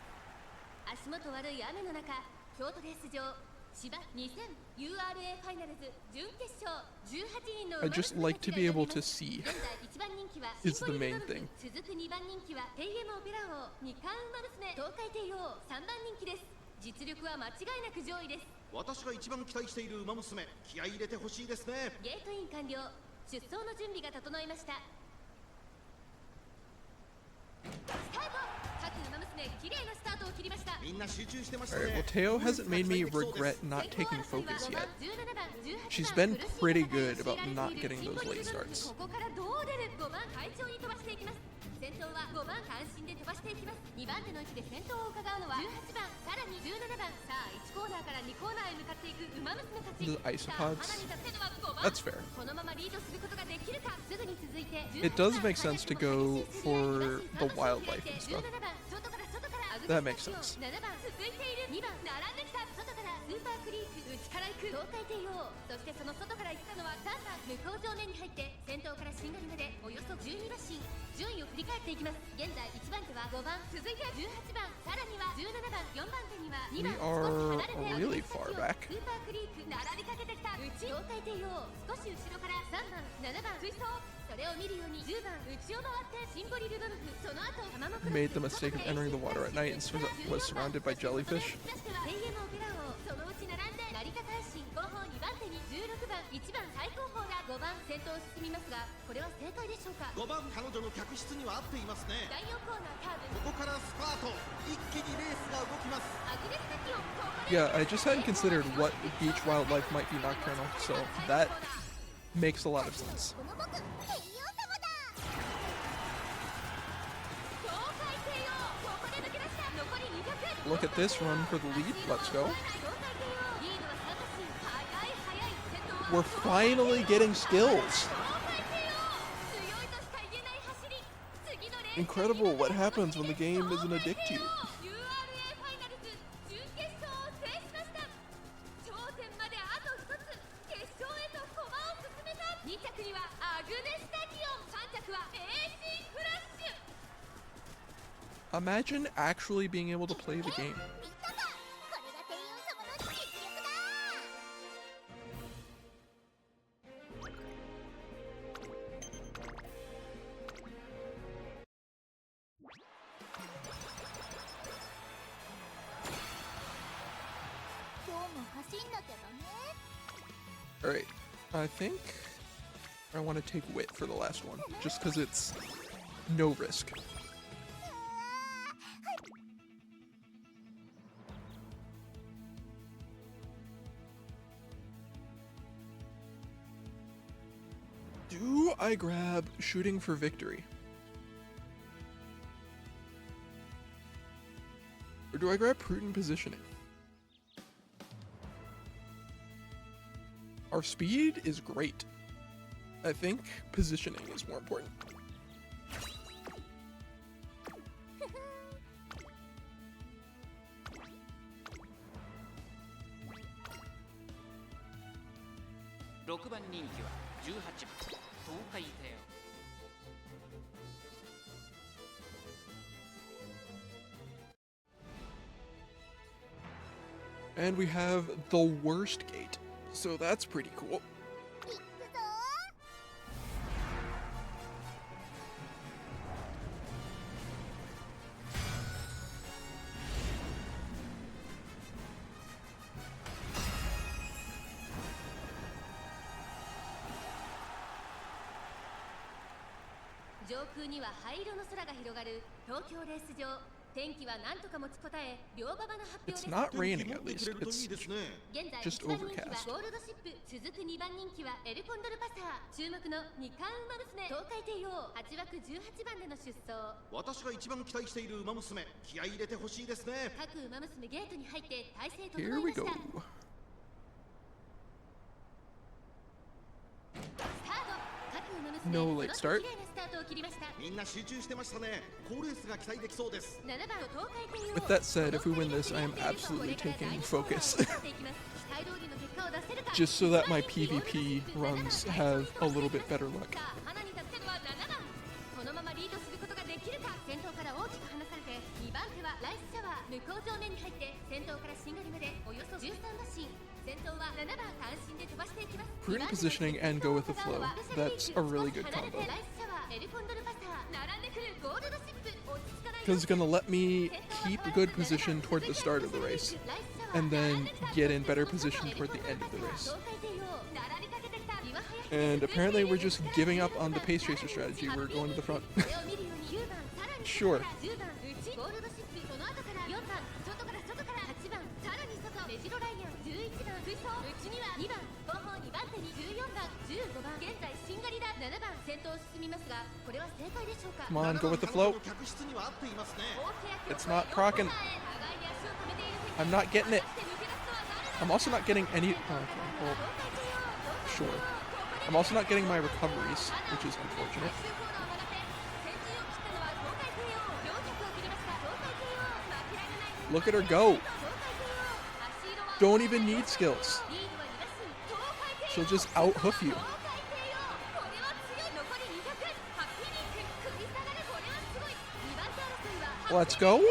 足元悪い雨の中、京都レース場芝 2000URA ファイナルズ準決勝18人の I just like to be able to see 現在1番人気は is シン the ボリル main ドルフ thing. 続く2番人気はテイエムオペラ王2冠馬娘東海帝王3番人気です。実力は間違いなく上位です。私が一番期待している馬娘、気合い入れてほしいですね。ゲートイン完了。出走の準備が整いました。スタート。各馬娘綺麗なスタートを切りました。みんな集中してました Alright, ね。 well, Teo hasn't made me regret not taking focus yet. She's been pretty good about not getting those late starts. ここからどう出る5番快調に飛ばしていきます。先頭は5番関心で飛ばしていきます。2番手の位置で先頭を伺うのは18番、さらに17番。さあ1コーナーから2コーナーへ向かっていく馬娘たち。 The isopods. さあ花に立つのは5番。 That's fair. このままリードすることができるか。すぐに続いて It does make sense to go for the wildlife and stuff. 17番外から外から That makes sense. 7番続いている2番並んできた外からスーパークリーク内から行く東海帝王そしてその外から行ったのは3番向こう上面に入って先頭からしんがりまでおよそ12馬身順位を振り返っていきます現在1番手は5番続いて18番さらには17番4番手には2 We 番 are 少し離れて really far back. スーパークリーク並びかけてきた内東海帝王少し後ろから3番7番追走それを見るように10番内を回ってシンボリルドルフその後玉のクロス Made the mistake of entering the water at night and was surrounded by jellyfish. テイエムオペラ王そのうち並んで成田大臣後方2番手に16番1番最高峰が5番先頭を進みますがこれは正解でしょうか5番彼女の客室には合っていますね。第4コーナーカーブここからスパート、一気にレースが動きます。アグネスタキオンここで Yeah, I just hadn't considered what beach wildlife might be nocturnal, so that makes a lot of sense. この僕ヘリオ様だ。東海帝王ここで抜け出した残り200 Look at this run for the lead. Let's go. 東海帝王リードは3馬身速い速い先頭は We're finally getting skills. 東海帝王強いとしか言えない走り次のレース Incredible what happens when the game doesn't addict you. URA ファイナルズ準決勝を制しました頂点まであと1つ決勝へと駒を進めた2着にはアグネスタキオン3着は AC フラッシュ Imagine actually being able to play the game. 見たかこれが帝王様の実力だ。 今日も走んなきゃだね。 Alright, I think I want to take Wit for the last one, just because it's no risk. I grab shooting for victory? Or do I grab prudent positioning? Our speed is great. I think positioning is more important. And we have the worst gate, so that's pretty cool. 行くぞ上空には灰色の空が広がる東京レース場。天気は何とか持ちこたえ、両馬場の発表です。 It's not 天気 raining 持 at ってく least. れるとい It's いですね。現在 just 1番人気は overcast. ゴールドシップ、続く2番人気はエルコンドルパサー。注目の2冠馬娘東海帝王、8枠18番での出走。私が一番期待している馬娘、気合い入れてほしいですね。各馬娘ゲートに入って体勢整 Here いま we した。 go. スタート。各馬娘 No late 揃っ start. て綺麗なスタートを切りました。みんな集中してましたね。好レースが期待できそうです。7番東海帝王。 With that said, if we win this, I am absolutely taking focus. Just so that my PvP runs have a little bit better luck. 花に立てるは7番。このままリードすることができるか。先頭から大きく離されて、2番手はライスシャワー。向こう上面に入って先頭からしんがりまでおよそ13馬身。先頭は7番単身で飛ばしていきます。 Prudent positioning and go with the flow. That's a really good 離れて combo. ライスシャワー、エルコンドルパサー。並んでくるゴールドシップ。落ち着かない。 Because it's gonna let me keep a good position toward the start of the race, and then get in better position toward the end of the race. And apparently we're just giving up on the pace chaser strategy. We're going to the front. Sure. Come on, go with the flow. 客室には合っていますね。 It's not procking. I'm not getting it. I'm also not getting any. Oh, okay, well, sure. I'm also not getting my recoveries, which is unfortunate. Look at her go. Don't even need skills. She'll just out hoof you. Let's go.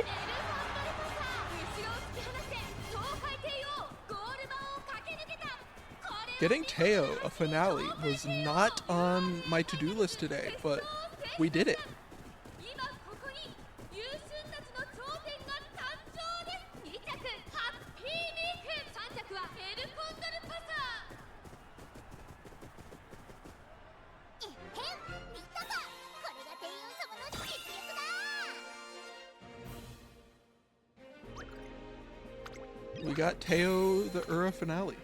Getting Teo a finale was not on my to-do list today, but we did it. 今ここに優秀たちの頂点が誕生です。2着ハッピーメイク、3着はエルコンドルパサえっへん見たかこれが天王様の実力だ We got Teo the Ura finale.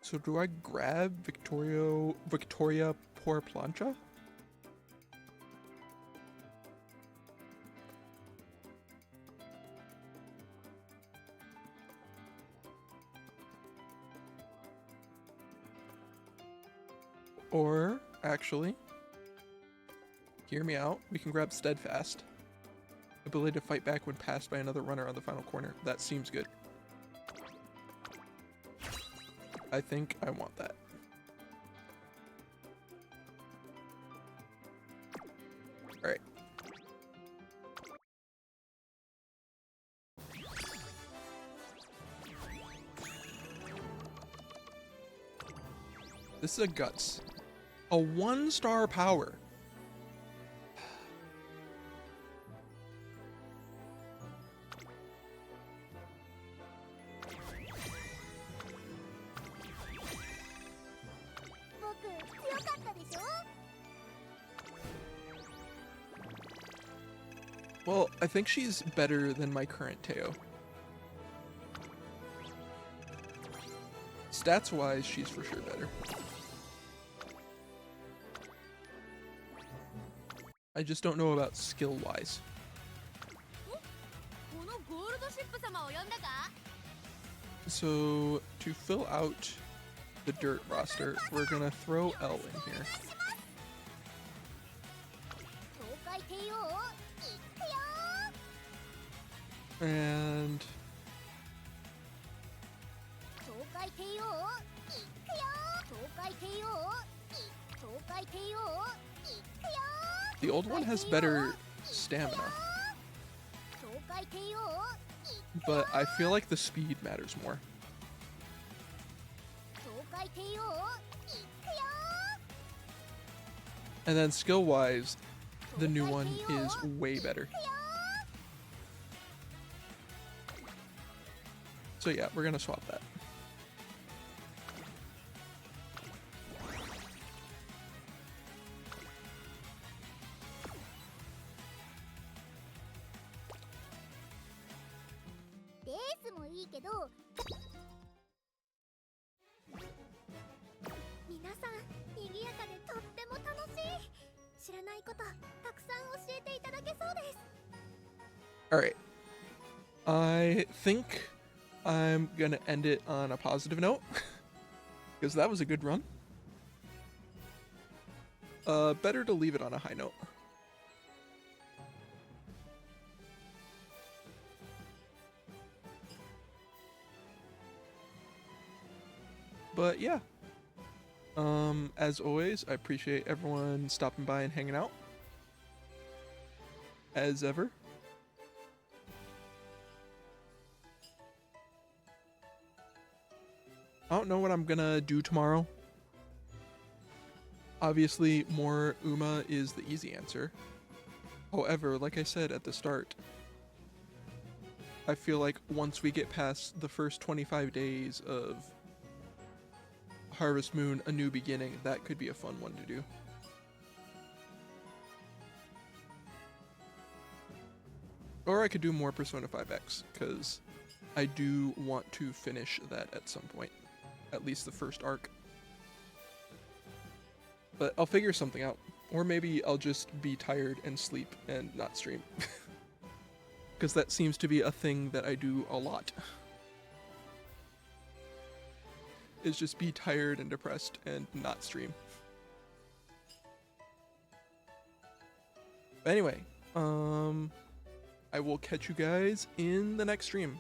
So do I grab Victoria Por Plancha? Or, actually, hear me out, we can grab Steadfast. Ability to fight back when passed by another runner on the final corner. That seems good. I think I want that. Alright. This is a Guts. A 1-star power. Well, I think she's better than my current Teo. Stats-wise, she's for sure better. I just don't know about skill-wise. このゴールドシップ様を呼んだか So, to fill out the dirt roster, we're gonna throw L in here. 東海帝王行くよ And 東海帝王行くよ東海帝王東海帝王行くよ the old one has better stamina, 東海帝王 but I feel like the speed matters more. 東海帝王行くよ And then skill-wise, the new one is way better. So yeah, we're gonna swap that. Alright. I think I'm gonna end it on a positive note. Because that was a good run. Better to leave it on a high note. But yeah. As always, I appreciate everyone stopping by and hanging out. As ever. I don't know what I'm gonna do tomorrow. Obviously, more Uma is the easy answer. However, like I said at the start, I feel like once we get past the first 25 days of Harvest Moon, A New Beginning, that could be a fun one to do. Or I could do more Persona 5X, because I do want to finish that at some point. At least the first arc. But I'll figure something out. Or maybe I'll just be tired and sleep and not stream. Because that seems to be a thing that I do a lot. Is just be tired and depressed and not stream. But anyway, I will catch you guys in the next stream.